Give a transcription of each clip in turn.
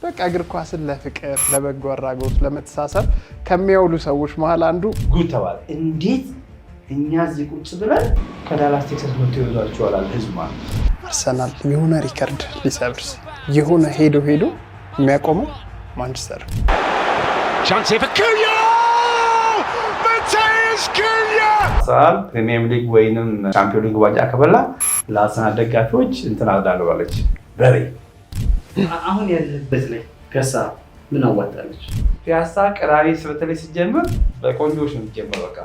በቃ እግር ኳስን ለፍቅር ለበጎ አድራጎት ለመተሳሰብ ከሚያውሉ ሰዎች መሃል አንዱ ጉድ ተባለ። እንዴት እኛ እዚህ ቁጭ ብለን ከዳላስ ቴክሳስ መጥቶ ይወዛቸዋል ህዝብ ማለት አርሰናል የሆነ ሪከርድ ሊሰብርስ የሆነ ሄዶ የሚያቆመው ማንቸስተር ቻንስ ፈኩኛ ማቴዎስ ኩኛ አርሰናል ፕሪሚየር ሊግ ወይንም ቻምፒዮንስ ሊግ ዋንጫ ከበላ ለአርሰናል ደጋፊዎች እንትን አዳለዋለች በሬ አሁን ያለበት ላይ ከሳ ምን አዋጣለች ፒያሳ ቀራሪ በተለይ ሲጀምር በቆንጆች ነው የሚጀምረው በቃ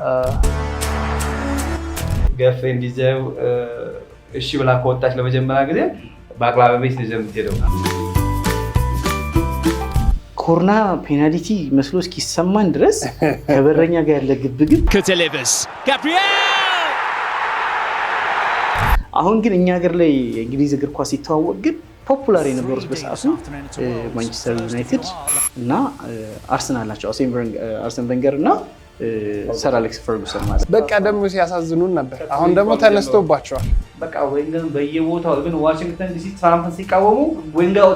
ገፍሬንድ ይዘው እሺ ብላ ከወጣች ለመጀመሪያ ጊዜ ባቅላባ ቤት ነው የምትሄደው ኮርና ፔናልቲ መስሎ እስኪሰማን ድረስ ከበረኛ ጋር ያለ ግብግብ ከቴሌቪስ ጋብሪኤል አሁን ግን እኛ ሀገር ላይ እንግሊዝ እግር ኳስ ሲተዋወቅ ግን ፖፑላር የነበሩት በሰዓቱ ማንቸስተር ዩናይትድ እና አርሰናል ናቸው አርሰን ቬንገር እና ሰር አሌክስ ፈርጉሰን ማለት በቃ ደግሞ ሲያሳዝኑን ነበር አሁን ደግሞ ተነስቶባቸዋል በቃ ወንገን በየቦታው ግን ዋሽንግተን ዲሲ ትራምፕን ሲቃወሙ ወንጋው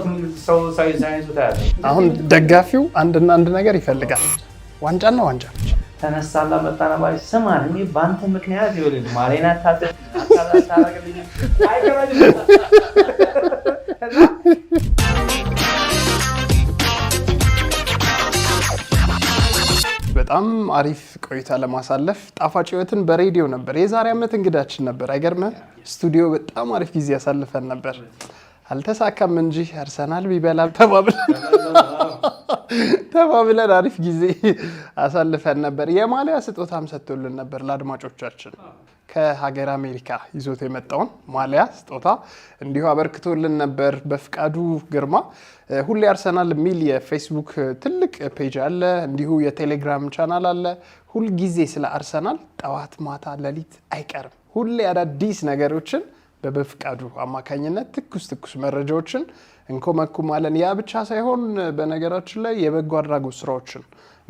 ሰው ሳይንሱ ታያለ አሁን ደጋፊው አንድ ነገር ይፈልጋል ዋንጫና ዋንጫ ተነሳላ መጣና ማለት ሰማን እኔ ባንተ ምክንያት ይወልድ ማሌና ታረጋግልኝ አይገባኝ በጣም አሪፍ ቆይታ ለማሳለፍ ጣፋጭ ህይወትን በሬዲዮ ነበር የዛሬ ዓመት እንግዳችን ነበር አይገርምም ስቱዲዮ በጣም አሪፍ ጊዜ ያሳልፈን ነበር አልተሳካም እንጂ አርሰናል ቢበላል ተባብለን አሪፍ ጊዜ አሳልፈን ነበር የማሊያ ስጦታም ሰጥቶልን ነበር ለአድማጮቻችን ከሀገር አሜሪካ ይዞት የመጣውን ማሊያ ስጦታ እንዲሁ አበርክቶልን ነበር በፍቃዱ ግርማ ሁሌ አርሰናል ሚል የፌስቡክ ትልቅ ፔጅ አለ እንዲሁ የቴሌግራም ቻናል አለ ሁሉ ጊዜ ስለ አርሰናል ጠዋት ማታ ሌሊት አይቀርም ሁሌ አዳዲስ ነገሮችን በፍቃዱ አማካኝነት ትኩስ መረጃዎችን እንኮመኩማለን ያ ብቻ ሳይሆን በነገራችን ላይ የበጎ አድራጎት ስራዎችን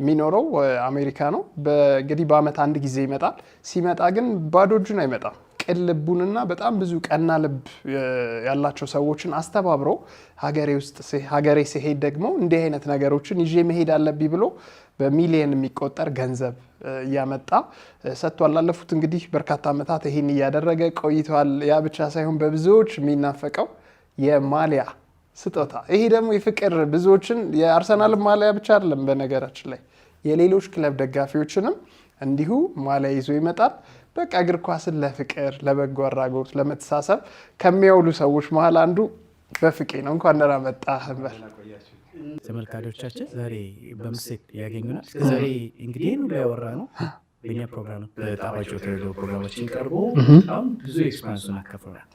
ሚኖረው አሜሪካ ነው በእንግዲህ በአመት አንድ ጊዜ ይመጣል ሲመጣ ግን ባዶ እጁን አይመጣም ቅልቡንና በጣም ብዙ ቀና ልብ ያላቸው ሰዎችን አስተባብሮ ሀገሬ ሲሄድ ደግሞ እንዲህ አይነት ነገሮችን ይዤ መሄድ አለብኝ ብሎ በሚሊየን የሚቆጠር ገንዘብ ያመጣ ሰጥቷል ላለፉት እንግዲህ በርካታ አመታት ይሄን ያደረገ ቆይቷል ያ ብቻ ሳይሆን በብዙዎች የሚናፈቀው የማሊያ ስጦታ ይሄ ደግሞ የፍቅር ብዙዎችን የአርሰናል ማሊያ ብቻ አይደለም በነገራችን ላይ የሌሎች ክለብ ደጋፊዎችንም እንዲሁ ማሊያ ይዞ ይመጣል በቃ እግር ኳስን ለፍቅር ለበጎ አድራጎት ለመተሳሰብ ከሚያውሉ ሰዎች መሃል አንዱ በፍቄ ነው እንኳን ደህና መጣህ ተመልካቾቻችን ዛሬ በምስክ ያገኙናል ዛሬ እንግዲህ ነው ያወራ ነው በእኛ ፕሮግራም በጣፋጭ ቴሌቪዥን ፕሮግራማችን ቀርቦ በጣም ብዙ ኤክስፒሪየንሱን አካፍለናል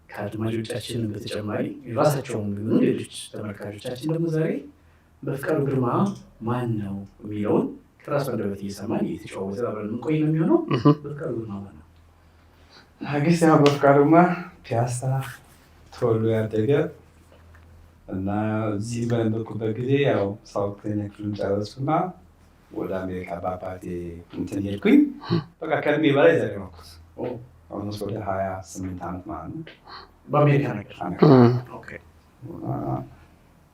ከአድማጮቻችን በተጨማሪ ራሳቸውም ቢሆኑ ሌሎች ተመልካቾቻችን ደግሞ ዛሬ በፍቃዱ ግርማ ማን ነው የሚለውን ከራሱ አንደበት እየሰማን እየተጫወተ አብረን የምንቆይ ነው የሚሆነው በፍቃዱ ግርማ ማን ነው ሀገስ ያው በፍቃዱማ ፒያሳ ተወልዶ ያደገ እና እዚህ በነበርኩበት ጊዜ ያው ሳውተኛ ክፍሉን ጨረስኩና ወደ አሜሪካ በአባቴ እንትን ሄድኩኝ በቃ ከእድሜ በላይ ዘሬ ነኩት አሁን ወደ 28 ዓመት ማለት ነው በአሜሪካ ነገር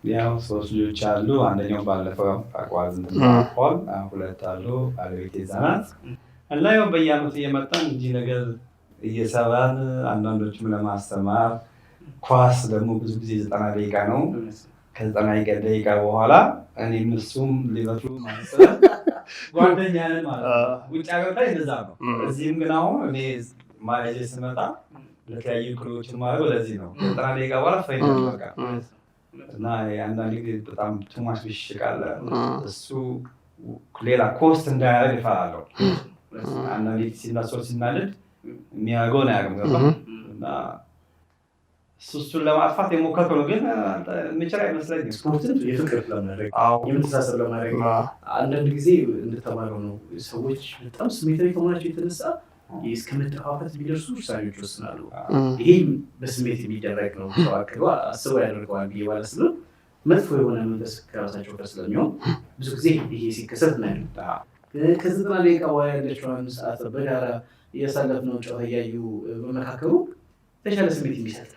ያው 3 ልጆች አሉ አንደኛው ባለፈው አቋዝ እንድናቋል ሁለት አሉ ባለቤቴ ዛናት እና ያው በየዓመቱ እየመጣን እንጂ ነገር እየሰራን አንዳንዶችም ለማስተማር ኳስ ደግሞ ብዙ ጊዜ 90 ደቂቃ ነው ከ90 ደቂቃ በኋላ እኔም እሱም ሊቨርፑል ማለት ነው ጓደኛ ነን ማለት ነው ውጭ ሀገር ላይ እንደዛ ነው እዚህም ግን አሁን እኔ ማለቴ ስመጣ ለተለያዩ ክሎችን ማድረግ ለዚህ ነው 90 ደቂቃ በኋላ ፋይናል በቃ እና አንዳንድ ጊዜ በጣም ቱማሽ ቢሽቃለ እሱ ሌላ ኮስት እንዳያደርግ ይፈራለሁ አንዳንድ ጊዜ ሲናደድ የሚያደርገው ነው ያገኘው እና እሱን ለማጥፋት የሞከርኩ ነው ግን ምችራ አይመስለኝም ስፖርትን የፍቅር ለማድረግ የምትሳሰብ ለማድረግ አንዳንድ ጊዜ እንደተባለው ነው ሰዎች በጣም ስሜታዊ ከመሆናቸው የተነሳ እስከ መጠፋፋት ቢደርሱ ውሳኔዎች ይወስናሉ ይሄም በስሜት የሚደረግ ነው ሰው አስበው ያደርገዋል ብዬ ባለስልም መጥፎ የሆነ መንፈስ ከራሳቸው ጋር ስለሚሆን ብዙ ጊዜ ይሄ ሲከሰት እናያለን ከ90 ደቂቃ በኋላ ያለችውን ሰዓት በጋራ እያሳለፍነው ጨዋታ እያዩ በመካከሉ የተሻለ ስሜት የሚሰጥ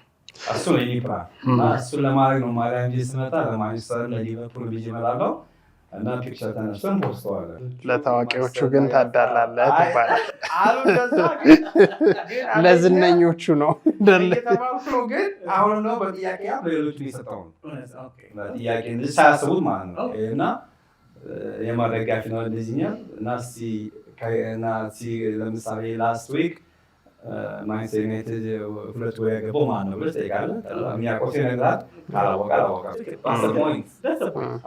እሱ ነው የኔ ፕላን እና እሱን ለማድረግ ነው ማሊያ እንጂ ስመጣ ለማንቸስተር ለሊቨርፑል ብዬ እመጣለሁ እና ፒክቸር ተነስተን ፖስተዋለን። ለታዋቂዎቹ ግን ታዳላለህ ትባላለህ። ለዝነኞቹ ነው እየተባልኩ ነው። ግን አሁን ነው በጥያቄ ለሌሎቹ የሰጠው ነው በጥያቄ ሳያስቡት ማለት ነው እና የማደጋፊ ነው እንደዚህኛው እና ለምሳሌ ላስት ዊክ ማንቸስተር ዩናይትድ 2 ጎል ያገባው ማን ነው ብለህ ትጠይቃለህ። የሚያውቀው ይነግራል። ካላወቀ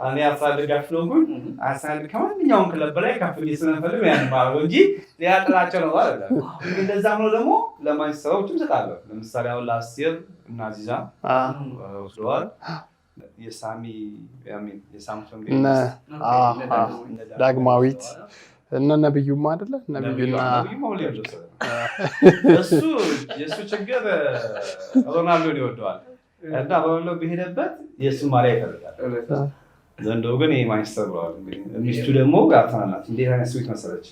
እኔ አርሰናል ደጋፊ ስለሆንኩኝ አርሰናል ከማንኛውም ክለብ በላይ ከፍ ብዬ ስለምፈልግ ያን ማድረግ እንጂ ሌላ ጥላቸው ነው አይደለም። እንደዛም ነው ደግሞ ለማንቸስተሮችም እሰጣለሁ። ለምሳሌ አሁን ላስት ይር እና ዚዛ ወስደዋል። የሳምሶን ዳግማዊት እነ ነብዩም አይደለ ነብዩና የእሱ ችግር ሮናልዶን ይወደዋል እና ሮናልዶ በሄደበት የእሱ ማሊያ ይፈልጋል። ዘንድሮ ግን ማንቸስተር ብለዋል። ሚስቱ ደግሞ አርሰናል ናት። እንዴት አይነት ስዊት መሰለች!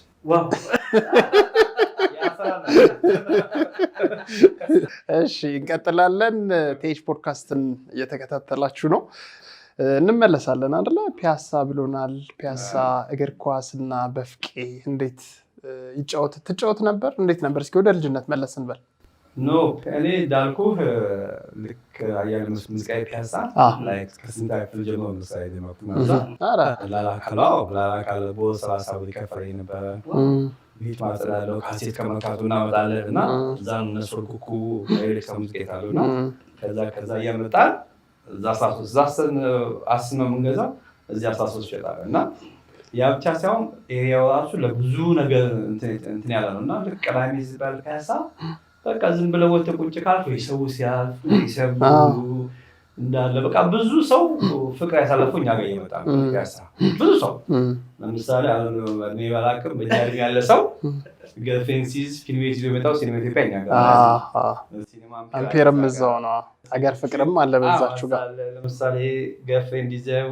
እሺ እንቀጥላለን። ቴጅ ፖድካስትን እየተከታተላችሁ ነው። እንመለሳለን አይደለ? ፒያሳ ብሎናል። ፒያሳ እግር ኳስና በፍቄ እንዴት ትጫወት ነበር? እንዴት ነበር? እስኪ ወደ ልጅነት መለስ እንበል። ኖ እኔ እንዳልኩህ ልክ አያሌ ሙዚቃዊ ፒያሳ ከስንተኛ ክፍል ጀምሮ ምሳሌ ላላካለ በ30 ብር ይከፈለኝ ነበረ። ቤት ማጽዳለው ካሴት ከመርካቶ እናመጣለን እና እዛም እነሱ ኩኩ ኤሌክትራ ሙዚቃ አሉ እና ከዛ እያመጣን እዛ 13 አስመ የምንገዛው እዚህ 13 ይሸጣል እና ያ ብቻ ሳይሆን ኤሪያው ራሱ ለብዙ ነገር እንትን ያለ ነው እና ልክ ቅዳሜ ሲባል ፒያሳ በቃ ዝም ብለው ወጥተህ ቁጭ ካልክ ወይ ሰው ሲያልፍ ይሰቡ እንዳለ በቃ ብዙ ሰው ፍቅር ያሳለፈው እኛ ጋር እየመጣ ነው። ፒያሳ ብዙ ሰው ለምሳሌ እኔ ባላቅም በእኛ ዕድሜ ያለ ሰው ገርፌንሲዝ ፊልም ቤት ይዞ የመጣው ሲኒማ ኢትዮጵያ እኛ ጋር አምፔርም እዛው ነው። አገር ፍቅርም አለ በዛችሁ ጋር። ለምሳሌ ገርፌንድ ይዘው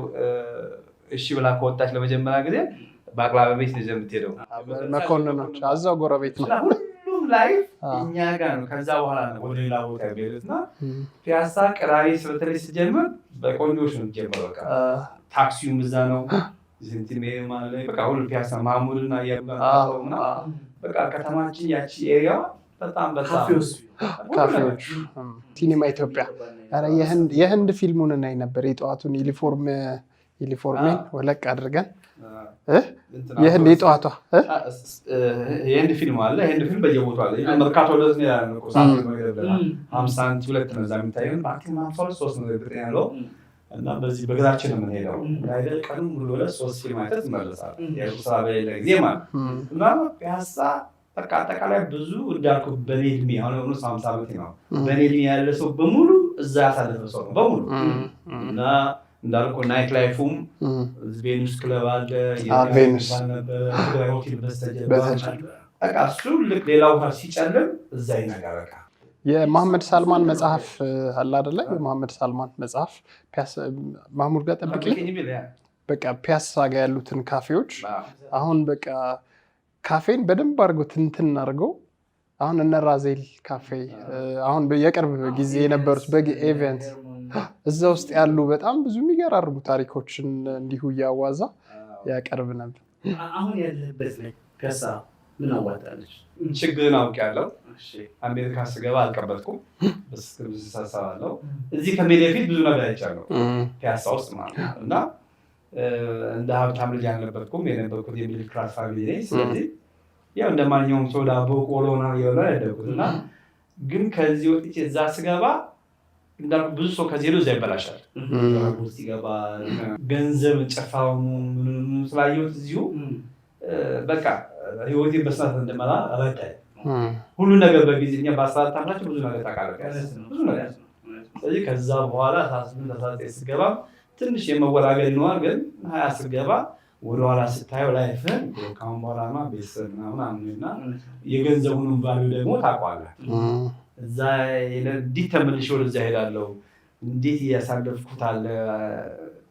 እሺ ብላ ከወጣች ለመጀመሪያ ጊዜ በአቅላባ ቤት ነው የምትሄደው። መኮንኖች እዛው ጎረቤት ነው። ሁሉም ላይ እኛ ጋር ነው። ከዛ በኋላ ነው ወደ ሌላ ቦታ የሚሄዱት እና ፒያሳ ቅራሪ በተለይ ሲጀምር በቆንጆች ነው የሚጀምረው። በቃ ታክሲውም እዛ ነው። በቃ ሁሉ ፒያሳ ማሙድና እያሉና በቃ ከተማችን ያቺ ኤሪያ በጣም ካፌዎች ሲኒማ ኢትዮጵያ የህንድ ፊልሙን እናይ ነበር። የጠዋቱን ዩኒፎርሜን ወለቅ አድርገን የህንድ የጠዋቷ የህንድ ፊልም አለ። የህንድ ፊልም በየቦታው አለ። መርካቶ ለዝ ያለው ቆሳት ነው ይደብላል 50 2 ነው እዛ የሚታየው ባክቲም 53 ነው ብር ያለው እና በዚህ በግራችን ነው የምንሄደው። አይደል ቀኑ ሙሉ ወደ 3 ፊልም አይተህ ትመለሳለህ። የቁሳ በሌላ ጊዜ ማለት እና ፒያሳ በቃ አጠቃላይ ብዙ እንዳልኩ በኔ ዕድሜ አሁን ነው 50 ዓመት ነው በኔ ዕድሜ ያለ ሰው በሙሉ እዛ ያሳለፈ ሰው ነው በሙሉ እና እንዳልኩ ናይት ላይፉም ቬኑስ ክለብ አለ ቬኑስ ነበር ትግራይ ሆቴል በስተጀርባ በቃ እሱ ልክ ሌላው ጋር ሲጨልም እዛ ይነጋር በቃ የመሐመድ ሳልማን መጽሐፍ አለ አይደለ? የመሐመድ ሳልማን መጽሐፍ ማሙድ ጋር ጠብቂኝ በቃ ፒያሳ ጋር ያሉትን ካፌዎች አሁን በቃ ካፌን በደንብ አድርገው ትንትን አድርገው አሁን እነ ራዜል ካፌ አሁን የቅርብ ጊዜ የነበሩት በግ ኢቨንት እዛ ውስጥ ያሉ በጣም ብዙ የሚገራርሙ ታሪኮችን እንዲሁ እያዋዛ ያቀርብ ነበር። አሁን ያለበት ላይ ፒያሳ ምን አዋጣለች? ችግርን አውቄያለሁ። አሜሪካ ስገባ አልቀበልኩም። በስክሪፕት ተሳሳለሁ። እዚህ ከሜዳ ፊት ብዙ ነገር አይቻለሁ ፒያሳ ውስጥ ማለት ነው እና እንደ ሀብታም ልጅ አልነበርኩም። የነበርኩት የሚድል ክላስ ፋሚሊ ነኝ። ስለዚህ ያው እንደማንኛውም ሰው ዳቦ ቆሎና የሆነ ያደግኩት እና ግን ከዚህ ወጥቼ እዛ ስገባ እንዳልኩ ብዙ ሰው ከዚህ ሄዶ እዛ ይበላሻል። ውስጥ ይገባል። ገንዘብ ጨፋሙ ምንም ስላየሁት እዚሁ በቃ ህይወቴን በስናት እንደመራ ረዳኝ። ሁሉ ነገር በጊዜኛ በ14 ዓመታቸው ብዙ ነገር ታውቃለህ። ብዙ ነገር ስለዚህ ከዛ በኋላ 18 ስገባ ትንሽ የመወላገድ ነዋል። ግን 20 ስገባ ወደኋላ ስታየው ላይፍን ካሁን በኋላማ ቤተሰብ ምናምንና የገንዘቡንም ቫልዩ ደግሞ ታውቀዋለህ። እዛ እንዲህ ተመልሼ ወደዛ ሄዳለሁ እንዴት እያሳለፍኩት አለ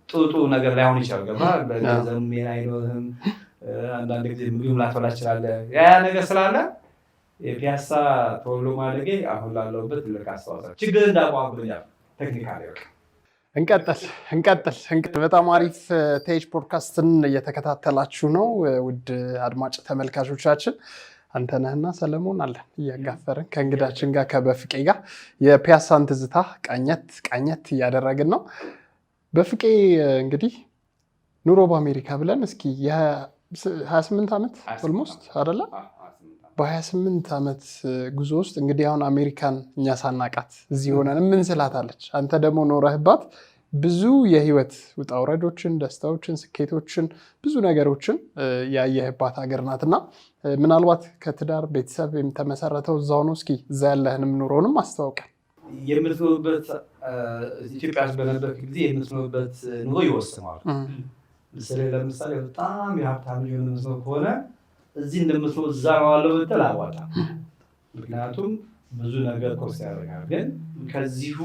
ጥሩ ነገር ላይሆን ይችላል። ገባ በገንዘብ ሜን አይኖርህም። አንዳንድ ጊዜ ምግብ ላትበላ ትችላለህ። ያ ነገር ስላለ የፒያሳ ተወልዶ ማደጌ አሁን ላለሁበት ትልቅ አስተዋጽኦ ችግር እንዳቋቁኛል ቴክኒካሊ እንቀጥል። በጣም አሪፍ ቴጅ ፖድካስትን እየተከታተላችሁ ነው ውድ አድማጭ ተመልካቾቻችን። አንተነህና ሰለሞን አለን እያጋፈርን ከእንግዳችን ጋር ከበፍቄ ጋር የፒያሳን ትዝታ ቃኘት እያደረግን ነው። በፍቄ እንግዲህ ኑሮ በአሜሪካ ብለን እስኪ የ28 ዓመት ኦልሞስት አይደለ? በ28 ዓመት ጉዞ ውስጥ እንግዲህ አሁን አሜሪካን እኛ ሳናቃት እዚህ ሆነን ምን ስላታለች፣ አንተ ደግሞ ኖረህባት ብዙ የህይወት ውጣ ውረዶችን፣ ደስታዎችን፣ ስኬቶችን፣ ብዙ ነገሮችን ያየህባት ሀገር ናትና ምናልባት ከትዳር ቤተሰብ የተመሰረተው እዛው ነው። እስኪ እዛ ያለህንም ኑሮንም አስተዋውቀን። የምትኖርበት ኢትዮጵያ በነበርክ ጊዜ የምትኖርበት ኑሮ ይወስነዋል። ለምሳሌ በጣም የሀብታም የምትኖር ከሆነ እዚህ እንደምትኖር እዛ ነው ያለው ብትል አዋጣም። ምክንያቱም ብዙ ነገር ኮስት ያደርጋል። ግን ከዚሁ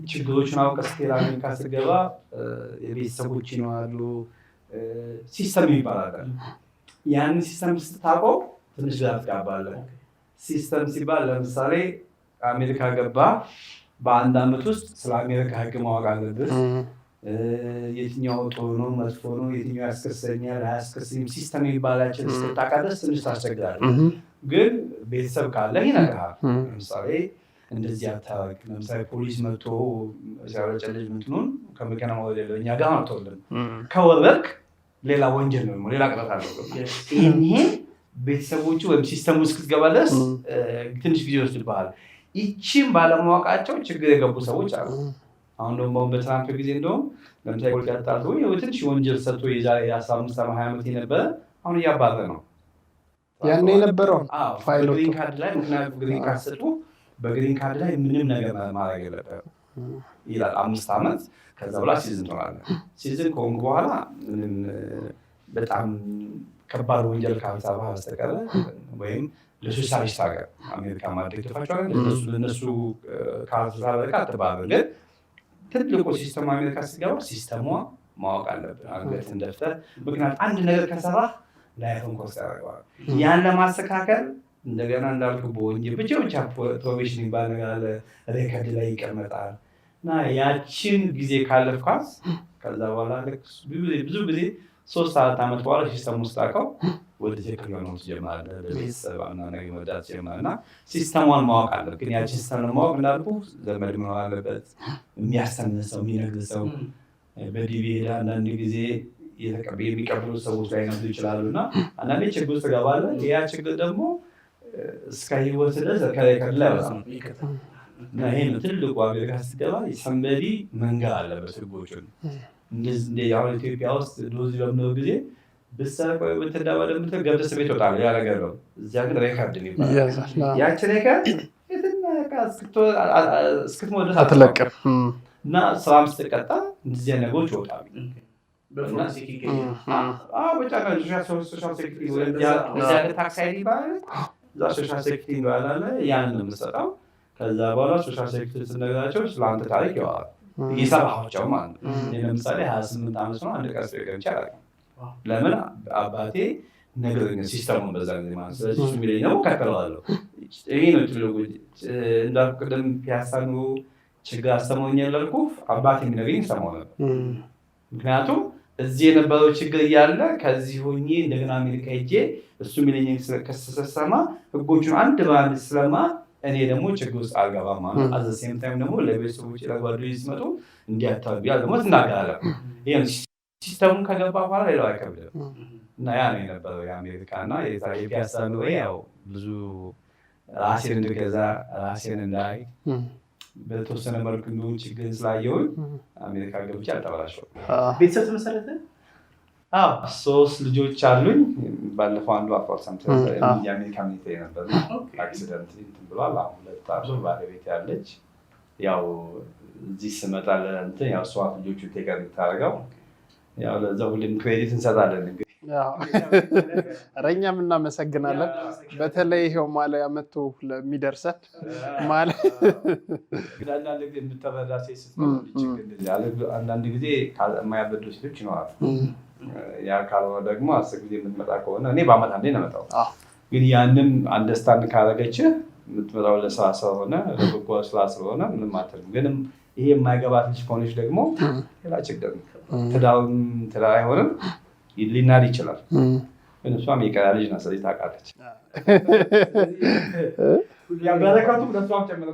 ችግሮችን አውቀህ ስትሄድ አሜሪካ ስትገባ የቤተሰቦች ይኖራሉ፣ ሲስተም ይባላል። ያንን ሲስተም ስታውቀው ትንሽ ግራ ትጋባለህ። ሲስተም ሲባል ለምሳሌ አሜሪካ ገባ፣ በአንድ ዓመት ውስጥ ስለ አሜሪካ ሕግ ማወቅ አለብህ። የትኛው ጥሩ ነው መጥፎ ነው፣ የትኛው ያስከሰኛል አያስከሰኝም፣ ሲስተም የሚባላችን ስታውቅ ድረስ ትንሽ ታስቸግራለህ። ግን ቤተሰብ ካለ ይነግርሃል። ለምሳሌ እንደዚህ አታውቅ። ለምሳሌ ፖሊስ መጥቶ ሲያበጨልጅ ምትኑን ከመኪና ወደ እኛ ጋር አልተወልም ከወረድክ ሌላ ወንጀል ነው፣ ሌላ ቅጣት አለው። ይሄን ቤተሰቦቹ ወይም ሲስተሙ እስክትገባ ድረስ ትንሽ ጊዜ ይወስድብሃል። ይቺም ባለማወቃቸው ችግር የገቡ ሰዎች አሉ። አሁን ደግሞ በትራምፕ ጊዜ እንደውም ለምሳሌ ፖለቲካ ተጣልቶ ትንሽ ወንጀል ሰርቶ የዛሬ 15 20 ዓመት የነበረ አሁን እያባረ ነው ያኔ የነበረው ፋይሎቱ ግሪን ካርድ ላይ። ምክንያቱም ግሪን ካርድ ሰጡ፣ በግሪን ካርድ ላይ ምንም ነገር ማድረግ የለበትም ይላል። 5 ዓመት ከዛ በኋላ ሲዝን ትሆናለህ። ሲዝን ከሆንክ በኋላ ምንም በጣም ከባድ ወንጀል ካልሰራ በስተቀር ወይም ለሶሻሊስት ሀገር አሜሪካ ማድረግ ተፋቸዋል ለነሱ ካልሰራ በቃ አትባበል። ግን ትልቁ ሲስተም አሜሪካ ስትገባ ሲስተሟ ማወቅ አለብን። አንገትን ደፍተህ ምክንያቱም አንድ ነገር ከሰራህ ላይፍን ኮስት ያደርገዋል። ያን ለማስተካከል እንደገና እንዳልኩ በወንጀል ብቻ ፕሮቤሽን ይባል ነገር አለ፣ ሬከርድ ላይ ይቀመጣል። እና ያችን ጊዜ ካለፍኳት ከዛ በኋላ ብዙ ጊዜ 3-4 ዓመት በኋላ ሲስተም ውስጥ አውቀው ወደ ትክክል ሆነው ትጀምራለህ። በቤተሰብ ነገር መዳት ትጀምራለህ። እና ሲስተሟን ማወቅ አለብህ። ግን ያቺ ሲስተም ለማወቅ እንዳልኩ ዘመድ መኖር አለበት፣ የሚያስተምር ሰው፣ የሚነግር ሰው። በዲቪ ሄደህ አንዳንድ ጊዜ የሚቀበሉ ሰዎች ላይ ነዱ ይችላሉ። እና አንዳንዴ ችግር ውስጥ ትገባለህ። ያ ችግር ደግሞ እስከ ህይወት ድረስ ከሬከርድ ላይ በጣም እና ይሄ ነው ትልቁ አሜሪካ ስትገባ ሰንበዲ መንገር አለበት ህጎቹን። እንደዚህ አሁን ኢትዮጵያ ውስጥ ዶዚ በምነው ጊዜ ብትሰርቅ ወይ ብትደባደብ የምትል ገብተህ እስር ቤት ትወጣለህ። ያ ነገር ነው። እዚያ ግን ሬከርድ ይባላል። ያቺ ሬከርድ እስክትሞት ድረስ አትለቅም። እና ስራም ስትቀጣ እንደዚህ አይነት ነገሮች ይወጣሉ። ታክስ አይዲ ይባላል፣ እዛ ሶሻል ሴኩሪቲ ይባላል። ያንን ነው የምትሰጠው። ከዛ በኋላ ሶሻል ሴኩሪቲ ስትነግራቸው ስለአንተ ታሪክ ያወራል፣ እየሰራኋቸው ማለት ነው። ለምሳሌ 28 ዓመት ነው አንድ ቀን ስለ ገብቼ አላውቅም። ለምን አባቴ ነገረኝ ሲስተሙን በዛ ጊዜ ማለት። ስለዚህ እሱ የሚለኝ ነው እከተለዋለሁ። ይሄ ነው ትልቁ እንዳልኩ ቅድም ፒያሳ ኑሮ ችግር አስተምሮኛል ያልኩህ አባቴ የሚነግረኝ ሰማሁ ነበር። ምክንያቱም እዚህ የነበረው ችግር እያለ ከዚህ ሆኜ እንደገና አሜሪካ ሄጄ እሱ የሚለኝ ከሰሰማ ህጎቹን አንድ በአንድ ስለማ እኔ ደግሞ ችግር ውስጥ አልገባም ማለት አዘ ሴም ታይም ደግሞ ለቤተሰቦች ለጓደኞች ሲመጡ እንዲያታሉ ያ ደግሞ ትናገራለህ። ይሄን ሲስተሙን ከገባ በኋላ ሌላው አይከብድም። እና ያ ነው የነበረው የአሜሪካ እና የፒያሳ ኑሮ። ያው ብዙ ራሴን እንድገዛ ራሴን እንዳይ በተወሰነ መልኩ እንደሆነ ችግር ስላየሁኝ አሜሪካ ገብቼ አልተበላሸሁም። ቤተሰብ ተመሰረተ? አዎ 3 ልጆች አሉኝ። ባለፈው አንዱ አፋርሳንት የአሜሪካ ሚሊቴሪ ነበር፣ አክሲደንት እንትን ብሏል። አሁን 2 አሉ። ባለቤት ያለች ያው እዚህ ስመጣ ለእንትን ያው እሷ ልጆቹን ቴከር የምታደርገው ያው ለዛ ሁሌም ክሬዲት እንሰጣለን። እንግዲህ እኛም እናመሰግናለን። በተለይ ይሄው ማሊያ መጥቶ ለሚደርሰን ማሊያ አንዳንድ ጊዜ የምትረዳ ሴት አንዳንድ ጊዜ የማያበዱ ሴቶች ይኖራሉ። ያ ካልሆነ ደግሞ 10 ጊዜ የምትመጣ ከሆነ እኔ በአመት አንዴ ነው የምመጣው። ግን ያንን አንደርስታንድ ካደረገች የምትመጣው ለስራ ስለሆነ ለበጎ ስራ ስለሆነ ምንም አትልም። ግን ይሄ የማይገባት ልጅ ከሆነች ደግሞ ሌላ ችግር ነው። ትዳር አይሆንም፣ ሊናድ ይችላል። ግን እሷም የቀራ ልጅ ናት፣ ስለዚህ ታውቃለች። በረከቱ ለእሷም ጨምር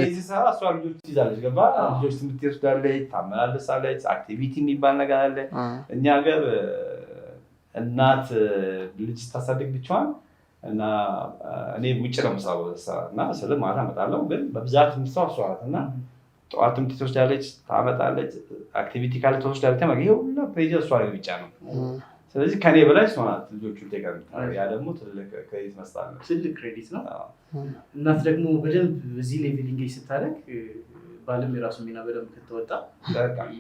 ዚህ ሰራ እሷ ልጆች ትይዛለች። ገባ ልጆች ትምህርት ትወስዳለች፣ ታመላልሳለች። አክቲቪቲ የሚባል ነገር አለ እኛ ሀገር። እናት ልጅ ስታሳድግ ብቻዋን እና እኔ ውጭ ነው የምሰራው እና ስለ ማታ እመጣለሁ። ግን በብዛት የምትሰራው እሷ ናት እና ጠዋት ትምህርት ትወስዳለች፣ ታመጣለች፣ አክቲቪቲ ካለ ትወስዳለች። ይሄ ሁላ ፕሬዠር እሷ ላይ ብቻ ነው። ስለዚህ ከኔ በላይ እሷ ናት ልጆቹን ቴከር። ያ ደግሞ ትልቅ ክሬዲት መስጠት ነው፣ ትልቅ ክሬዲት ነው። እናት ደግሞ በደንብ በዚህ ሌቭል ኢንጌጅ ስታደርግ ባለም የራሱ ሚና በደንብ ከተወጣ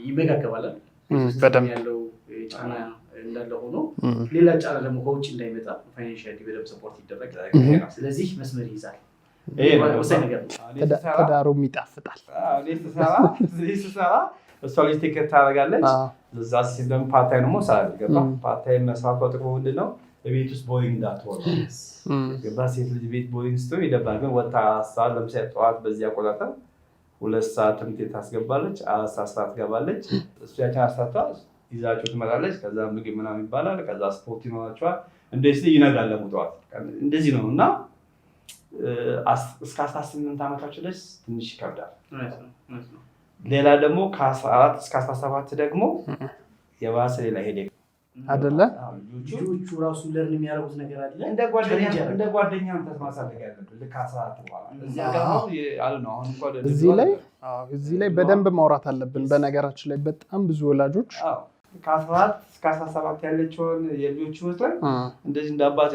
ይመጋገባል። በደንብ ያለው ጫና እንዳለ ሆኖ ሌላ ጫና ደግሞ ከውጭ እንዳይመጣ ፋይናንሻሊ በደንብ ሰፖርት ይደረጋል። ስለዚህ መስመር ይይዛል። ትዳሩም ይጣፍጣል። ስሰራ እሷ ልጅ ቴከር ታደርጋለች። እዛ ደግሞ ፓርታይም ደግሞ ሰራለች። ገባ ፓርታይም መስራቷ ጥቅሙ ምንድን ነው? ቤት ውስጥ ቦሪንግ እንዳትሆን ገባ። ሴት ልጅ ቤት ቦሪንግ ስትሆን ይደባል። ግን ወጣ ሰዓት ለምሳሌ ጠዋት በዚህ አቆጣጠር 2 ሰዓት ትምህርት ታስገባለች፣ 4 ሰዓት ስራ ትገባለች። እሱ ያችን አሳቷ ይዛቸው ትመጣለች። ከዛ ምግብ ምናምን ይባላል። ከዛ ስፖርት ይኖራቸዋል። እንደዚህ ይነጋል ለሙጠዋት እንደዚህ ነው እና እስከ 18 ዓመታቸው ድረስ ትንሽ ይከብዳል። ሌላ ደግሞ ከ14 እስከ 17 ደግሞ የባሰ ሌላ ሄደ አይደለ? ልጆቹ ራሱ ለርን የሚያደርጉት ነገር አለ። እንደ ጓደኛ ማሳደግ ያለብን ልክ 14 በኋላ እዚህ ላይ በደንብ ማውራት አለብን። በነገራችን ላይ በጣም ብዙ ወላጆች ከ14 እስከ 17 ያለችውን የልጆች ህይወት ላይ እንደዚህ እንደ አባት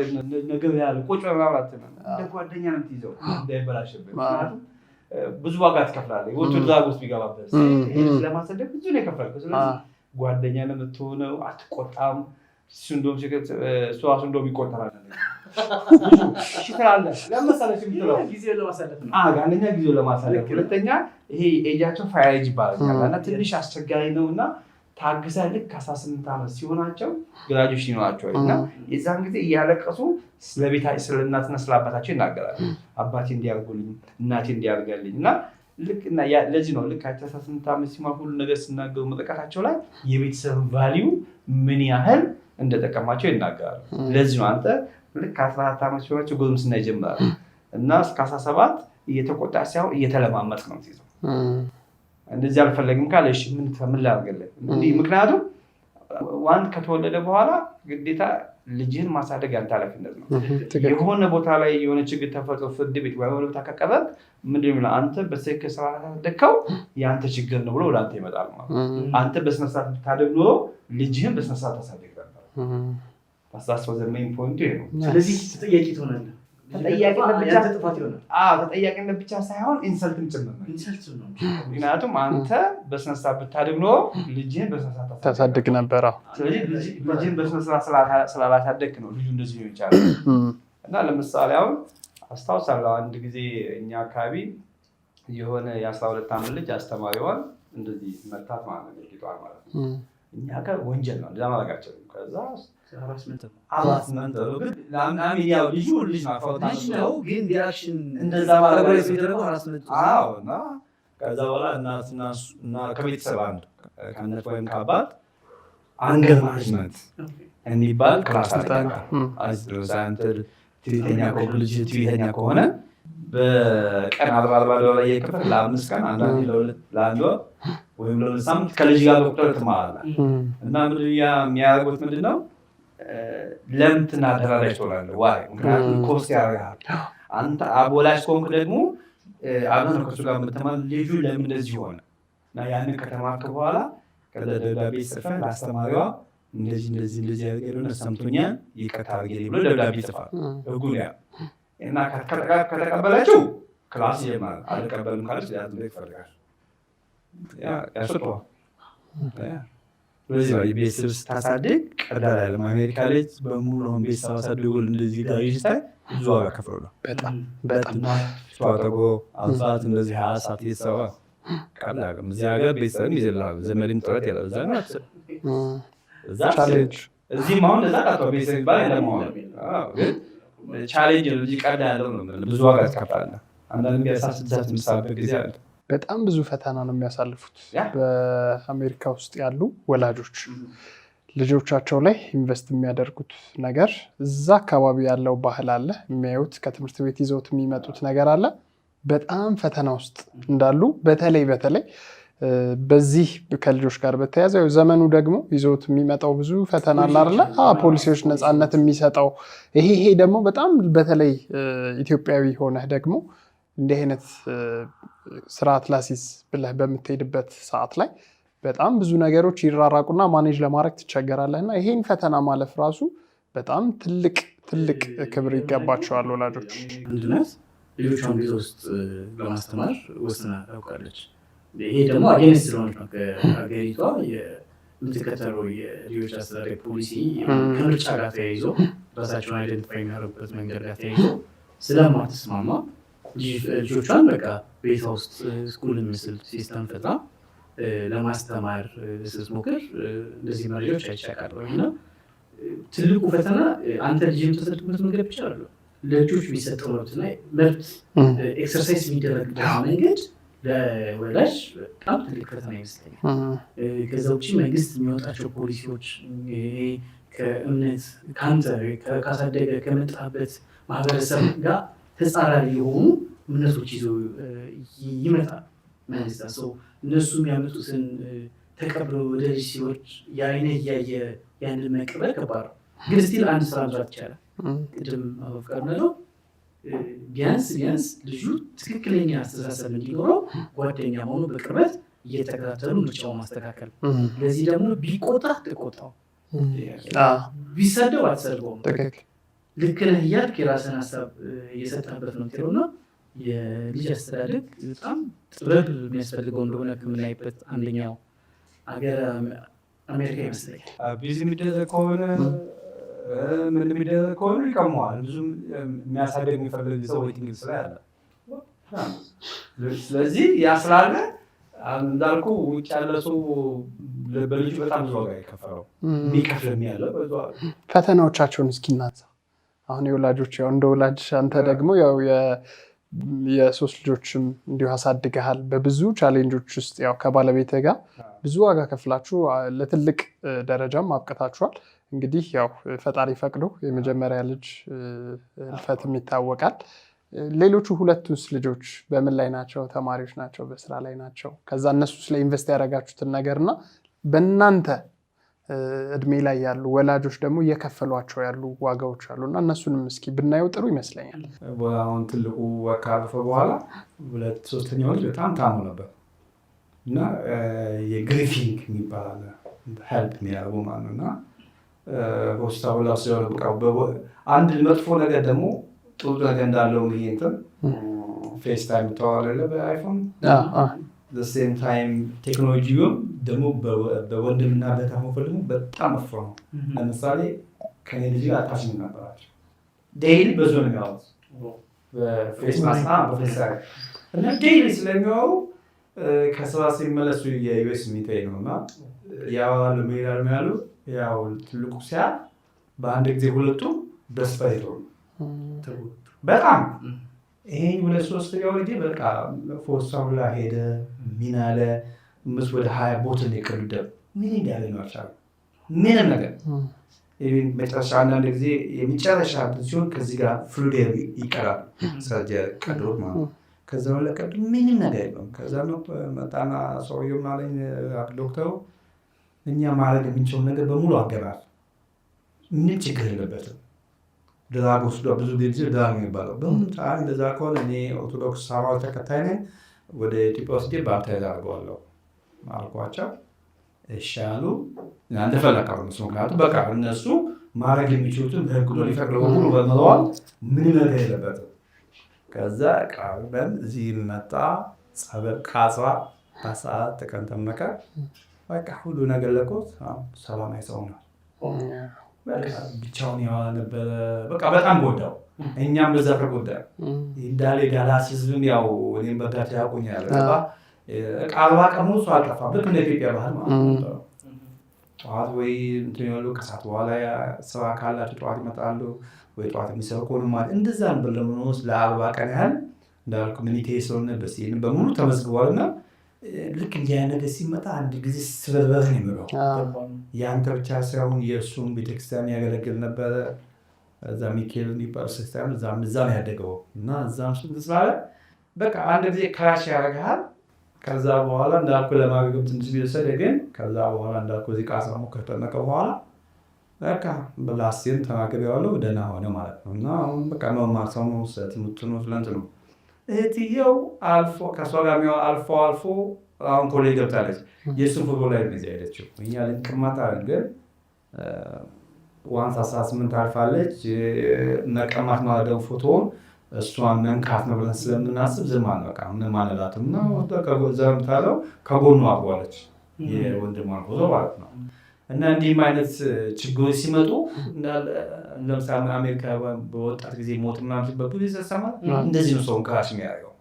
ነገር ያለ ቁጭ በማውራት ነው። እንደ ጓደኛ ነው የምትይዘው እንዳይበላሽብን። ምክንያቱም ብዙ ዋጋ ትከፍላለህ። ወጥቶ ድራጎስ ቢገባበት ለማሳደግ ብዙ ነው የከፈልከው። ስለዚህ ጓደኛ ነው የምትሆነው። አትቆጣም። እሱ እንደውም ይቆጠራል። እሺ ትላለህ። ለምሳሌ ጊዜውን ለማሳለፍ ነው። አንደኛ ጊዜውን ለማሳለፍ፣ ሁለተኛ ይሄ ኤጃቸው ፋይሬጅ ይባላል እና ትንሽ አስቸጋሪ ነው እና ታግሳ ልክ 18 ዓመት ሲሆናቸው ግራጁዌሽን ይኖራቸዋል እና የዛን ጊዜ እያለቀሱ ስለ እናትና ስለ አባታቸው ይናገራሉ። አባቴ እንዲያርጉልኝ፣ እናቴ እንዲያርጋልኝ እና ለዚህ ነው ልክ 18 ዓመት ሲሞላ ሁሉ ነገር ሲናገሩ መጠቃታቸው ላይ የቤተሰብ ቫሊዩ ምን ያህል እንደጠቀማቸው ይናገራሉ። ለዚህ ነው አንተ ልክ 14 ዓመት ሲሆናቸው ጎረምስና ይጀምራሉ እና እስከ 17 እየተቆጣ ሳይሆን እየተለማመጥ ነው የምትይዘው። እንደዚህ አልፈለግም ካለ እሺ ምን ላድርግልህ? ምክንያቱም ዋንድ ከተወለደ በኋላ ግዴታ ልጅህን ማሳደግ ያንተ ኃላፊነት ነው። የሆነ ቦታ ላይ የሆነ ችግር ተፈጥሮ ፍርድ ቤት ወይ ቦታ ከቀረብክ ምንድን ነው አንተ በትክክል ስላደረግከው የአንተ ችግር ነው ብሎ ወደ አንተ ይመጣል ማለት ነው። አንተ በስነ ስርዓት ብታደግ ኖሮ ልጅህን በስነ ስርዓት ታሳድግ ነበር። ታሳስበው ዘመን ፖይንቱ ይሄ ነው። ስለዚህ ተጠያቂ ትሆናለህ። ተጠያቂነት ብቻ ሳይሆን ኢንሰልትም ጭምር ነው። ምክንያቱም አንተ በስነ ስርዓት ብታድግ ኖሮ ልጅህን በስነ ስርዓት ታሳድግ ነበር። ስለዚህ ልጅህን በስነ ስርዓት ስላላሳደግክ ነው ልጁ እንደዚህ ሊሆን ይችላል። እና ለምሳሌ አሁን አስታውሳለሁ አንድ ጊዜ እኛ አካባቢ የሆነ የ12 ዓመት ልጅ አስተማሪዋን እንደዚህ መታት ማለት ነው። ጌጧል ማለት ነው። እኛ ጋር ወንጀል ነው እንደዛ ማድረጋቸው። ከዛ ከዛ በኋላ እናትና ከቤተሰብ አንዱ ከእናት ወይም ከአባት አንገር ማኔጅመንት የሚባል ክላስ ትዕቢተኛ ከሆነ በቀን 40 $40 እየከፈል ለ5 ቀን አንዳንዴ ለ1 ወር ወይም ለ2 ሳምንት ከልጅ ጋር በቁጥር ትማራለህ። እና የሚያደርጉት ምንድን ነው? ለምን ትናደራለች ትላለህ? ዋይ ምክንያቱም ኮስት ያደርግሃል። አንተ አቦላሽ ከሆንክ ደግሞ አብረን ከእሱ ጋር የምትማር ልጁ ለምን እንደዚህ ሆነ እና ያንን ከተማርክ በኋላ ከዛ ደብዳቤ ጽፈህ ለአስተማሪዋ እንደዚህ ያደርገ ሰምቶኛል ይቅርታ አድርጌልኝ ብሎ ደብዳቤ ጽፋል። ህጉ ያ እና ከተቀበለችው ክላስ ይጀምራል። አልቀበልም ካለች ይፈልጋል ያስወጣዋል። ስለዚህ ነው ቤተሰብ ስታሳድግ ቀላል አይደለም። አሜሪካ ልጅ በሙሉ አሁን ቤተሰብ አሳድጎ እንደዚህ ጋር ይስታይ ብዙ ዋጋ ከፍሎ ነው። በጣም ተዋጠጎ አባት እንደዚህ 20 ሰዓት እየሰራ ቀላል። እዚህ ሀገር ቤተሰብም ይዘላል ዘመድም ጥረት ያለው እዛ ነው እዛ ቻሌንጅ እዚህ ማሁን እዛ ቃጠው ቤተሰብ ይባል ያለመሆን ግን ቻሌንጅ ነው እንጂ ቀልድ ያለው ነው። ብዙ ዋጋ ትከፍላለህ። አንዳንድ ቢያሳስዛት የምሳበት ጊዜ አለ። በጣም ብዙ ፈተና ነው የሚያሳልፉት በአሜሪካ ውስጥ ያሉ ወላጆች ልጆቻቸው ላይ ኢንቨስት የሚያደርጉት ነገር እዛ አካባቢ ያለው ባህል አለ፣ የሚያዩት ከትምህርት ቤት ይዘውት የሚመጡት ነገር አለ። በጣም ፈተና ውስጥ እንዳሉ በተለይ በዚህ ከልጆች ጋር በተያያዘ ዘመኑ ደግሞ ይዘውት የሚመጣው ብዙ ፈተና አለ አይደለ? ፖሊሲዎች ነፃነት የሚሰጠው ይሄ ደግሞ በጣም በተለይ ኢትዮጵያዊ ሆነህ ደግሞ እንዲህ አይነት ስርዓት ላሲዝ ብለህ በምትሄድበት ሰዓት ላይ በጣም ብዙ ነገሮች ይራራቁና ማኔጅ ለማድረግ ትቸገራለህ እና ይሄን ፈተና ማለፍ ራሱ በጣም ትልቅ ክብር ይገባቸዋል ወላጆች። አንድነት ልጆቿን ቤት ውስጥ ለማስተማር ወስና ታውቃለች። ይሄ ደግሞ አጌንስት ስለሆነች ነው ከሀገሪቷ የምትከተለው የልጆች አስተዳደግ ፖሊሲ ከምርጫ ጋር ተያይዞ ራሳቸውን አይደንቲፋይ የሚያደርጉበት መንገድ ጋር ተያይዞ ስለማትስማማ ልጆቿን በቃ ቤቷ ውስጥ ስኩል የሚመስል ሲስተም ፈጥራ ለማስተማር ስትሞክር እንደዚህ መረጃዎች አይቻቃለሁ እና ትልቁ ፈተና አንተ ልጅ የምትሰጥበት መንገድ ብቻ አለ ለልጆች የሚሰጠው መብትና መብት ኤክሰርሳይዝ የሚደረግበት መንገድ ለወላጅ በጣም ትልቅ ፈተና ይመስለኛል። ከዛ ውጭ መንግስት የሚወጣቸው ፖሊሲዎች ከእምነት ከአንተ ካሳደገ ከመጣበት ማህበረሰብ ጋር ተጻራሪ የሆኑ እምነቶች ይዞ ይመጣል መንግስት። ሰው እነሱ የሚያመጡትን ተቀብለው ወደ ልጅ ሲወርድ የአይነ እያየ ያንን መቀበል ከባድ ነው። ግን ስቲል አንድ ስራ መስራት ይቻላል። ቅድም አበፍቃድ ነው ቢያንስ ልጁ ትክክለኛ አስተሳሰብ እንዲኖረው ጓደኛ መሆኑ በቅርበት እየተከታተሉ ምርጫውን ማስተካከል። ለዚህ ደግሞ ቢቆጣ ትቆጣው፣ ቢሰደው አትሰድበውም። ልክ ነህ እያልክ የራስን ሀሳብ እየሰጠህበት ነው ትለውና የልጅ አስተዳደግ በጣም ጥበብ የሚያስፈልገው እንደሆነ ከምናይበት አንደኛው ሀገር አሜሪካ ይመስለኛል። ቢዚ የሚደረግ ከሆነ ምን የሚደረግ ከሆነ ይቀመዋል። ብዙም የሚያሳደግ የሚፈልግ ሰው ዌቲንግ ሊስት ላይ አለ። ስለዚህ ያ ስላለ እንዳልኩ ውጭ ያለ ሰው በልጁ በጣም ብዙ ዋጋ የከፈለው የሚከፍልም ያለ ፈተናዎቻቸውን እስኪ እናንሳ። አሁን የወላጆች ያው እንደ ወላጅ አንተ ደግሞ ያው የሶስት ልጆችም እንዲሁ አሳድገሃል። በብዙ ቻሌንጆች ውስጥ ያው ከባለቤት ጋር ብዙ ዋጋ ከፍላችሁ ለትልቅ ደረጃም አብቅታችኋል። እንግዲህ ያው ፈጣሪ ፈቅዶ የመጀመሪያ ልጅ እልፈትም ይታወቃል። ሌሎቹ ሁለቱስ ልጆች በምን ላይ ናቸው? ተማሪዎች ናቸው? በስራ ላይ ናቸው? ከዛ እነሱስ ላይ ኢንቨስት ያደረጋችሁትን ነገርና በእናንተ እድሜ ላይ ያሉ ወላጆች ደግሞ እየከፈሏቸው ያሉ ዋጋዎች አሉና እነሱንም እስኪ ብናየው ጥሩ ይመስለኛል። አሁን ትልቁ ካለፈ በኋላ ሁለት ሶስተኛው ልጅ በጣም ታሞ ነበር እና የግሪፊንግ የሚባል ሄልፕ የሚያደርጉ ማለት ነው እና ሆስፒታሉ ላይ ሲሆን አንድ መጥፎ ነገር ደግሞ ጥሩ ነገር እንዳለው ይሄ እንትን ፌስ ታይም ተዋለለ በአይፎን ሴም ታይም ቴክኖሎጂውም ደግሞ በወንድምና በታሞፈል ደግሞ በጣም መጥፎ ነው። ለምሳሌ ከኔ ልጅ ጋር አታችመንት ነበራቸው። ዴይሊ በዙ ነው የሚያወሩት በፌስ ማስና በፌስ እና ዴይሊ ስለሚያወሩ ከስራ ሲመለሱ የዩኤስ ሚታይ ነው እና ያወራሉ ሜዳሉ ያሉ ያው ትልቁ ሲያ በአንድ ጊዜ ሁለቱ ደስፐሬት ሆኑ በጣም ይሄ ሁለት ሶስት ያው ልጅ በቃ ፎርሳው ላይ ሄደ ምን አለ ምስ ወደ 20 ቦትል የቀሉደ ምን እንዳለ ነው አቻ ምንም ነገር ይሄን መጨረሻ አንዳንድ ጊዜ የሚጨረሻ ሲሆን ከዚህ ጋር ፍሉድ ይቀራል ሰርጀሪ ቀዶ ማለት ከዛ በኋላ ቀዶ ምንም ነገር የለም። ከዛ ነው መጣና ሰውየው ማለት ዶክተሩ እኛ ማለት የምንችለው ነገር በሙሉ አገራል ምን ችግር የለበትም። ድራግ ወስዶ ብዙ ጊዜ ድራግ የሚባለው በምን ታዲያ እንደዛ ከሆነ እኔ ኦርቶዶክስ ሃይማኖት ተከታይ ነኝ ወደ ኢትዮጵያ ውስጥ ባፕታይዝ አድርገዋለሁ አልኳቸው። እሺ አሉ። እናንተ ፈለካው ነው ምክንያቱም በቃ እነሱ ማድረግ የሚችሉትን ህግ ነው ሊፈቅደው ሁሉ በመለዋል ምን ነገር የለበትም። ከዛ ቃልበን እዚህ መጣ ጸበል ካሳ በሰዓት ተቀንተመከ በቃ ሁሉ ነገር ለቆት ሰላማዊ ሰው ነው። ብቻውን ያዋለ ነበረ። በቃ በጣም ጎዳው። እኛም በዛ ተጎዳ። እንዳለ ዳላስ ህዝብም ያው እኔም በዳታ ያቆኛል። ቃልባ ቀሙ ሰው አልጠፋም። ልክ እንደ ኢትዮጵያ ባህል ማለት ነው። ጠዋት ወይ እንትን ያሉ ከሰዓት በኋላ ስራ ካላቸው ጠዋት ይመጣሉ ወይ ጠዋት የሚሰሩ ከሆኑ ማለት እንደዛ ነበር። ለመኖስ ለ40 ቀን ያህል እንዳልኩ ሚኒቴ ስለሆነ በሲን በሙሉ ተመዝግቧልና ልክ እንዲህ አይነት ነገር ሲመጣ አንድ ጊዜ ስበርበር ነው የሚለው። ያንተ ብቻ ሳይሆን የእሱም ቤተክርስቲያን ያገለግል ነበረ። እዛ ሚካኤል የሚባል ክርስቲያን እዛ ነው ያደገው እና እዛም ስላለ በቃ አንድ ጊዜ ክራሽ ያደርግሃል። ከዛ በኋላ እንዳልኩ ለማገገም ትንሽ ቢወሰድ ግን ከዛ በኋላ እንዳልኩ እዚህ ቃሳሙ ከተጠመቀ በኋላ በቃ በላስቴን ተናግሬዋለሁ ደህና ሆነ ማለት ነው። እና አሁን በቃ መማር ሰው ነው ስለትምህርቱ ነው ስለንት ነው። እህትየው አልፎ ከእሷ ጋር የሚሆን አልፎ አሁን ኮሌጅ ገብታለች። የእሱን ፎቶ ላይ ጊዜ ሄደችው እኛ ልንቅማት አድርገን ዋንስ 18 አልፋለች። መቀማት ማለት ደግሞ ፎቶውን እሷን መንካት ነው ብለን ስለምናስብ ዝም አንበቃ ምንም አንላትም እና ዘምታለው ከጎኑ አቋለች የወንድሟን ፎቶ ማለት ነው። እና እንዲህም አይነት ችግሮች ሲመጡ ለምሳሌ አሜሪካ በወጣት ጊዜ ሞት ምናምን ሲበቱ ሲሰማ እንደዚህ ነው ሰውን ክራሽ የሚያደርገው።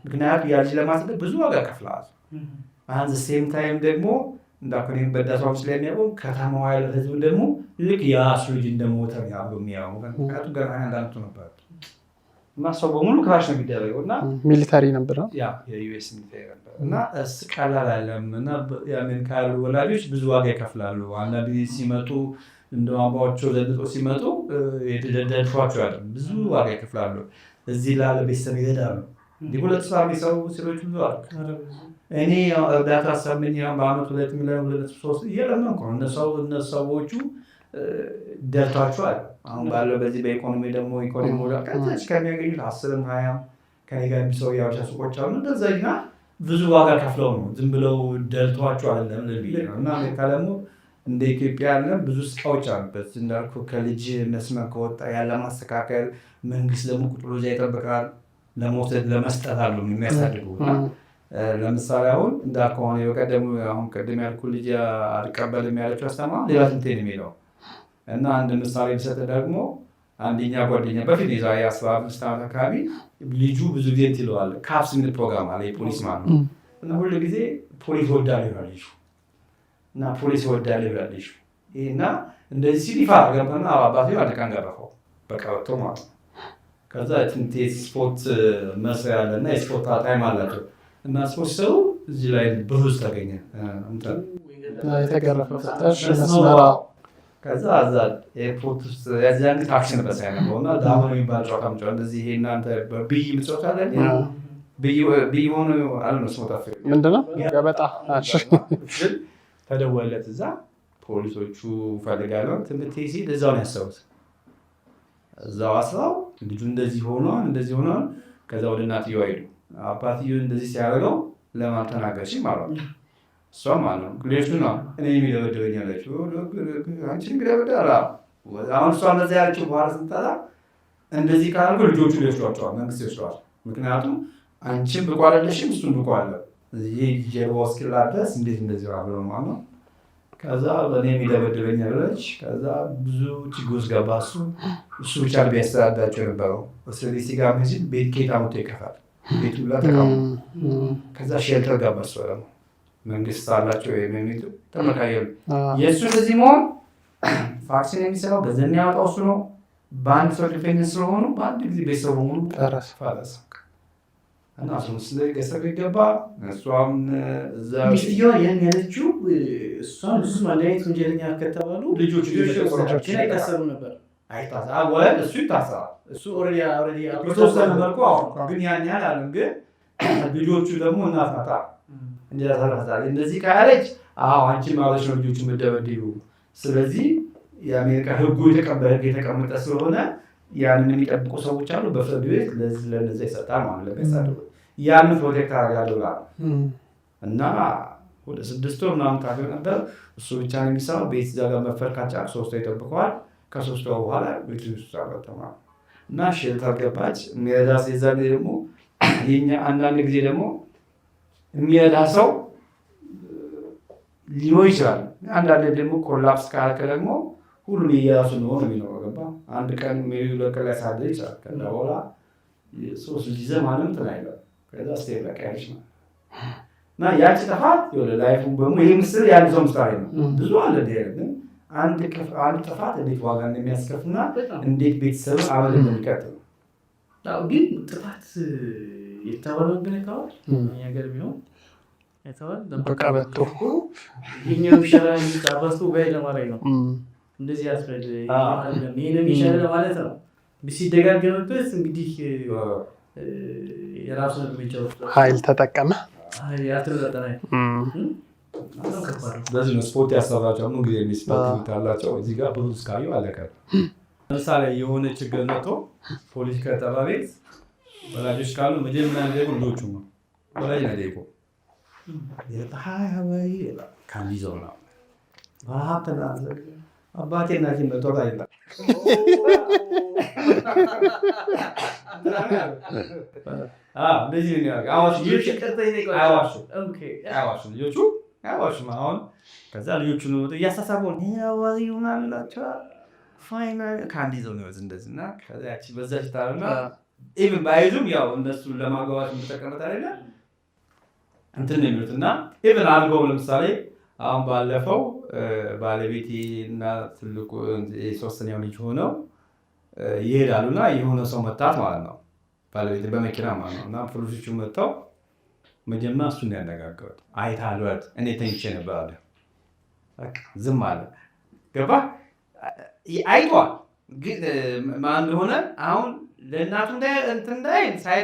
ምክንያቱም ያ ልጅ ለማስለቅ ብዙ ዋጋ ከፍለዋል። አንድ ሴም ታይም ደግሞ እንዳኮኔም በዳሳዎች ላይ የሚያውቁ ከተማዋ ያለ ህዝብ ደግሞ ልክ የራሱ ልጅ እንደሞተ የሚያው ምክንያቱም ገና አንዳንዱ ነበር እና ሰው በሙሉ ክራሽ ነው የሚደረገው እና ሚሊታሪ ነበር የዩኤስ ሚሊታሪ ነበር እና ቀላል አይደለም። እና የአሜሪካ ያሉ ወላጆች ብዙ ዋጋ ይከፍላሉ። አንዳንድ ጊዜ ሲመጡ እንደ አባዎቸው ዘልጦ ሲመጡ የተደደድፏቸው ያለ ብዙ ዋጋ ይከፍላሉ። እዚህ ላለ ቤተሰብ ይሄዳሉ። እንዲህ ሁለት ስራ የሚሰሩ ሴቶች ብዙ አሉ። እኔ እርዳታ ሰምኝ በአመት 2 ሚሊዮን 2.3 እየለመንኩ ነው። እነሱ ሰዎቹ ደርቷቸዋል። አሁን ባለው በዚህ በኢኮኖሚ ደግሞ ኢኮኖሚ ከታች ከሚያገኙት 10ም 20ም ከኔ ጋር የሚሰሩ የአበሻ ሱቆች አሉ። እንደዛኛ ብዙ ዋጋ ከፍለው ነው ዝም ብለው ደልቷቸው አይደለም ነው። እና አሜሪካ ደግሞ እንደ ኢትዮጵያ ያለ ብዙ ስራዎች አሉበት። እንዳልኩ ከልጅ መስመር ከወጣ ያለ ማስተካከል መንግስት ደግሞ ቁጥሩ እዚያ ይጠብቃል። ለመውሰድ ለመስጠት አሉ የሚያሳድጉ ለምሳሌ አሁን እንዳልከሆነ በቀደሙ አሁን ቅድም ያልኩ ልጅ አልቀበልም ያለችው አስተማሪ ሌላ ትንቴን የሚለው እና አንድ ምሳሌ ቢሰጥ ደግሞ አንደኛ ጓደኛ በፊት የዛሬ 15 ዓመት አካባቢ ልጁ ብዙ ጊዜ ትለዋል ካፕስ የሚል ፕሮግራም አለ የፖሊስ ማለት ነው። እና ሁሉ ጊዜ ፖሊስ ወዳለ ይላል ልጁ እና ፖሊስ ወዳለ ይላል ልጁ እና እንደዚህ ሲል ይፋ ገባና አባቱ አንድ ቀን ገረፈው በቃ ወጥቶ ማለት ነው። ከዛ ትንቴ ስፖርት መስሪያ ያለና የስፖርት ታይም አላቸው እና ስፖርት ሰው እዚህ ላይ ብሩዝ ተገኘ እንትን የተገረፈው መስመራ ከዛ ኤርፖርት ውስጥ ያዚያን ታክሲ ነበር ሳይነበውና ዳመን የሚባል ጨዋታ ምጫው እንደዚህ ይሄ እናንተ ብይ ምጽወት አለ ብይ ሆኖ አልነው ስሞታፍ ምንድነው ገበጣ ተደወለት። እዛ ፖሊሶቹ ፈልጋሉ ትምህርት ሲል እዛው ነው ያሰቡት። እዛው አስራው ልጁ እንደዚህ ሆኗል። ከዛ ወደ እናትየው ሄዱ። አባትየው እንደዚህ ሲያደርገው ለማን ተናገርሽ ማለት ነው። እሷም ማለት ነው ግሌቱ ነው እኔ የሚደበደበኝ አለችው። አንቺ እንግዲህ በዳላ አሁን እሷ እንደዚህ ያለችው በኋላ ስንጠራ እንደዚህ ካላልኩ ልጆቹ ይወስዷቸዋል፣ መንግስት ይወስዷል። ምክንያቱም አንቺም ብቁ አይደለሽም እሱም ብቁ አለ እዚህ ጀርባው እስኪላ ድረስ እንዴት እንደዚህ ብሎ ማለት ነው። ከዛ በእኔ የሚደበደበኝ አለች። ከዛ ብዙ ችግር ውስጥ ገባ። እሱ ብቻ ቢያስተዳዳቸው የነበረው እስር ሲጋር መሲል ቤት ኬታ ሞቶ ይከፋል ቤቱ ላ ተቃሙ። ከዛ ሼልተር ገባ። እሱ ደግሞ መንግስት አላቸው የሚሚቱ ተመካየሉ የእሱ እንደዚህ መሆን ፋክሲን የሚሰራው ገንዘብ ያወጣው እሱ ነው። በአንድ ሰው ዲፌንስ ስለሆኑ በአንድ ጊዜ ቤተሰቡ ሙሉ ፈረሰ እና እሱም ስለገሰብ ይገባ። እሷም እዛ ሚስትየዋ ያን ያለችው እሷን ብዙ ማንዳይት ወንጀለኛ ከተባሉ ልጆች አይታሰሩ ነበር። እሱ ይታሰራል። እሱ ኦልሬዲ በተወሰነ መልኩ ግን ያን ያህል አለም። ግን ልጆቹ ደግሞ እናፋታ እንዲያሳራታል እንደዚህ ካለች አንቺ ማለት ነው ልጆቹ መደበደቡ። ስለዚህ የአሜሪካ ህጉ የተቀመጠ ስለሆነ ያንን የሚጠብቁ ሰዎች አሉ። በፍርድ ቤት ለነዛ ይሰጣል ማለት ነው። ያንን ፕሮቴክት አደርጋለሁ እና ወደ 6 ወር ምናምን ካለ ነበር። እሱ ብቻ ነው የሚሰራው። ቤት እዛ ጋር መፈርካቻ 3 ወር ይጠብቀዋል። ከ3 ወር በኋላ ቤት ውስጥ አልተማ እና ሼልተር ገባች። የሚረዳ ሴዛ ደግሞ የኛ አንዳንድ ጊዜ ደግሞ የሚረዳ ሰው ሊኖር ይችላል። አንዳንድ ደግሞ ኮላፕስ ካለከ ደግሞ ሁሉም የራሱ ነው የሚኖረው። ገባ አንድ ቀን ሜዩ ለቀላ ሳደ ይችላል። ከዛ በኋላ 3 ጊዜ ማለት ነው። ከዛ ስቴፕ ላይ ያለች ነው እና ያቺ ጥፋት የሆነ ላይፉን በሙሉ ይህ ምስል ያን ሰው ምሳሌ ነው። ብዙ አለ ግን አንድ ጥፋት እንዴት ዋጋ እንደሚያስከፍልና እንዴት ቤተሰብ አበል እንደሚቀጥል ግን ጥፋት የተባለውን ግን አይተዋል። እኛ ገር ቢሆን አይተዋል። በቃ በቶ ይሄኛው ይሻላል አባስቶ ጋር ለማለት ነው። እንደዚህ ያስፈል ይሄንን ይሻላል ማለት ነው። ሲደጋገምበት እንግዲህ የራሱን እርምጃ ኃይል ተጠቀመ። በዚህ ነው ስፖርት ያሰራቸው ምን ጊዜ የሚስፖርት ያላቸው እዚህ ጋር ብዙ ስካዩ አለቀ። ለምሳሌ የሆነ ችግር መጥቶ ፖሊስ ከተባ ቤት ወላጆች ካሉ መጀመሪያ ነገር ልጆቹ ነው ወላጅ ነው የታሃይ ካንዲዞ ነው ባሃተና አባቴ እናቴ መጥቶ አይደለም እንደዚህ ነው ያለው። አዋሽ ልጆቹ አሁን ከዛ ልጆቹ ነው እያሳሳቡ ፋይናል ካንዲዞ ነው እንደዚህ እና ከዛ ያቺ በዛች ታረና ኢቭን ባይዙም ያው እነሱ ለማግባባት የምጠቀመት አይደለም እንትን ነው የሚሉት እና ኢቭን አልገው ለምሳሌ አሁን ባለፈው ባለቤቴ እና ትልቁ የሶስተኛው ልጅ ሆነው ይሄዳሉና የሆነ ሰው መታት ማለት ነው ባለቤቴ በመኪና ማለት ነው እና ፖሊሶቹ መጥተው መጀመሪያ እሱን ያነጋገሩት አይተሃል ወይ እኔ ተኝቼ ነበር አለ በቃ ዝም አለ ገባ አይቷል ግን ማን እንደሆነ አሁን ለእናቱ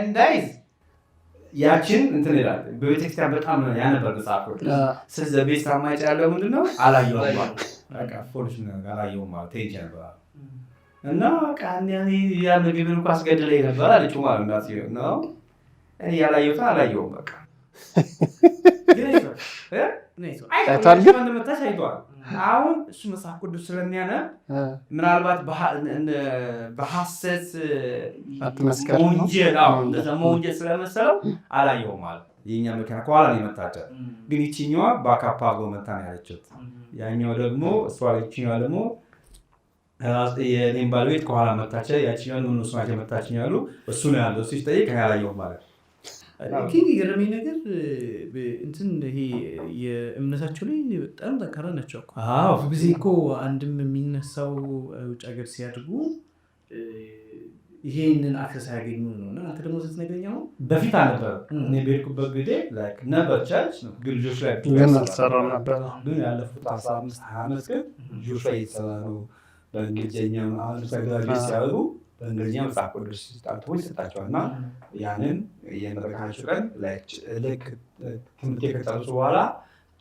እንዳይዝ ያችን እንትን ይላል በቤተክርስቲያን በጣም ያነበር መጽሐፎች ስለዚህ ቤት ታማጭ ያለው ምንድነው አላየውም በቃ ፖሊስ ነው አላየውም ማለት ተይኝ ነበር እና ቃን ያ ምግብ እንኳን አስገድለኝ ነበር አለች ማለት ነው እኔ ያላየሁት አላየውም በቃ አይቷል ግን አይቷል አሁን እሱ መጽሐፍ ቅዱስ ስለሚያነብ ምናልባት በሐሰት ወንጀል ስለመሰለው አላየውም ማለት የኛ መኪና ከኋላ ነው የመታቸው ግን ይችኛዋ ባካፓ አድርጎ መታ ነው ያለችው ያኛው ደግሞ እሷ ይችኛዋ ደግሞ የኔም ባለቤት ከኋላ መታቸ ያችኛውን ምን እሱ ናቸው መታችኝ ያሉ እሱ ነው ያለው እሱ ሲጠይቅ አላየውም ማለት ግን የገረመኝ ነገር እንትን ይሄ የእምነታቸው ላይ በጣም ጠንካራ ናቸው እኮ። አዎ ጊዜ እኮ አንድም የሚነሳው ውጭ ሀገር ሲያድጉ ይሄንን አክሰስ ያገኙ ነው እና አንተ ደግሞ ስትነግረኝ አሁን በፊት አልነበረ እኔ በሄድኩበት ጊዜ ነበር ቸርች ነው ግን ልጆች ላይ ግን አልሰራም ነበር ግን ያለፉት 15-20 ዓመት ግን ልጆች ላይ የተሰራ ነው በእንግሊዝኛ አሁን ሰግራጅ ሲያደርጉ በእንግሊዝኛ መጽሐፍ ቅዱስ ጣልቶች ይሰጣቸዋል እና ያንን የመረካቸው ቀን ልክ ትምህርት ከጨረሱ በኋላ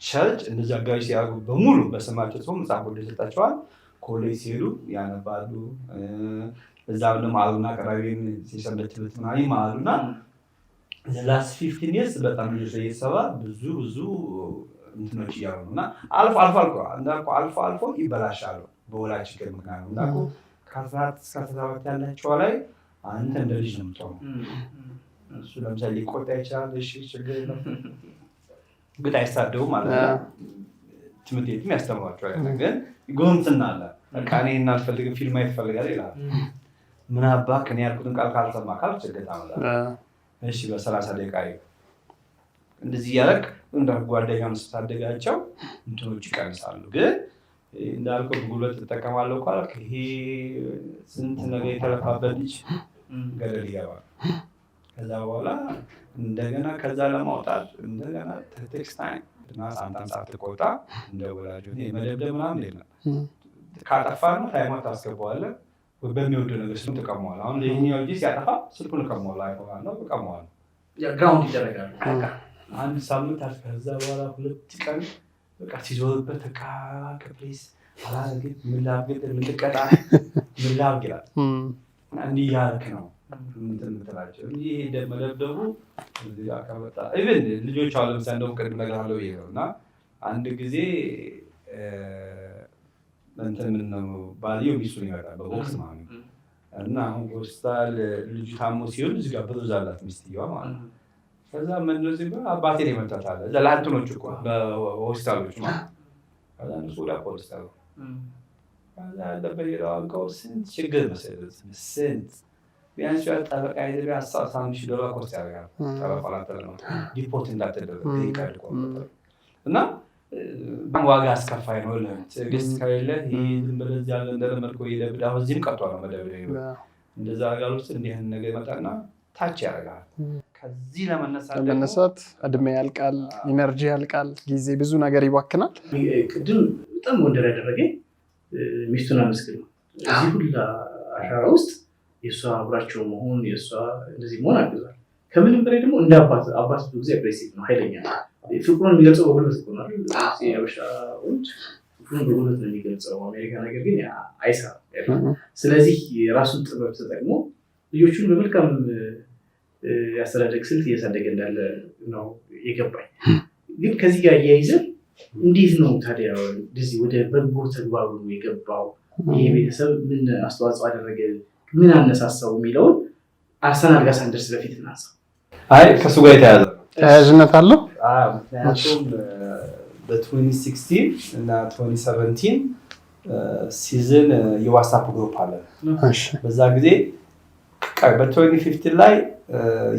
ቸርች እንደዚህ አጋዥ ሲያደርጉ በሙሉ በስማቸው ጽፎ መጽሐፍ ቅዱስ ይሰጣቸዋል። ኮሌጅ ሲሄዱ ያነባሉ። እዛም ደግሞ አሉና ቀራቢን ሲሰንበት ትምህርት ምናምን ይማሩና ላስት 15 years በጣም ልጆች ላይ የተሰራ ብዙ እንትኖች እያሉ ነው እና አልፎ ይበላሻሉ በወላጅ ችግር ምክንያት እንዳልኩ ከ14 እስከ 17 ያላቸው ላይ አንተ እንደ ልጅ ነው የምትሆነው። እሱ ለምሳሌ ሊቆጣ ይችላል። እሺ ችግር የለም ግን አይሳደቡም ማለት ነው። ትምህርት ቤትም ያስተምሯቸዋል። ግን ጎንትና አለ በቃ እኔ እናልፈልግም ፊልም አይፈልጋል ይላል። ምን አባክ እኔ ያልኩትን ቃል ካልሰማ ካል ችግር ታመጣለህ። እሺ በ30 ደቂቃ እንደዚህ እያደረግ እንደ ጓደኛም ስታደጋቸው እንትኖች ይቀንሳሉ። ግን እንዳልከው ጉልበት ትጠቀማለሁ ካልክ ይሄ ስንት ነገር የተለፋበት ልጅ ገደል ይገባል። ከዛ በኋላ እንደገና ከዛ ለማውጣት እንደገና ቴክስት ታይም እና ሳንታን ሳትቆጣ እንደ ወላጅ መደብደብ ምናምን የለም። ካጠፋ ነው ታይም ታስገባዋለህ። በሚወደው ነገር ስልኩን ትቀማዋለህ። አሁን ይሄኛው ልጅ ሲያጠፋ ስልኩን እቀማዋለሁ አይሆን ነው እቀማዋለሁ። ግራውንድ ይደረጋል። አንድ ሳምንት ከዛ በኋላ 2 ቀን በቃ ሲዞርበት በቃ ፕሊዝ አላረግም ምን ላድርግ ልቀጣ ምን ላድርግ ይላል። እንዲህ ያልክ ነው እንትን የምትላቸው እንጂ መደብደቡ እዚህ ጋር ከመጣ ኢቭን ልጆች አሉ ለምሳሌ እንደውም ቅድም ነገር አለው ይሄ ነው እና አንድ ጊዜ እንትን ምን ነው ባልየው ሚስቱን ይመጣል በቦክስ ማለት ነው እና አሁን ሆስፒታል ልጁ ታሞ ሲሆን እዚህ ጋር ብዙ አላት ሚስትየዋ ማለት ነው። ከዛ ምን ነው ሲባል አባቴ ነው የመጣው አለ እዛ ለአንተኖቹ እኮ በሆስፒታሎች ማለት ከዛ እነሱ ወደ ሆስፒታል ከዛ ለበየው አንቀው ስንት ችግር መሰለህ ስንት ቢያንስ ጠበቃ ኢትዮጵያ $15,000 ኮስት ያደርጋል። ጠበቃ ዲፖርት እንዳትደረግ ይቀድቆ እና ዋጋ አስከፋይ ነው። ትዕግስት ከሌለ ዝም ብለህ እዚያ እንደለመድከው እየደብድህ አሁን እዚህም ቀርቷል መደብደብ እንደዛ ጋር ውስጥ እንዲህ አይነት ነገር ይመጣና ታች ያደርጋል። ከዚህ ለመነሳት እድሜ ያልቃል፣ ኢነርጂ ያልቃል፣ ጊዜ ብዙ ነገር ይባክናል። ቅድም በጣም ወንደር ያደረገኝ ሚስቱን አመስግን ነው። እዚህ ሁላ አሻራ ውስጥ የእሷ አብራቸው መሆን የእሷ እንደዚህ መሆን አግዟል። ከምንም በላይ ደግሞ እንደ አባት ብዙ ጊዜ አግሬሲቭ ነው፣ ኃይለኛ ነው። ፍቅሩን የሚገልጸው በጉልበት ይሆናል። የአበሻ ወንድ ፍቅሩን በጉልበት ነው የሚገልጸው። አሜሪካ ነገር ግን አይሰራም። ስለዚህ የራሱን ጥበብ ተጠቅሞ ልጆቹን በመልካም ያስተዳደግ ስልት እያሳደገ እንዳለ ነው የገባኝ። ግን ከዚህ ጋር እያይዘን እንዴት ነው ታዲያ እንደዚህ ወደ በጎ ተግባሩ የገባው? ይሄ ቤተሰብ ምን አስተዋጽኦ አደረገ? ምን አነሳሳው የሚለውን አርሰናል ጋር ሳንደርስ በፊት እናንሳ። ከእሱ ጋር የተያዘ ተያያዥነት አለው። ምክንያቱም በ2016 እና 2017 ሲዝን የዋትስአፕ ግሩፕ አለ። በዛ ጊዜ በ2015 ላይ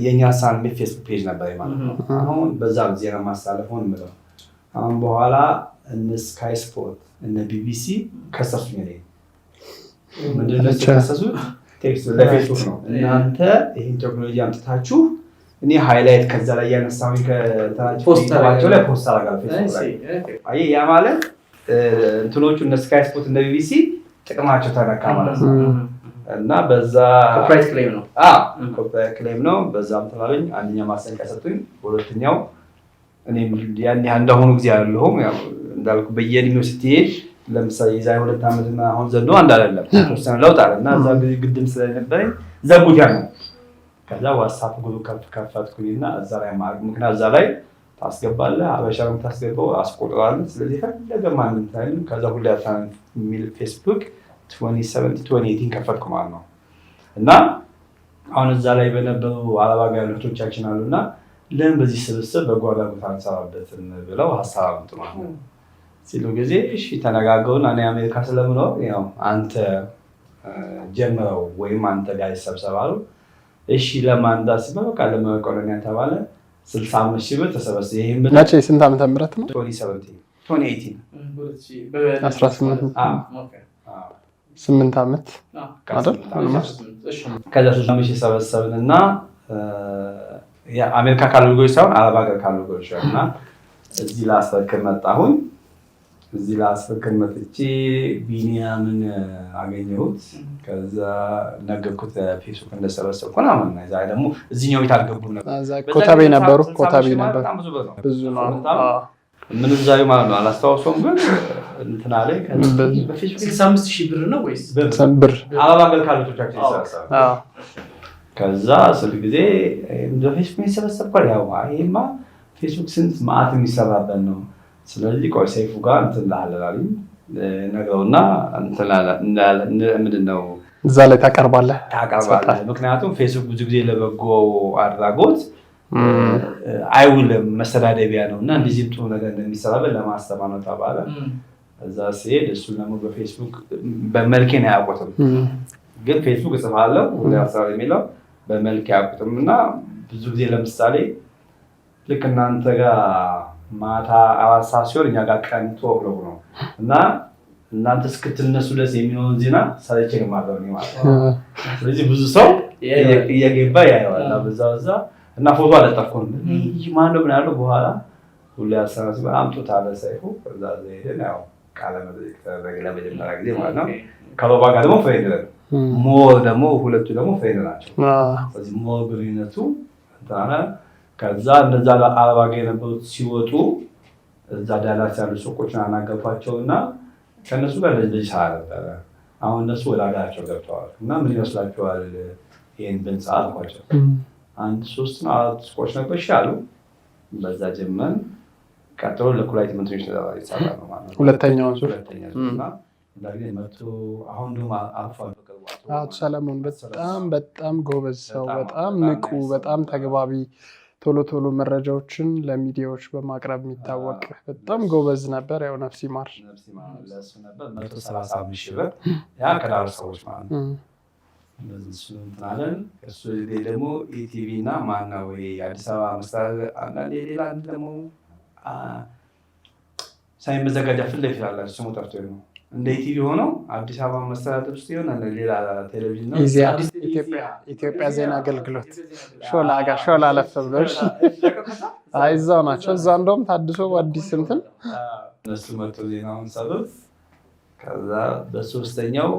የእኛ ሳን ፌስቡክ ፔጅ ነበር ማለት ነው። አሁን በዛ ጊዜ ነው ማስተላለፈው የምለው። አሁን በኋላ እነ ስካይ ስፖርት እነ ቢቢሲ ከሰሱኝ። ምንድን ነው የከሰሱት? ቴክስት ለፌስቡክ ነው። እናንተ ይህን ቴክኖሎጂ አምጥታችሁ እኔ ሃይላይት ከዛ ላይ ያነሳሁኝ ከታቸው ላይ ፖስት አደርጋለሁ ፌስቡክ ላይ። ያ ማለት እንትኖቹ እነ ስካይ ስፖርት እነ ቢቢሲ ጥቅማቸው ተነካ ማለት ነው። እና በዛ ኮፒራይት ክሌም ነው። ኮፒራይት ክሌም ነው። በዛም ተባለኝ። አንደኛ ማስጠንቀቂያ ሰጡኝ። ሁለተኛው እኔም ያን እንዳሁኑ ጊዜ አይደለሁም። ያው እንዳልኩ በየእድሜው ስትሄድ ለምሳሌ የዛሬ 2 ዓመትና አሁን ዘንድሮ አንድ አይደለም። ተወሰነ ለውጥ አለ እና እዛ ጊዜ ግድም ስለነበረኝ ዘጉት ያ ነው። ከዛ ዋትስአፕ ግሩፕ ከፈትኩኝና እዛ ላይ ምክንያት እዛ ላይ ታስገባለህ፣ አበሻም ታስገባው አስቆጥራለህ። ስለዚህ ፈለገ ማንም ታይም ከዛ ሁሉ ያታን የሚል ፌስቡክ 2017-2018 ከፈትኩ ማለት ነው። እና አሁን እዛ ላይ በነበሩ አረብ ሀገር ያሉቶቻችን አሉና ለምን በዚህ ስብስብ በጎ አድራጎት አንሰራበትም ብለው ሀሳብ አመጡ ማለት ነው። ሲሉ ጊዜ እሺ ተነጋገሩን። እኔ አሜሪካ ስለምኖር ያው አንተ ጀምረው ወይም አንተ ጋር ይሰብሰባሉ። እሺ ለማን እንዳስበው በቃ ለመቆለኒያ ተባለ። 65,000 ብር ተሰበሰበ። ይሄን ብር መቼ ስንት ዓመተ ምህረት ነው? 2018 8 ዓመት አይደል? ከዛ 65,000 ሰበሰብንና አሜሪካ ካሉ ልጆች ሳይሆን አረብ ሀገር ካሉ ልጆች እና እዚህ ላስፈክር መጣሁኝ። እዚህ ላስፈክር መጥቼ ቢኒያምን አገኘሁት። ከዛ ነገርኩት ፌስቡክ እንደሰበሰብኩ ምናምን። እዛ ደግሞ እዚህኛው ቤት አልገቡም ነበር። ኮታቤ ነበሩ። ኮታቤ ነበር። ብዙ ነው ምን እዛዩ ማለት ነው። አላስታውሰውም ግን እንትና ላይ በፌስቡክ 65,000 ብር ነው ወይስ ብር? አረብ ሀገር ካሉ ልጆቻችን ይሰበሰባል። ከዛ ስልክ ጊዜ በፌስቡክ ይሰበሰብኳል። ያው ይሄማ ፌስቡክ ስንት ማዕት የሚሰራበት ነው። ስለዚህ ቆይ ሰይፉ ጋር እንትን ላላለኝ ነገውና ምንድን ነው እዛ ላይ ታቀርባለህ። ምክንያቱም ፌስቡክ ብዙ ጊዜ ለበጎ አድራጎት አይውልም፣ መሰዳደቢያ ነው እና እንደዚህም ጥሩ ነገር እንደሚሰራበት ለማስተማር ነው ተባለ። እዛ ሲሄድ እሱን ደግሞ በፌስቡክ በመልኬ ነው አያውቁትም፣ ግን ፌስቡክ እጽፋለሁ ወደ አስራ የሚለው በመልክ ያውቁትም እና ብዙ ጊዜ ለምሳሌ ልክ እናንተ ጋር ማታ 4 ሰዓት ሲሆን እኛ ጋር ቀን 12 ነው እና እናንተ እስክትነሱ ድረስ የሚሆን ዜና ሰርቼ ነው ማለት ነው። ስለዚህ ብዙ ሰው እየገባ ያየዋል በዛ እና ፎቶ አለጠፍኩኝ። ይህ ማነው ምን ያለው በኋላ ሁሉ ያሰራስ አምጡት አለ ሰይፉ። ከዛ ዘይሄን ያው ቃለ መጠይቅ ተደረገ ለመጀመሪያ ጊዜ ማለት ነው። ከበባ ጋር ደግሞ ፍሬንድ ነን። ሞር ደግሞ ሁለቱ ደግሞ ፍሬንድ ናቸው። ስለዚህ ሞር ግንኙነቱ እንትና ከዛ እነዛ አረብ ሀገር የነበሩት ሲወጡ እዛ ዳላስ ያሉ ሱቆችን አናገርኳቸውና ከእነሱ ጋር እንደዚህ ሰራ ነበረ። አሁን እነሱ ወደ ሀገራቸው ገብተዋል እና ምን ይመስላችኋል ይህን ብንጻ አልኳቸው። 1 3 4 ሱቆች ነበር ይሻሉ። በዛ ጀመን ቀጥሎ ለኩላሊት ህመምተኞች ተሰራ ነው ማለት ነው። ሁለተኛው ዙር እና እንዳገኘ መጥቶ አሁን ደግሞ አልፏል። አቶ ሰለሞን በጣም ጎበዝ ሰው፣ በጣም ንቁ፣ በጣም ተግባቢ፣ ቶሎ መረጃዎችን ለሚዲያዎች በማቅረብ የሚታወቅ በጣም ጎበዝ ነበር። ያው ነፍስ ይማር ለሱ ነበር 175,000 ብር ያ ከዳር ሰዎች ማለት ነው። እንደዚህ እንትን እሱ ደግሞ ኢቲቪ እና ማነው የአዲስ አበባ መስተዳድር አንዳንዴ ሌላ ደግሞ ሳይመዘጋጃ ፊት ለፊት አለ ስሙ ጠርቶ ነው እንደ ኢቲቪ ሆነው አዲስ አበባ መስተዳድር ውስጥ ይሆን ሌላ ቴሌቪዥን ነው ኢትዮጵያ ዜና አገልግሎት ሾላ አለፍ ብሎሽ እዛው ናቸው። እዛ እንደውም ታድሶ አዲስ እንትን እነሱ መጥቶ ዜናውን ሰሩት። ከዛ በሶስተኛው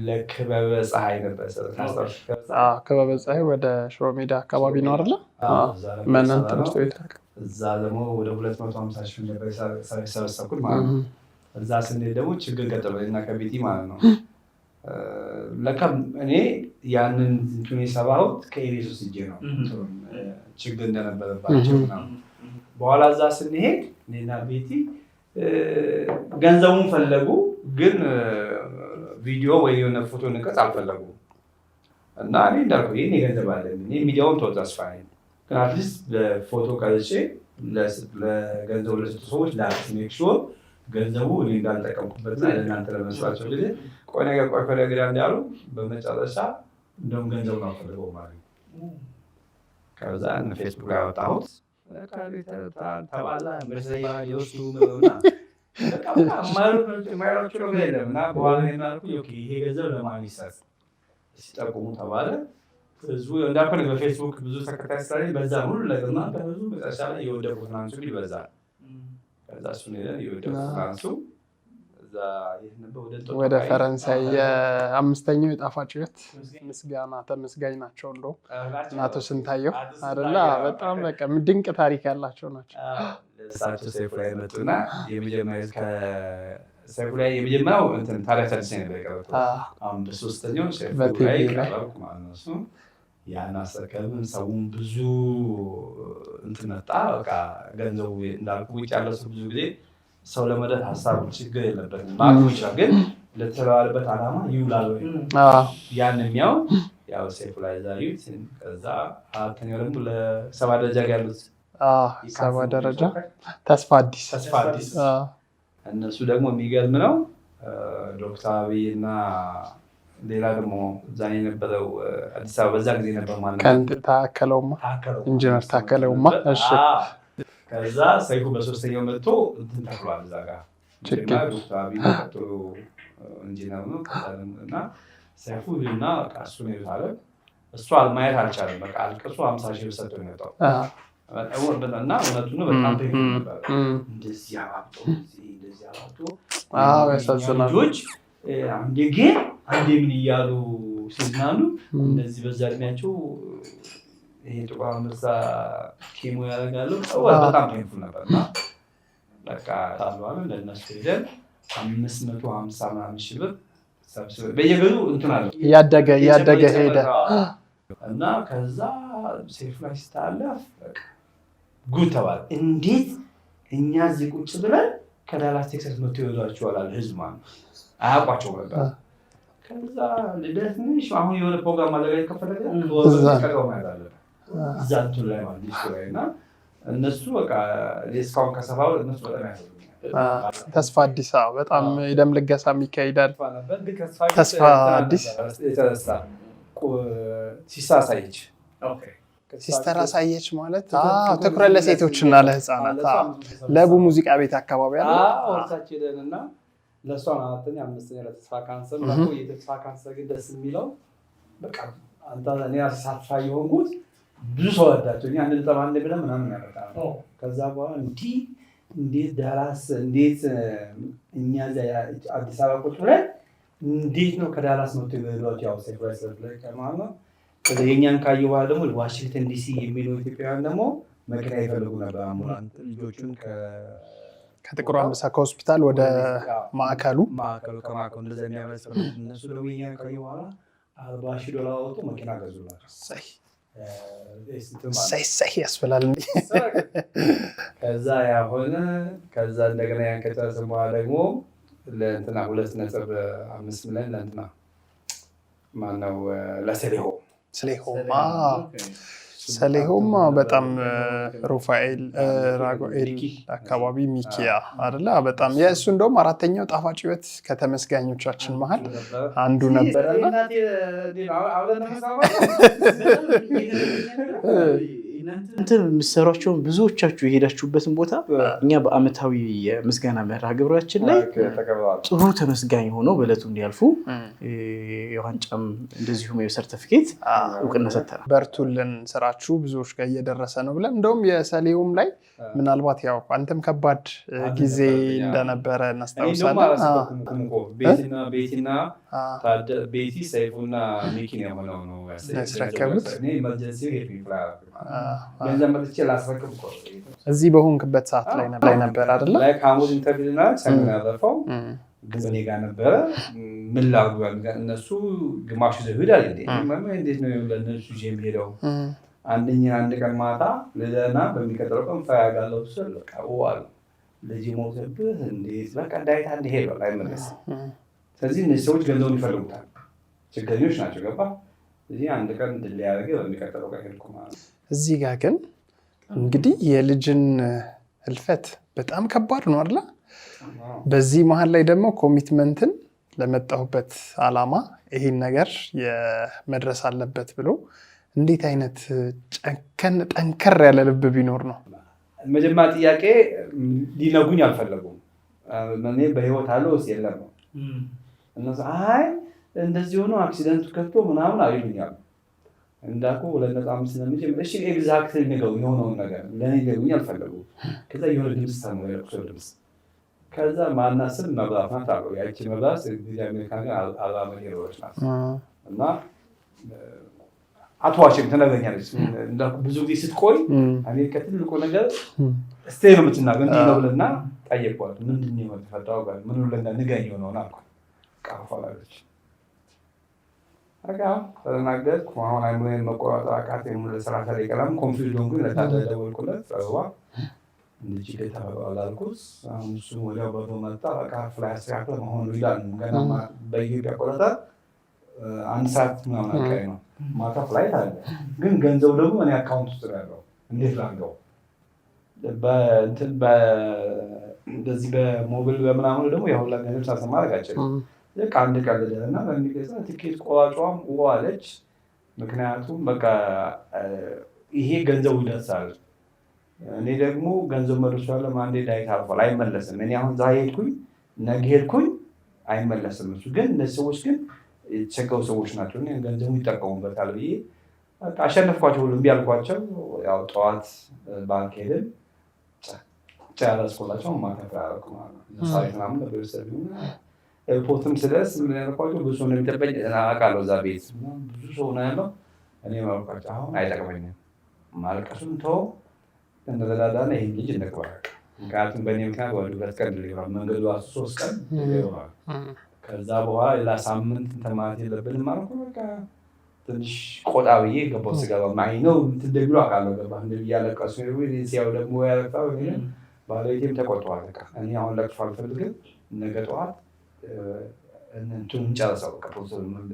ለክበበ ፀሐይ ነበር ሰራው። ክበበ ፀሐይ ወደ ሽሮ ሜዳ አካባቢ ነው አይደል? መነን ትምህርት ቤት እዛ ደግሞ ወደ 250 ሺህ ነበር ሰበሰብኩት ማለት ነው። እዛ ስንሄድ ደግሞ ችግር ገጠመኝና ከቤቲ ማለት ነው። ለካ እኔ ያንን እንትን የሰባሁት ከኢሬሱስ እጄ ነው ችግር እንደነበረባቸው ምናምን። በኋላ እዛ ስንሄድ እኔና ቤቲ ገንዘቡን ፈለጉ፣ ግን ቪዲዮ ወይ የሆነ ፎቶ ንቀት አልፈለጉም። እና እኔ እንዳልኩ ይሄን የገንዘብ አለኝ እኔ ሚዲያውን ተወጣስ ፋይን ግን አትሊስት ለፎቶ ቀርጬ ለገንዘቡ ለሰጡ ሰዎች ሜክ ሹር ገንዘቡ እኔ እንዳልጠቀምኩበትና ለእናንተ ለመስራቸው ጊዜ ቆይ ነገር እንዳሉ በመጨረሻ እንደውም ገንዘቡን አልፈልገውም ማለት ነው። ከዛ ፌስቡክ ላይ አወጣሁት ተባላ መስለኛ የወሱ ማይሮቹ ነው ገለ እና በኋላ ናልኩ ይሄ ገንዘብ ለማን ይሰጥ ሲጠቁሙ ተባለ። ህዝቡ እንዳልኩ በፌስቡክ ብዙ ተከታይ ስላለኝ በዛ ሁሉ ለግና ብዙ መጨረሻ ላይ የወደቁት ናንሱ ይበዛል። ከዛ እሱን ሄደን የወደቁት ናንሱ ወደ ፈረንሳይ የአምስተኛው የጣፋጭ ሕይወት ምስጋና ተመስጋኝ ናቸው። እንደው እናቶ ስንታየው አይደለ? በጣም በቃ ድንቅ ታሪክ ያላቸው ናቸው። እሳቸው ሰይፉ ላይ መጡና ሰይፉ ላይ የመጀመሪያው እንትን ታዲያ ታዲስ ነበር የቀረበው። አሁን በሶስተኛው ሰይፉ ላይ ቀረብኩ ማለት ነው። እሱ ያን አሰከምን ሰውን ብዙ እንትን መጣ። በቃ ገንዘቡ እንዳልኩ ውጭ ያለ ሰው ብዙ ጊዜ ሰው ለመደት ሀሳቡ ችግር የለበትም ማለት ይችላል፣ ግን ለተባለበት ዓላማ ይውላል ወይ ያን የሚያው ያው ሰይፉ ላይ ዛዩት። ከዛ አራተኛው ደግሞ ለሰባ ደረጃ ያሉት ሰባ ደረጃ ተስፋ አዲስ እነሱ ደግሞ የሚገርም ነው። ዶክተር አብይ እና ሌላ ደግሞ እዛ የነበረው አዲስ አበባ በዛ ጊዜ ነበር ማለት ነው ታከለውማ ኢንጂነር ታከለውማ። እሺ ከዛ ሰይፉ በሶስተኛው መጥቶ እንትን ተክሏል እዛ ጋር ዶክተር አብይ ቀጥሎ ኢንጂነር ነው እና ሰይፉ እና እሱ ነው ይታለ እሱ አልማየት አልቻለም። በቃ አልቅሶ 50 ሺህ ሰጥቶ ነው የወጣው እና እውነቱ ነው። በጣም እንደዚህ አባብጦ ያሳዝናል። ልጆች አንዴ ግን አንዴ ምን እያሉ ሲዝናኑ እንደዚህ በዛ እድሜያቸው ይሄ ጥቁር አንበሳ ኬሞ ያደርጋሉ። በጣም ፔንፉል ነበር እና በቃ ታሏል። ለእነሱ ሄደን 550 ምናምን ሺህ ብር ሰብስበን በየገዙ እንትን አለ እያደገ ሄደ እና ከዛ ሰይፉ ላይ ሲታለፍ ጉድ ተባለ። እንዴት እኛ እዚህ ቁጭ ብለን ከዳላስ ቴክሳስ መጥቶ ይወዟቸዋል አለ ህዝብ ማለት አያውቋቸው ነበር። ከዛ ልደት ትንሽ አሁን የሆነ ፕሮግራም ማዘጋጀት ከፈለገ ከቀቀው ማለት አለ እዛ እንትን ላይ ማለት ነው እና እነሱ በቃ እስካሁን ከሰራው እነሱ በጣም ያሳዝኑኛል። ተስፋ አዲስ በጣም የደም ልገሳ የሚካሄዳል። ተስፋ አዲስ ሲስተር አሳየች ማለት ትኩረት ለሴቶችና ለህፃናት ለቡ ሙዚቃ ቤት አካባቢ አለ ወርታችንና ለሷ አራተኛ አምስተኛ ለተስፋ ካንሰር ነው። የተስፋ ካንሰር ግን ደስ የሚለው በቃ አንተ እኔ አሳፋ የሆንኩት ብዙ ሰው ወዳቸው አንድ ተማን ብለን ምናምን ያደርጋል። ከዛ በኋላ እንዴት ዳላስ እንዴት እኛ አዲስ አበባ ቁጭ ብለን እንዴት ነው ከዳላስ መጥቶ ይበሏት ያው ሰርፕራይዝ ላይ ከማማ ከየኛን ካዩ በኋላ ደግሞ ዋሽንግተን ዲሲ የሚለው ኢትዮጵያውያን ደግሞ መኪና ይፈልጉ ነበር። አምቡላንስ ልጆቹን ከጥቁር አንበሳ ከሆስፒታል ወደ ማዕከሉ ከማዕከሉ እንደዛ የሚያመለሰው እነሱ ደግሞ የኛን ካዩ በኋላ $40,000 አውጥቶ መኪና ገዙላቸው። ሳይ ያስፈላል። ከዛ ያሆነ ከዛ እንደገና ያን ከጨረስን በኋላ ደግሞ ለእንትና 2.5 ሚሊዮን ለእንትና ማነው ለስሌሆ ሰሌሆም በጣም ሩፋኤል ራጉኤል አካባቢ ሚኪያ አይደለ? በጣም የእሱ እንደውም አራተኛው ጣፋጭ ህይወት ከተመስጋኞቻችን መሀል አንዱ ነበረና እናንተ የምትሰሯቸውን ብዙዎቻችሁ የሄዳችሁበትን ቦታ እኛ በአመታዊ የምስጋና መርሃ ግብራችን ላይ ጥሩ ተመስጋኝ ሆነው በዕለቱ እንዲያልፉ የዋንጫም እንደዚሁም የሰርተፊኬት እውቅና ሰጥተናል። በርቱልን፣ ስራችሁ ብዙዎች ጋር እየደረሰ ነው ብለን እንደውም የሰሌውም ላይ ምናልባት ያው አንተም ከባድ ጊዜ እንደነበረ እናስታውሳለን። ቤቲና ቤቲ ሰይፉና ሚኪን የሆነው ነው ያስረከቡት። ገንዘብ መጥቼ ላስረክብ እኮ እዚህ በሆንክበት ሰዓት ላይ ነበር አይደለ? ሐሙስ ኢንተርቪውና ሰኞ ያረፈው ግን እኔ ጋር ነበረ። ምን ላድርግ እነሱ ግማሹ ዘህድ አለ እንዴት ነው ለእነሱ ይዤ የሚሄደው? አንድ ቀን ማታ ልደና በሚቀጥለው ቀን ፈያጋለው ስል በቃ ዋሉ ልጅ ሞተብህ እንዴት በቃ ዳይታ እንዲሄድ አይመለስም። ስለዚህ እነዚህ ሰዎች ገንዘቡን ይፈልጉታል፣ ችግረኞች ናቸው። ገባ እዚህ አንድ ቀን ድል ያደረገ በሚቀጥለው ቀን ሄድኩ ማለት ነው። እዚህ ጋር ግን እንግዲህ የልጅን ህልፈት በጣም ከባድ ነው አይደል? በዚህ መሀል ላይ ደግሞ ኮሚትመንትን ለመጣሁበት አላማ ይሄን ነገር የመድረስ አለበት ብሎ እንዴት አይነት ጠንከር ያለ ልብ ቢኖር ነው? መጀመሪያ ጥያቄ ሊነጉኝ አልፈለጉም። እኔ በህይወት አለው ወይስ የለም ነው። እነሱ አይ እንደዚህ ሆኖ አክሲደንቱ ከቶ ምናምን አይሉኛል። እንዳልኩ 2.5 ስለሚጀምር እሺ ኤግዛክትሊ ንገው የሆነውን ነገር ለኔ ነጉኝ አልፈለጉም። ከዛ የሆነ ድምፅ ሰማሁ፣ የለቅሶ ድምፅ። ከዛ ማናስብ መብራት ናት አሉ። ያቺ መብራት እዚህ አሜሪካ ጋር አላማኝ ሄሮች ናት እና አትዋሽም ትነግረኛለች። እንዳልኩ ብዙ ጊዜ ስትቆይ አሜሪካ ትልቁ ነገር ስቴይ ነው የምትናገር እንዲህ ነው ብለና ጠየቅኳት። ምንድን ነው የተፈጠረው ጋር ምን ብለና ንገኝ የሆነውን አልኩ። ቃፋላለች አጋ ተናገርኩ። አሁን አይሞን መቆጣጠር አቃተኝ። ለ30 ደቂቃ ኮንፊውዝ ሆንኩኝ። ለታደለወልኩለት ጸዋ እንጂ ከተባላልኩስ አሁን እሱ ወዲያው በሮ መጣ። በቃ ፍላይ አስተካክለ መሆኑ ይላል። ገና በኢትዮጵያ ቆጣጠር 1 ሰዓት ምናምን አካባቢ ነው ማታ ፍላይት አለ። ግን ገንዘቡ ደግሞ እኔ አካውንት ውስጥ ያለው እንዴት ላድርገው? እንደዚህ በሞባይል በምናምኑ ደግሞ የሁላ ገንዘብ ሳሰማ አደረጋቸው። ልክ አንድ ቀልደና በሚገዛ ትኬት ቆራጯም ዋለች። ምክንያቱም በቃ ይሄ ገንዘቡ ይደርሳል። እኔ ደግሞ ገንዘብ መድረሻለ ማንዴ ዳይት አልፏል፣ አይመለስም። እኔ አሁን ዛሬ ሄድኩኝ ነገ ሄድኩኝ አይመለስም። እሱ ግን እነዚህ ሰዎች ግን የተቸገሩ ሰዎች ናቸው። ገንዘቡ ይጠቀሙበታል ብዬ አሸነፍኳቸው። ሁሉ እምቢ አልኳቸው። ያው ጠዋት ባንክ ሄድን ጨረስኩላቸው። ማታ ያደረኩ ማለት ነው። ሳይት ምናምን በቤተሰብ ኤርፖርትም ስደርስ ምን ያልኳቸው ብዙ ሰው እንደሚጠበኝ አውቃለሁ። እዛ ቤት ብዙ ሰው ነው ያለው። እኔ ማልኳቸው አሁን አይጠቅመኝም፣ ማልቀሱን ተው፣ እንደተዳዳነ ይህን ልጅ እንቅበረቅ። ምክንያቱም በእኔ ምክንያት ወደ 2 ቀን ሊሆን መንገዱ 3 ቀን ይሆናል። ከዛ በኋላ ሌላ ሳምንት ተማት የለብንም ማለት ነው። በቃ ትንሽ ቆጣ ብዬ ገባሁ። ስገባ ማይ ነው ትደግሉ አውቃለሁ። ገባ እንደዚህ ያለቀሱ ሲያው ደግሞ ያለቀው ባለቤቴም ተቆጥቷል። በቃ እኔ አሁን ለቅሶ አልፈልግም፣ ነገ ጠዋት እንትን እንጨርሰው። በቃ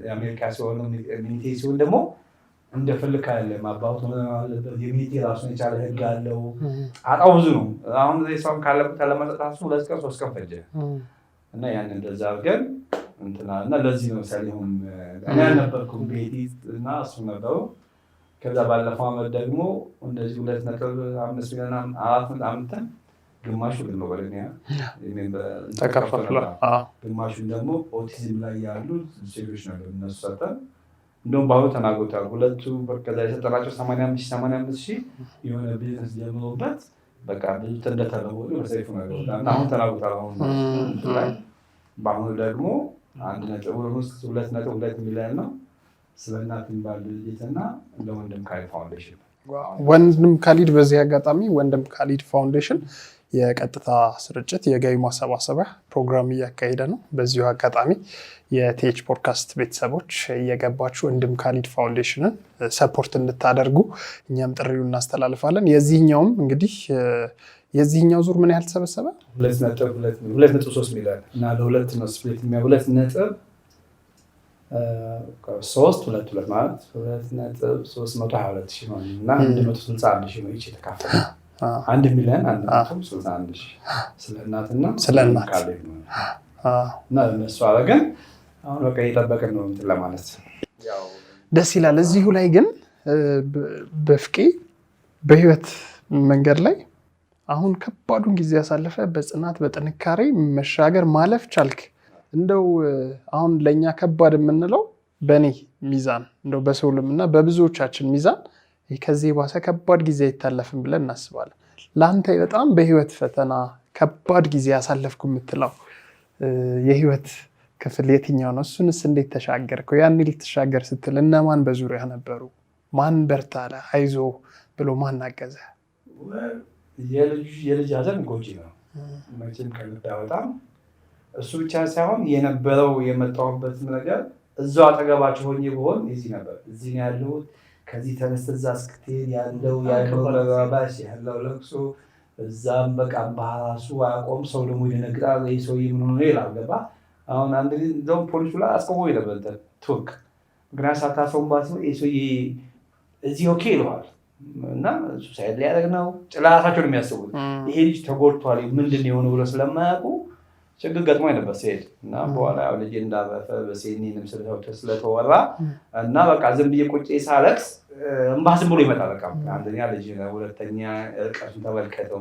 የአሜሪካ ሲሆን ሚኒቴ ሲሆን ደግሞ እንደፈልግ ያለ ማባቱ አለበት። የሚኒቴ ራሱን የቻለ ህግ አለው። አጣው ብዙ ነው። አሁን ሰውም ካለበት ለመጠጣቱ 2 ቀን 3 ቀን ፈጀ እና ያን እንደዛ አድርገን እንትና እና ለዚህ ነው ሰሊሆም እኔ አልነበርኩም ቤቲ እና እሱ ነበሩ። ከዛ ባለፈው አመት ደግሞ እንደዚህ 2.5 ሚሊዮን 4 አመተን ግማሹ ግን ነው ወለኛ ተከፋፍሏል። ግማሹን ደግሞ ኦቲዝም ላይ ያሉ ሴቶች ናቸው እነሱ ሰጠን። እንደውም ባሉ ተናግሮታል። ሁለቱ ከዛ የሰጠናቸው 85,000 የሆነ ቢዝነስ ጀምሮበት በቃ ብዙ እንደተለወጡ በሰይፉ ነገር እና አሁን ተናግሮታል። አሁን ላይ በአሁኑ ደግሞ 2.2 ሚሊዮን ነው ስለ እናት የሚባል ድርጅትና ለወንድም ካሊድ ፋውንዴሽን። ወንድም ካሊድ በዚህ አጋጣሚ ወንድም ካሊድ ፋውንዴሽን የቀጥታ ስርጭት የገቢ ማሰባሰቢያ ፕሮግራም እያካሄደ ነው። በዚሁ አጋጣሚ የቲኤች ፖድካስት ቤተሰቦች እየገባችሁ ወንድም ካሊድ ፋውንዴሽንን ሰፖርት እንድታደርጉ እኛም ጥሪውን እናስተላልፋለን። የዚህኛውም እንግዲህ የዚህኛው ዙር ምን ያህል ተሰበሰበ? 2.3 ሚሊዮን እና ለሁለት ነው ስፕሊት የሚያ 2 322 ማለት 2.322 ነው እና 161 ሺህ ነው ይቺ የተካፈለ 1,161,000 ስለ እናትና ስለ እናት እና እነሱ አረገን አሁን በቃ እየጠበቅን ነው እንትን ለማለት ደስ ይላል። እዚሁ ላይ ግን በፍቄ በህይወት መንገድ ላይ አሁን ከባዱን ጊዜ ያሳለፈ በጽናት በጥንካሬ መሻገር ማለፍ ቻልክ። እንደው አሁን ለኛ ከባድ የምንለው በኔ ሚዛን እንደው በሰውልምና በብዙዎቻችን ሚዛን ከዚህ ባሰ ከባድ ጊዜ አይታለፍም ብለን እናስባለን። ለአንተ በጣም በህይወት ፈተና ከባድ ጊዜ ያሳለፍኩ የምትለው የህይወት ክፍል የትኛው ነው? እሱንስ እንዴት ተሻገርከው? ያን ልትሻገር ስትል እነማን በዙሪያ ነበሩ? ማን በርታ አለ አይዞ ብሎ ማን አገዘ? የልጅ ሀዘን ጎጂ ነው መቼም ከልብ አይወጣም። እሱ ብቻ ሳይሆን የነበረው የመጣሁበት ነገር እዛው አጠገባቸው ሆኜ ብሆን እዚህ ነበር። እዚህ ነው ያለሁት። ከዚህ ተነስተህ እዛ እስክትሄድ ያለው መባባሽ ያለው ለቅሶ እዛም በቃ ባህራሱ አቆም ሰው ደግሞ ይደነግጣል። ይህ ሰውዬ ምን ሆነ ይላል። ገባህ? አሁን አንድ ጊዜ እንደውም ፖሊሱ ላይ አስቆመው ነበር ቱርክ። ምክንያት ሳታሰውን ባስበው ይህ ሰውዬ እዚህ ኦኬ ይለዋል እና ሱሳይድ ሊያደርግ ነው ጭላታቸውን የሚያስቡት ይሄ ልጅ ተጎድቷል ምንድን የሆነ ብሎ ስለማያውቁ ችግር ገጥሞ ነበር ሲሄድ እና በኋላ ያው ልጅ እንዳረፈ በሴኒንም ስለተወራ እና በቃ ዝም ብዬ ቁጭ ሳለቅስ እንባ ዝም ብሎ ይመጣል። በቃ አንደኛ ልጅ ነው፣ ሁለተኛ እርቀቱን ተመልከተው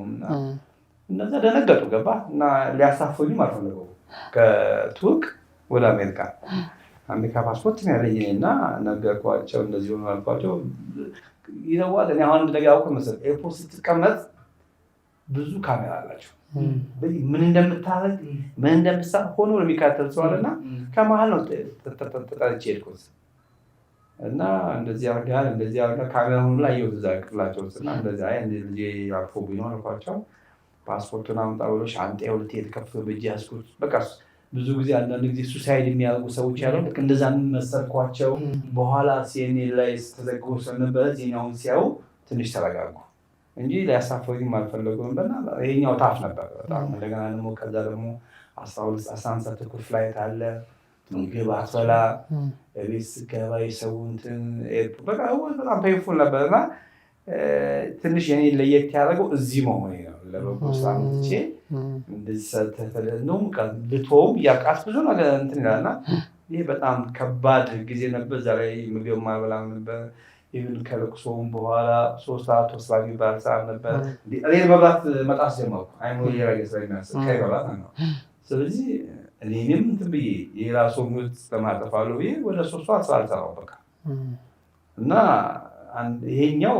እነዛ ደነገጡ። ገባ እና ሊያሳፍኙም አልፈለጉም። ከቱርክ ወደ አሜሪካ ፓስፖርት ነው ያለኝ እና ነገርኳቸው። እንደዚህ ሆኖ አልኳቸው። ይነዋል እኔ አሁን ነገር አውቅ መሰለኝ ኤርፖርት ስትቀመጥ ብዙ ካሜራ አላቸው። ምን እንደምታረግ ምን እንደምትሰራ ሆኖ የሚካተል ሰዋልና ከመሀል ነው ተጠርቼ ሄድኩት እና እንደዚህ አድርገሃል እንደዚህ አድርገሃል ካሜራውን ላይ ይወዛቅላቸው እና እንደዚህ አይ ልጄ አልፎ ቢኖር አልኳቸው። ፓስፖርቱን አምጣ ብሎ ሻንጣዬ ሁለቴ ከፍ ብዬ ያዝኩት። በቃ ብዙ ጊዜ አንዳንድ ጊዜ ሱሳይድ የሚያደርጉ ሰዎች ያሉ ልክ እንደዛ መሰልኳቸው። በኋላ ሲኤንኤን ላይ ተዘግቦ ስለነበረ ዜናውን ሲያዩ ትንሽ ተረጋጉ እንጂ ሊያሳፍሩኝ አልፈለጉም። በና ይሄኛው ታፍ ነበር በጣም። እንደገና ደግሞ ከዛ ደግሞ 11 ሰዓት ተኩል ፍላይት አለ። ምግብ አትበላ ቤት ስገባ የሰው እንትን በቃ በጣም ፔንፉል ነበርና ትንሽ የኔ ለየት ያደረገው እዚህ መሆኔ ነው። ለበጎ ስራ መጥቼ እንደዚህ ተተለነው ልቶም ያቃስ ብዙ ነገር እንትን ይላልና ይሄ በጣም ከባድ ጊዜ ነበር። ዛሬ ምግብ ማበላም ነበር። ይህን ከለቅሶም በኋላ 3 ሰዓት ወስላጊ ባልሳል ነበር። እኔ መብላት መጣስ ጀመርኩ። አይኖ እየራገ ስለሚያስብ ከይ መብላት ነው። ስለዚህ እኔንም እንትን ብዬ የራሱ ሙት ለማጠፋለሁ ብዬ ወደ 3 ሰዓት ሳልሰራው በቃ እና ይሄኛው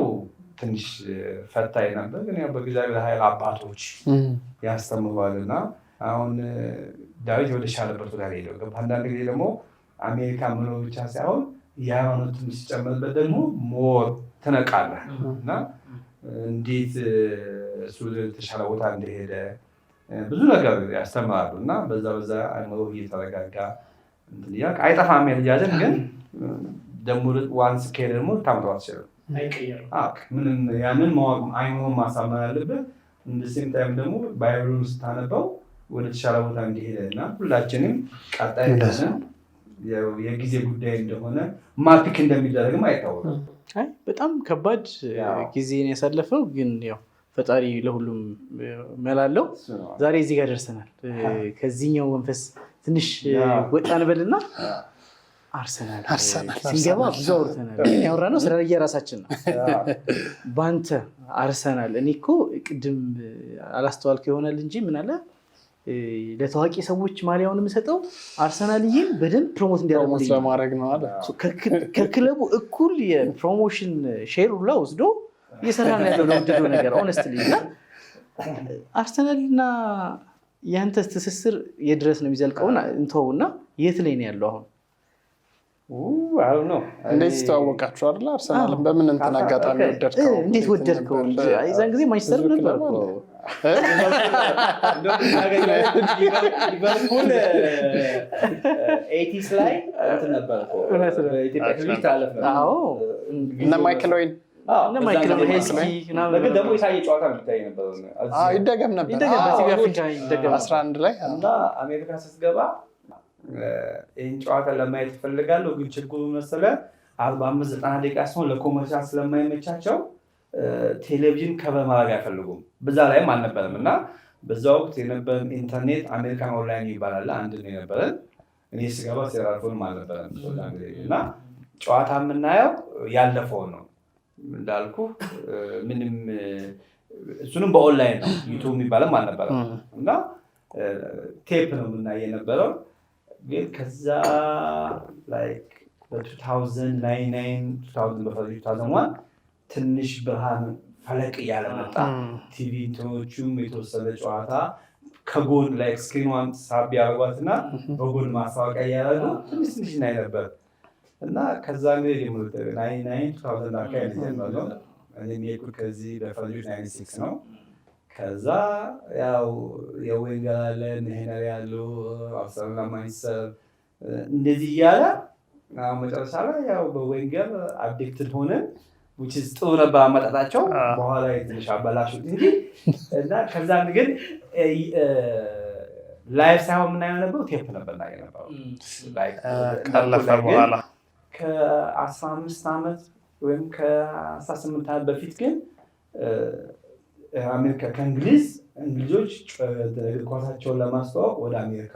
ትንሽ ፈታኝ ነበር። ግን ያው በእግዚአብሔር ኃይል አባቶች ያስተምሯልና አሁን ዳዊት ወደ ሻለበት ወደ ሄደው አንዳንድ ጊዜ ደግሞ አሜሪካ መኖር ብቻ ሳይሆን የሃይማኖት ትንሽ ሲጨመርበት ደግሞ ሞር ትነቃለህ እና እንዴት እሱ ተሻለ ቦታ እንደሄደ ብዙ ነገር ያስተምራሉ እና በዛ አይምሮ እየተረጋጋ አይጠፋም ልጃችን። ግን ደግሞ ዋንስ ከሄደ ደግሞ ታምረው አትችልም ምንም ያንን አይምሮን ማሳመን አለበት። እንደዚህም ታይም ደግሞ ባይብሉን ስታነበው ወደ ተሻለ ቦታ እንደሄደ እና ሁላችንም ቀጣይ የጊዜ ጉዳይ እንደሆነ ማፒክ እንደሚደረግም አይታወቅም። በጣም ከባድ ጊዜን ያሳለፈው ግን ያው ፈጣሪ ለሁሉም መላለው ዛሬ እዚህ ጋር ደርሰናል። ከዚህኛው መንፈስ ትንሽ ወጣ እንበልና አርሰናል ሲገባ ብዙ አውርተናል። ግን ያወራነው ስለ የራሳችን ነው። ባንተ አርሰናል እኔ እኮ ቅድም አላስተዋልክ ይሆናል እንጂ ምን አለ ለታዋቂ ሰዎች ማሊያውን የምሰጠው አርሰናልዬን በደንብ ፕሮሞት እንዲያደርጉልኝ ለማድረግ ነው አለ። ከክለቡ እኩል የፕሮሞሽን ሼር ሁላ ወስዶ እየሰራ ነው ያለው ለውድድሩ ነገር ኦነስትሊ። እና አርሰናልና ያንተ ትስስር የድረስ ነው የሚዘልቀውና እንተውና የት ላይ ነው ያለው አሁን? እንዴት ተዋወቃችሁ አይደል? አርሰናልን በምን እንትን አጋጣሚ ወደድከው? እንዴት ወደድከው? የዛን ጊዜ ማንቸስተር ነበር እኮ ሊቨርፑል 80s ላይ እንትን ነበር እኮ በኢትዮጵያ ክሊክ ታለፍ ነበር። አዎ እነ ማይክል ኦዌን እና ማይክል ሄስኪ ነገር ደግሞ የታየ ጨዋታ የሚታይ ነበር። ይደገም ነበር በቲቪ አፍሪካ ይደገም 11 ላይ እና አሜሪካ ስትገባ ይህን ጨዋታ ለማየት ይፈልጋሉ። ግን ችግሩ መሰለህ 45-90 ደቂቃ ሲሆን ለኮመርሻል ስለማይመቻቸው ቴሌቪዥን ከበር ማድረግ አይፈልጉም። በዛ ላይም አልነበረም እና በዛ ወቅት የነበረን ኢንተርኔት አሜሪካን ኦንላይን ይባላል አንድ ነው የነበረን። እኔ ስገባ ሴራፎንም አልነበረም እና ጨዋታ የምናየው ያለፈውን ነው እንዳልኩ ምንም እሱንም በኦንላይን ነው ዩቱብ የሚባልም አልነበረም እና ቴፕ ነው የምናየው የነበረው። ግን ከዛ ላይክ በ2001 ትንሽ ብርሃን ፈለቅ እያለ መጣ። ቲቪ እንትኖቹም የተወሰነ ጨዋታ ከጎን ላይ ስክሪኗን ሳብ ያደርጓትና በጎን ማስታወቂያ እያደረጉ ትንሽ እናይ ነበር እና ከዛ እንግዲህ ጀምሮ 2000 አካባቢ ጀምሮ እኔም የሄድኩት ከዚህ በፈረንጆች 96 ነው። ከዛ ያው የዌንገር አለ ሄነሪ ያሉ አርሰናል ማንቸስተር እንደዚህ እያለ መጨረሻ ላይ ያው በዌንገር አዲክትድ ሆነን which is ጥሩ ነበር አመጣጣቸው። በኋላ ትንሽ አበላሹት እንጂ እና ከዛ ግን ላይቭ ሳይሆን የምናየው ነበር ቴፕ ነበር ላይ ነበር ካለፈ በኋላ ከ15 ዓመት ወይም ከ18 ዓመት በፊት ግን አሜሪካ እንግሊዞች ኳሳቸውን ለማስተዋወቅ ወደ አሜሪካ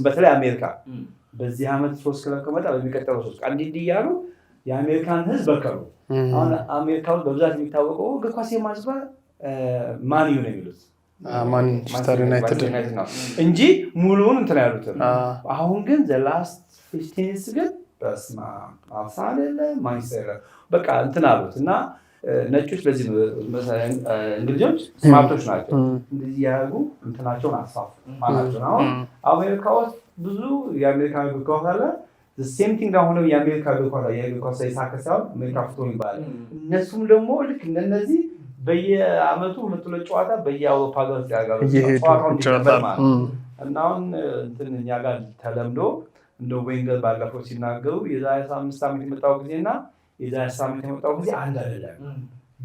በተለይ አሜሪካ በዚህ ዓመት 3 ክለብ ከመጣ በሚቀጥለው 3 አንድ እያሉ የአሜሪካን ሕዝብ በከሉ። አሁን አሜሪካ ውስጥ በብዛት የሚታወቀው እግር ኳስ የማዝባ ማን ዩ ነው የሚሉት ማንቸስተር ዩናይትድ ነው እንጂ ሙሉውን እንትን ያሉትን። አሁን ግን the last 15 years ግን በስማ አርሰናል ማንቸስተር በቃ እንትን አሉት እና ነጮች ለዚህ እንግሊዞች ስማርቶች ናቸው። እንደዚህ ያደርጉ እንትናቸውን አስፋፉ ማለት ነው። አሁን አሜሪካ ውስጥ ብዙ የአሜሪካ እግር ኳስ አለ። ሴም ቲንግ አሁንም የአሜሪካ እግር ኳስ የሳከር ሳይሆን አሜሪካ ፉትቦል ይባላል። እነሱም ደግሞ ልክ እንደነዚህ በየአመቱ የምትለው ጨዋታ በየአውሮፓ ሀገር ውስጥ ያደርጋሉ ጨዋታውን እንዲጀመር ማለት ነው። እና አሁን እንትን እኛ ጋር ተለምዶ እንደ ዌንገር ባለፈው ሲናገሩ የዛሬ 15 ዓመት የመጣው ጊዜና የዛሬ 10 ዓመት የመጣው ጊዜ አንድ አይደለም።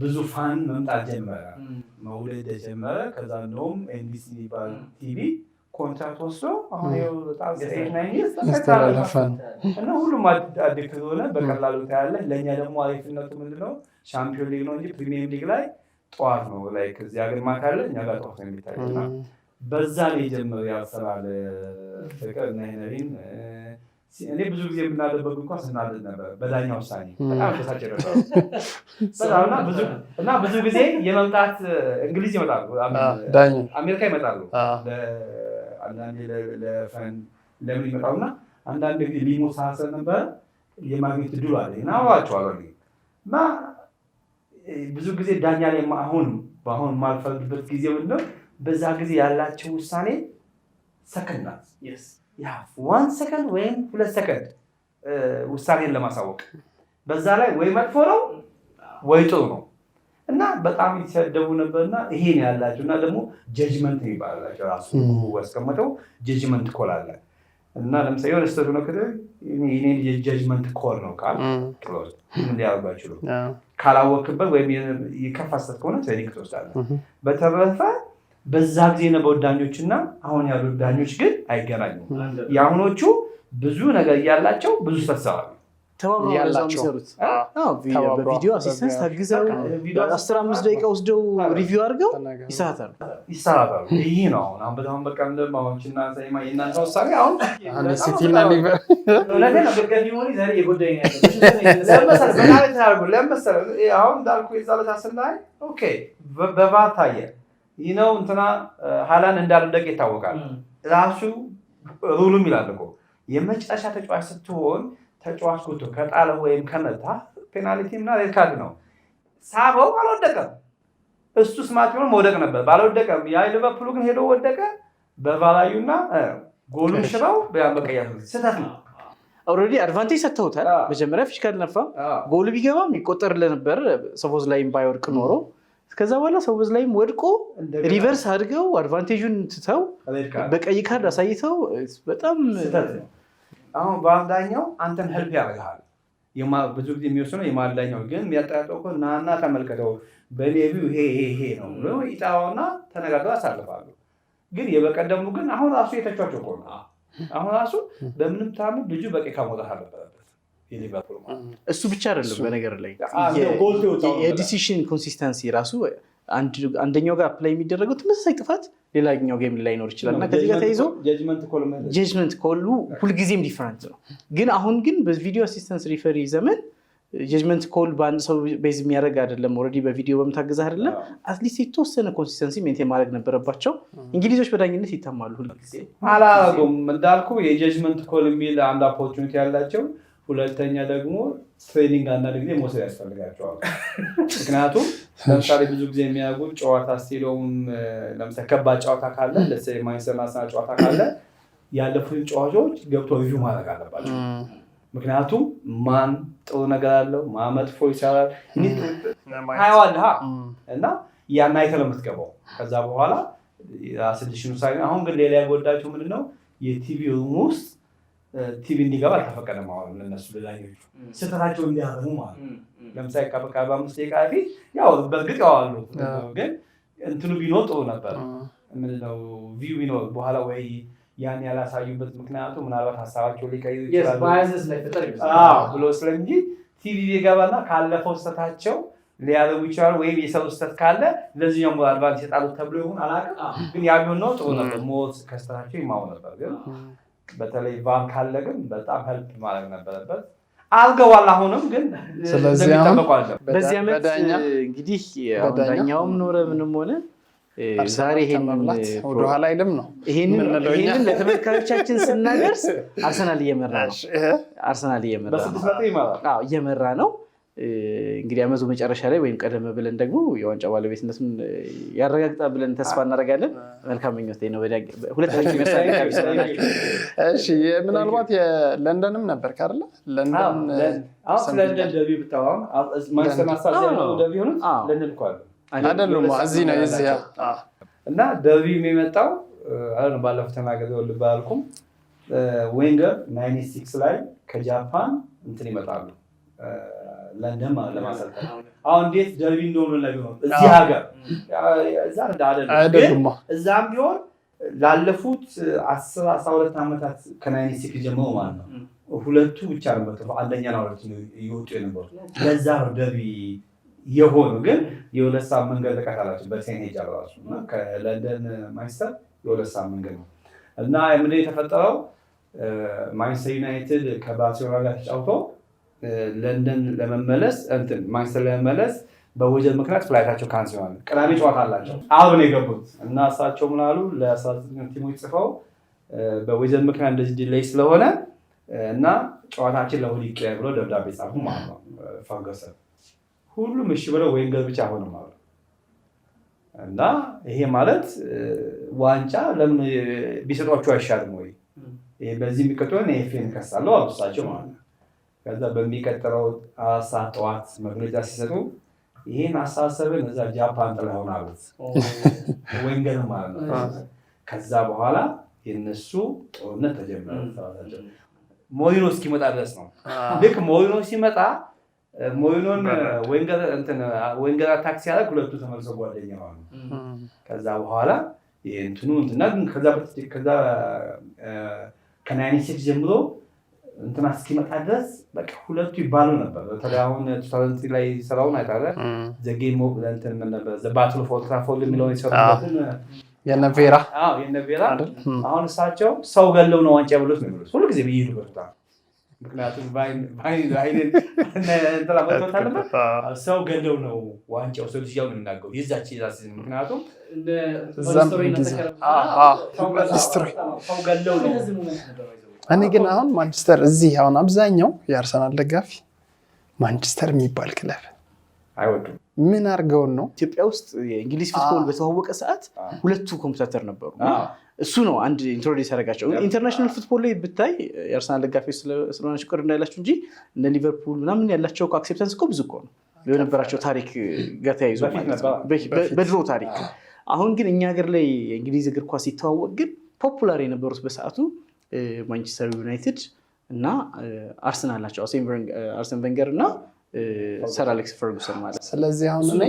ብዙ ፋን መምጣት ጀመረ፣ መውለድ ጀመረ። ከዛ እንደውም ኤንቢሲ የሚባል ቲቪ ኮንትራክት ወስዶ አሁን በጣም እና ሁሉም አዲክት ሆነ። በቀላሉ ታያለህ። ለእኛ ደግሞ አሪፍነቱ ምንድነው? ሻምፒዮን ሊግ ነው እንጂ ፕሪሚየር ሊግ ላይ ጠዋት ነው ላይ ከዚህ ሀገር ማታ አለ፣ እኛ ጋር ጠዋት ነው የሚታየውና በዛ ላይ ጀምሮ ያሰራል ፍቅር እና ሄነሪን እኔ ብዙ ጊዜ የምናደርገው እንኳን ስናደርግ ነበር በዳኛ ውሳኔ በጣም ተሳጨ ነበር እና ብዙ ጊዜ የመምጣት እንግሊዝ ይመጣሉ፣ አሜሪካ ይመጣሉ፣ አንዳንዴ ለፈን ለምን ይመጣሉና አንዳንድ ጊዜ ሊሞት ሳሰን ነበር የማግኘት ድሉ አለ እና አዋቸዋለሁ እና ብዙ ጊዜ ዳኛ ላይ በአሁን ማልፈልግበት ጊዜ ምንድነው በዛ ጊዜ ያላቸው ውሳኔ ሰከንድ ናት። ያ 1 ሰከንድ ወይም 2 ሰከንድ ውሳኔን ለማሳወቅ በዛ ላይ ወይ መጥፎ ነው ወይ ጥሩ ነው እና በጣም ይሰደቡ ነበርና ይሄን ያላቸው እና ደግሞ ጀጅመንት ይባላል ራሱ ወስከመተው ጀጅመንት ኮል አለ እና ለምሳሌ የሆነ ስህተት ነው ከደ እኔ የጀጅመንት ኮል ነው ካል ክሎዝ ምን ያደርጋችሁ ካላወቅበት ወይም ይከፋሰት ከሆነ ትሬኒንግ ትወስዳለህ። በተረፈ በዛ ጊዜ የነበሩ ዳኞችና አሁን ያሉ ዳኞች ግን አይገናኙም። የአሁኖቹ ብዙ ነገር እያላቸው ብዙ ተሰራሉ በቪዲዮ አሲስተንስ ታግዘው 15 ደቂቃ ወስደው ሪቪው አድርገው ይሰራታሉ። ይህ ነው አሁን በጣም በቃ እንደማዎችና ሳይማ የእናንተ ውሳኔ አሁን ሲቲና ሊቨር ለምሳሌ አሁን እንዳልኩ የዛለት አስናይ ኦኬ በቫር ታየ ይነው እንትና ሃላንድ እንዳልደቅ ይታወቃል። ራሱ ሩሉም ይላል እኮ የመጨረሻ ተጫዋች ስትሆን ተጫዋች ጉቶ ከጣለ ወይም ከመታ ፔናልቲ እና ሬድ ካርድ ነው። ሳበው አልወደቀም። እሱ ስማርት ሆኖ መውደቅ ነበር ባልወደቀም። ያ ሊቨርፑል ግን ሄዶ ወደቀ። በቫላዩና ጎሉን ሽራው በያመቀያ ስህተት ነው። ኦልሬዲ አድቫንቴጅ ሰጥተውታል። መጀመሪያ ፊሽካል ነፋ። ጎሉ ቢገባም ይቆጠርልህ ነበር ሰፖዝ ላይም ባይወድቅ ኖሮ። ከዛ በኋላ ሰፖዝ ላይም ወድቆ ሪቨርስ አድርገው አድቫንቴጁን ትተው በቀይ ካርድ አሳይተው በጣም ስህተት ነው። አሁን በአብዛኛው አንተን ሄልፕ ያደርጋል። ብዙ ጊዜ የሚወስነው የማልዳኛው ግን የሚያጠያጠው እኮ ናና ተመልከተው በሌቪው ይሄ ነው ብሎ ይጣዋና ተነጋግረው ያሳልፋሉ። ግን የበቀደሙ ግን አሁን ራሱ የተቻቸው እኮ ነው። አሁን ራሱ በምንም ታም ልጁ በቀይ ካሞታ አለበት የሊቨርፑል እሱ ብቻ አይደለም በነገር ላይ የዲሲሽን ኮንሲስተንሲ ራሱ አንደኛው ጋር ፕሌይ የሚደረገው ተመሳሳይ ጥፋት ሌላኛው ጌም ላይ ኖር ይችላል እና ከዚህ ጋር ተይዞ ጀጅመንት ኮሉ ሁልጊዜም ዲፈረንት ነው። ግን አሁን ግን በቪዲዮ አሲስታንስ ሪፈሪ ዘመን ጀጅመንት ኮል በአንድ ሰው ቤዝ የሚያደርግ አይደለም። ኦልሬዲ በቪዲዮ በምታገዝ አይደለም። አትሊስት የተወሰነ ኮንሲስተንሲ ሜንቴን ማድረግ ነበረባቸው። እንግሊዞች በዳኝነት ይታማሉ ሁልጊዜ አላረጉም። እንዳልኩ የጀጅመንት ኮል የሚል አንድ ኦፖርቹኒቲ ያላቸው፣ ሁለተኛ ደግሞ ትሬኒንግ አንዳንድ ጊዜ መውሰድ ያስፈልጋቸዋል። ምክንያቱም ለምሳሌ ብዙ ጊዜ የሚያደርጉት ጨዋታ ስቴዲየም ለምሳሌ ከባድ ጨዋታ ካለ ማንቸስተር ዩናይትድ ጨዋታ ካለ ያለፉትን ጨዋታዎች ገብቶ ሪቪው ማድረግ አለባቸው። ምክንያቱም ማን ጥሩ ነገር አለው ማን መጥፎ ይሰራል ታይዋለህ እና ያን አይተህ ነው የምትገባው። ከዛ በኋላ ራስሽን ሳይሆን አሁን ግን ሌላ ያጎዳቸው ምንድነው የቲቪ ሩም ውስጥ ቲቪ እንዲገባ አልተፈቀደም። አሁን ለነሱ ለላኞቹ ስህተታቸው እንዲያርሙ ማለት ነው። ለምሳሌ ከ45 ደቂቃ በፊት ያው በእርግጥ ያዋሉ ግን እንትኑ ቢኖር ጥሩ ነበር። ምንድነው ቪው ቢኖር በኋላ ወይ ያን ያላሳዩበት ምክንያቱ ምናልባት ሀሳባቸው ሊቀይሩ ይችላሉ ብሎ ስለሚጂ ቲቪ ቢገባና ካለፈው ስህተታቸው ሊያደርጉ ይችላሉ። ወይም የሰሩ ስህተት ካለ ለዚህኛው ሞር አድቫንስ ይጣሉ ተብሎ ይሁን አላውቅም። ግን ያ ቢሆን ነው ጥሩ ነበር። ሞር ከስህተታቸው ይማሩ ነበር። ግን በተለይ ቫር ካለ ግን በጣም ሄልፕ ማድረግ ነበረበት። አልገዋል አሁንም ግን ስለዚህ በዚህ ዓመት እንግዲህ ዳኛውም ኖረ ምንም ሆነ ዛሬ ይሄንን ወደኋላ አይደለም ነው ይሄንን ለተመልካቾቻችን ስናደርስ አርሰናል እየመራ ነው። እንግዲህ አመቱ መጨረሻ ላይ ወይም ቀደም ብለን ደግሞ የዋንጫ ባለቤትነቱን ያረጋግጣል ብለን ተስፋ እናደርጋለን። መልካም ምኞቴ ነው። ሁለታችሁ እሺ ምናልባት የለንደንም ነበር ካርለ ለንደን ደርቢ ብታዋም ማንቸስተር ማሳዚያ ነው ደርቢ ሆነ ለንደን እንኳን አይደለም እዚህ ነው እዚህ እና ደርቢ የሚመጣው አሁን ባለፈው ተናገረው ልባልኩም ዌንገር 96 ላይ ከጃፓን እንትን ይመጣሉ ለንደን ለማሰልጠን። አሁን እንዴት ደርቢ እንደሆነ ነው እዚህ ሀገር እዛ አይደለም እዛም ቢሆን ላለፉት 10-12 ዓመታት ከ96 ጀምሮ ማለት ነው ሁለቱ ብቻ ነው አንደኛ ነው ይወጡ የነበሩ ለዛ ደርቢ የሆኑ ግን የሁለት ሰዓት መንገድ ርቀት አላቸው በትሬን ሄጃ ራሱ እና ከለንደን ማንቸስተር የሁለት ሰዓት መንገድ ነው እና ምንድን የተፈጠረው ማንቸስተር ዩናይትድ ከባርሴሎና ጋር ተጫውቶ ለንደን ለመመለስ ማንቸስተር ለመመለስ በወጀብ ምክንያት ፍላይታቸው ካንስል ሆነ። ቅዳሜ ጨዋታ አላቸው አርብ ነው የገቡት እና እሳቸው ምን አሉ ለ19 ቲሞች ጽፈው በወጀብ ምክንያት እንደዚህ ዲሌይ ስለሆነ እና ጨዋታችን ለእሑድ ይቀየር ብሎ ደብዳቤ ጻፉ ማለት ነው ፈርገሰን። ሁሉም እሺ ብለው ዌንገር ብቻ ሆነ ማለት እና ይሄ ማለት ዋንጫ ለምን ቢሰጧቸው አይሻልም ወይ በዚህ የሚከተለው ኤፍኤን ከሳለው አብሳቸው ማለት ነው። ከዛ በሚቀጥለው ሰዓት ጠዋት መግለጫ ሲሰጡ ይሄን አሳሰብን እዛ ጃፓን ጥለውን አሉት ዌንገር ማለት ነው። ከዛ በኋላ የነሱ ጦርነት ተጀመረ። ሞሪኖ እስኪመጣ ድረስ ነው። ልክ ሞሪኖ ሲመጣ ሞሪኖን ዌንገር አታክ ሲያደርግ ሁለቱ ተመልሰው ጓደኛ ሆኑ። ከዛ በኋላ እንትኑ እንትና ከዛ ከ96 ጀምሮ እንትና እስኪመጣ ድረስ በቃ ሁለቱ ይባሉ ነበር። በተለይ አሁን 2000 ላይ ሰራውን አይታለ ዘ ጌም ኦፍ እንትን ነበር ዘ ባትል ኦፍ ኦልድ ትራፎርድ የሚለው የሰሩትን የነቬራ አሁን እሳቸው ሰው ገለው ነው ዋንጫ ብሎት ነው የሚሉት ሁሉ ጊዜ በይሉ በርታ። ምክንያቱም ሰው ገለው ነው ዋንጫው ሰው ልጅ ያው ነው የሚናገሩ የዛች ምክንያቱም ሰው ገለው ነው። እኔ ግን አሁን ማንቸስተር እዚህ አሁን አብዛኛው የአርሰናል ደጋፊ ማንቸስተር የሚባል ክለብ አይወዱም። ምን አድርገው ነው? ኢትዮጵያ ውስጥ የእንግሊዝ ፉትቦል በተዋወቀ ሰዓት ሁለቱ ኮምፒውተር ነበሩ። እሱ ነው አንድ ኢንትሮዲዩስ ያደረጋቸው። ኢንተርናሽናል ፉትቦል ላይ ብታይ የአርሰናል ደጋፊዎች ስለሆነ ችግር እንዳይላችሁ እንጂ እነ ሊቨርፑል ምናምን ያላቸው አክሴፕታንስ እኮ ብዙ እኮ ነው የነበራቸው ታሪክ ጋር ተያይዞ በድሮ ታሪክ። አሁን ግን እኛ ሀገር ላይ የእንግሊዝ እግር ኳስ ሲተዋወቅ ግን ፖፑላር የነበሩት በሰዓቱ ማንቸስተር ዩናይትድ እና አርሰናል ናቸው። አርሰን ቬንገር እና ሰር አሌክስ ፈርጉሰን ማለት። ስለዚህ አሁን እኔ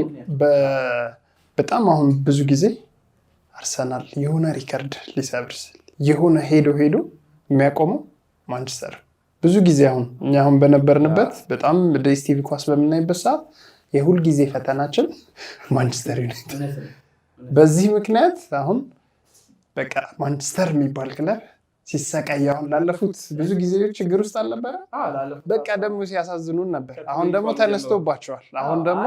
በጣም አሁን ብዙ ጊዜ አርሰናል የሆነ ሪከርድ ሊሰብር ሲል የሆነ ሄዶ የሚያቆመው ማንቸስተር ብዙ ጊዜ እኛ አሁን በነበርንበት በጣም ዲኤስቲቪ ኳስ በምናይበት ሰዓት የሁል ጊዜ ፈተናችን ማንቸስተር ዩናይትድ በዚህ ምክንያት አሁን በቃ ማንቸስተር የሚባል ክለብ ሲሰቃይ አሁን ላለፉት ብዙ ጊዜዎች ችግር ውስጥ አልነበረ በቃ ደግሞ ሲያሳዝኑን ነበር። አሁን ደግሞ ተነስቶባቸዋል። አሁን ደግሞ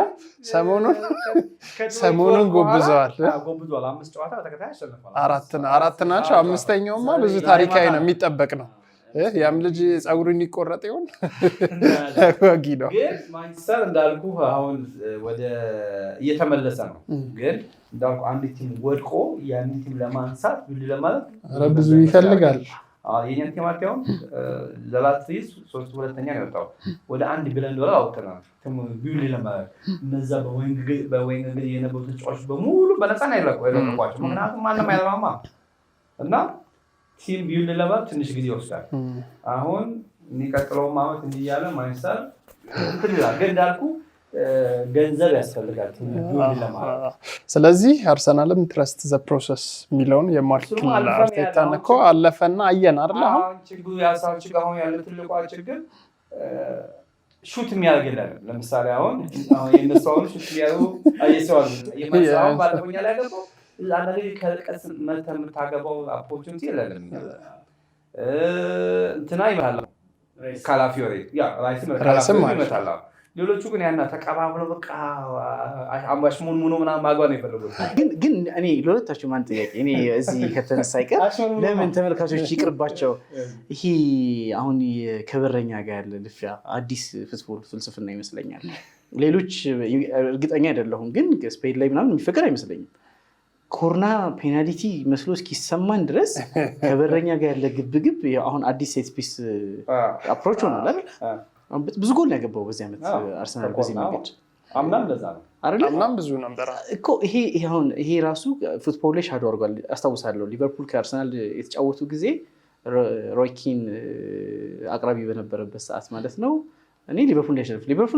ሰሞኑን ጎብዘዋል። 5 ጨዋታ በተከታታይ አሸንፈዋል። አራት ናቸው። አምስተኛውማ ብዙ ታሪካዊ ነው የሚጠበቅ ነው። ያም ልጅ ጸጉሩን ይቆረጥ ይሆን ወጊ ነው። ግን ማንቸስተር እንዳልኩ አሁን ወደ እየተመለሰ ነው። ግን እንዳልኩ አንድ ቲም ወድቆ ያን ቲም ለማንሳት ለማለት ብዙ ይፈልጋል። የኛ ቲም አሁን ለላትሪስ 3-2ኛ ነው የወጣው። ወደ $1 ቢሊዮን አውጥተናል። ቢውል ለማለት እነዛ በወይንግ የነበሩ ተጫዋቾች በሙሉ በነፃ ነው የለቀቋቸው። ምክንያቱም ማንም አይረባማ እና ቲም ቢውል ለማለት ትንሽ ጊዜ ይወስዳል። አሁን የሚቀጥለው ዓመት እንዲያለ ማንቸስተር ይላል። ግን እንዳልኩ ገንዘብ ያስፈልጋል ቲም ቢውል ለማለት። ስለዚህ አርሰናልም ትረስት ዘ ፕሮሰስ የሚለውን የማርክ አርቴታን እኮ አለፈና አየን አይደል? አሁን ችግሩ አሁን ያለው ትልቋ ችግር ሹት የሚያደርግ የለም። ለምሳሌ አሁን የነሳውን ሹት የሚያደርጉ አይሰዋል የማንሳው ባለፈኛ ላይ ገባው አንዳንዴ ከርቀት መተህ የምታገባው ኦፖርቹኒቲ የለም። እንትና ይባላል ካላፊዮሪ ራይስም ይመታል። ሌሎቹ ግን ያና ተቀባብለው በቃ አምባሽ ሙኑ ምናምን ማግባት ነው የፈለጉት። ግን እኔ ለሁለታችሁ ማን ጥያቄ እኔ እዚህ ከተነሳ አይቀር ለምን ተመልካቾች ይቅርባቸው። ይሄ አሁን ከበረኛ ጋር ያለ ልፊያ አዲስ ፉትቦል ፍልስፍና ይመስለኛል። ሌሎች እርግጠኛ አይደለሁም፣ ግን ስፔን ላይ ምናምን የሚፈቀድ አይመስለኝም። ኮርና ፔናልቲ መስሎ እስኪሰማን ድረስ ከበረኛ ጋር ያለ ግብግብ አሁን አዲስ ሴት ፒስ አፕሮች ሆኗል አይደል? ብዙ ጎል ያገባው በዚህ ዓመት አርሰናል በዚህ መንገድ አምናም ለዛ ነው አምናም ብዙ ነበር እኮ ይሄ ራሱ ፉትቦል ላይ ሻዶ አድርጓል። አስታውሳለሁ ሊቨርፑል ከአርሰናል የተጫወቱ ጊዜ ሮይ ኪን አቅራቢ በነበረበት ሰዓት ማለት ነው። እኔ ሊቨርፑል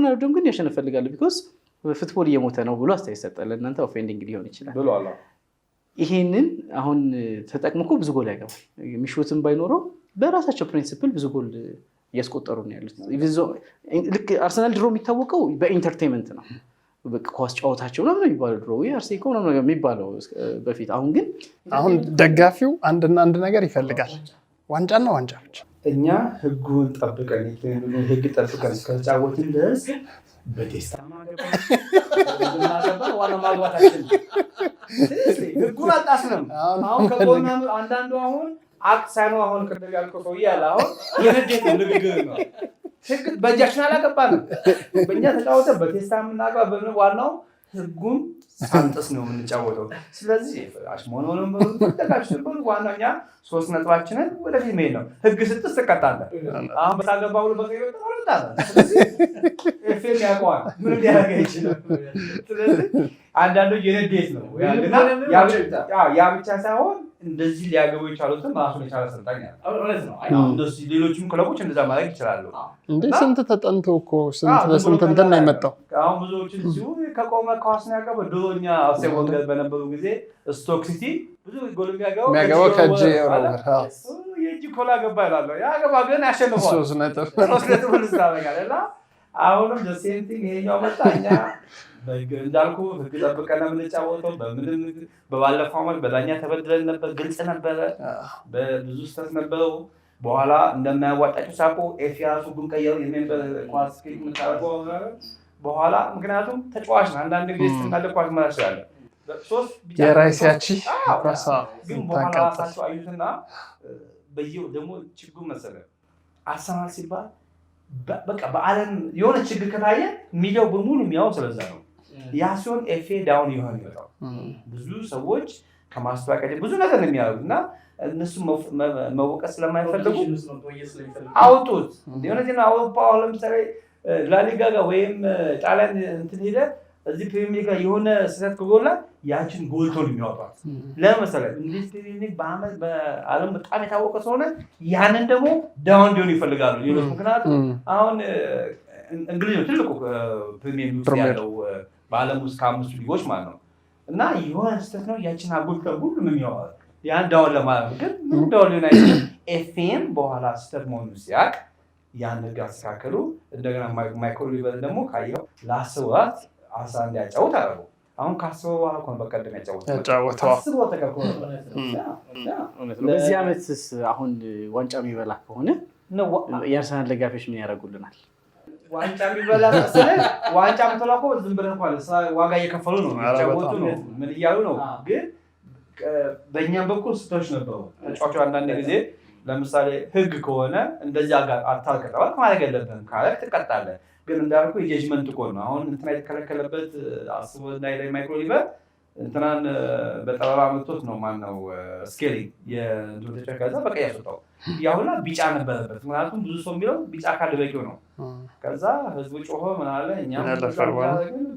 አልወደውም፣ ግን ያሸንፍ እፈልጋለሁ ቢኮዝ ፉትቦል እየሞተ ነው ብሎ አስተያየት ሰጠ። ለእናንተ ኦፌንዲንግ ሊሆን ይችላል ብሏል። ይሄንን አሁን ተጠቅሞ እኮ ብዙ ጎል ያገባል። የሚሾትም ባይኖረው በራሳቸው ፕሪንሲፕል ብዙ ጎል እያስቆጠሩ ነው ያሉት። ልክ አርሰናል ድሮ የሚታወቀው በኢንተርቴንመንት ነው። ኳስ ጨዋታቸው ምናምን የሚባለው ድሮ አርሴኮ ምናምን የሚባለው በፊት። አሁን ደጋፊው አንድና አንድ ነገር ይፈልጋል፣ ዋንጫና ዋንጫ ብቻ። እኛ ህጉን ጠብቀን ህግ ጠብቀን እስከተጫወትን ድረስ በቴስታ ማገባ ዋና ማግባታችን ህጉን አጣስንም። አሁን ከቆና አንዳንዱ አሁን አክሳኑ አሁን ቅድም ያልከው ሰውዬ ያለ አሁን የነጀት ንግግር ነው። ህግ በእጃችን አላገባንም። በእኛ ተጫወተ በቴስታ የምናገባ በምን ዋናው ህጉን ሳንጥስ ነው የምንጫወተው። ስለዚህ አሽሞኖንም ተጋጭተን ዋናው እኛ 3 ነጥባችንን ወደፊት መሄድ ነው። ህግ ስጥስ ትቀጣለህ። አሁን በታገባው በቀይ ወጣ ስለዚህ ኤፍኤም ያውቀዋል ምን ሊያደርግ ይችላል። ስለዚህ አንዳንዶች የነዴት ነው ያ ብቻ ሳይሆን እንደዚህ ሊያገቡ የቻሉትም ራሱን የቻለ አሰልጣኝ አለ። ሌሎችም ክለቦች እንደዛ ማድረግ ይችላሉ። እንዴ ስንት ተጠንቶ እኮ ስንት በስንት እንትን ነው የመጣው። አሁን ብዙዎችን ሲሁ ከቆመ ኳስ ነው ያገባው። ድሮኛ አርሴን ቬንገር በነበሩ ጊዜ ስቶክ ሲቲ ብዙ ጎል የሚያገባው ከእጅ የእጅ ኮላ ገባ ይላሉ። ያገባ ግን ያሸንፈዋል 3 ነጥብ ልስታረጋል። አሁንም ሴንቲንግ ይሄኛው መጣ። እኛ እንዳልኩ ህግ ጠብቀን የምንጫወተው በባለፈው ዓመት በዳኛ ተበድለን ነበር። ግልጽ ነበረ፣ በብዙ ስህተት ነበረው። በኋላ እንደማያዋጣቸው ሳቆ ኤፊያሱ ጉን ቀየሩ ኳስ የምታደርገው በኋላ ምክንያቱም ተጫዋች ነው። አንዳንድ ጊዜ ስትናደ ኳስ መራሽ ያለ የራይሲያቺ ግን በኋላ ራሳቸው አዩትና በየው ደግሞ ችግሩ መሰለህ አርሰናል ሲባል በቃ በዓለም የሆነ ችግር ከታየ ሚዲያው በሙሉ የሚያወው ስለዛ ነው። ያ ሲሆን ኤፍኤ ዳውን ይሆን ይመጣው ብዙ ሰዎች ከማስተዋቀድ ብዙ ነገር ነው የሚያደርጉት እና እነሱ መወቀስ ስለማይፈልጉ አውጡት። የሆነ አውሮፓ ለምሳሌ ላሊጋ ጋር ወይም ጣሊያን እንትን ሄደ እዚህ ፕሪሚየር ጋር የሆነ ስህተት ከጎላ ያችን ጎልቶን የሚያወጣት ለምሳሌ እንግሊዝ ፕሪሚየር ሊግ በዓለም በጣም የታወቀ ስለሆነ ያንን ደግሞ ዳውን እንዲሆን ይፈልጋሉ ሌሎች። ምክንያቱም አሁን እንግሊዝ ነው ትልቁ ፕሪሚየር ሊግ ያለው በዓለም ውስጥ ከ5 ሊጎች ማለት ነው እና የሆነ ስህተት ነው ያችን አጎልተ ሁሉም የሚያወራው ያን ዳውን ለማለት ግን ምን ዳውን ዩናይትድ ኤፍኤም በኋላ ስህተት መሆኑን ሲያውቅ ያን ነገር አስተካከሉ። እንደገና ማይክል ኦሊቨር ደግሞ ካየው ለ10 ወራት አሳ እንዲያጫውት አደረገው። አሁን ከ10 በኋላ እኮ በቀደም ያጫወተው 10 ወራት ተከልክሎ በዚህ ዓመትስ አሁን ዋንጫ የሚበላ ከሆነ የአርሰናል ደጋፊዎች ምን ያደርጉልናል? ዋንጫ የሚበላ መሰለህ? ዋንጫ የምትበላ እኮ ዝም ብለህ እኮ ዋጋ እየከፈሉ ነው የሚጫወቱ ነው ምን እያሉ ነው። ግን በእኛም በኩል ስህተቶች ነበሩ። ተጫዋቹ አንዳንድ ጊዜ ለምሳሌ ህግ ከሆነ እንደዚህ አታልቀጠዋል ማለት የለብህም ካለ ትቀጣለህ። ግን እንዳልኩ የጀጅመንት እኮ ነው። አሁን እንትና የተከለከለበት አስቦ ላይ ማይክል ኦሊቨር እንትናን በጠበባ መጥቶት ነው ማነው ስኬሊንግ የእንትን ተከዛ በቃ ያስወጣው። ያሁላ ቢጫ ነበረበት። ምክንያቱም ብዙ ሰው የሚለው ቢጫ ካርድ በቂው ነው። ከዛ ህዝቡ ጮሆ ምን አለ እኛም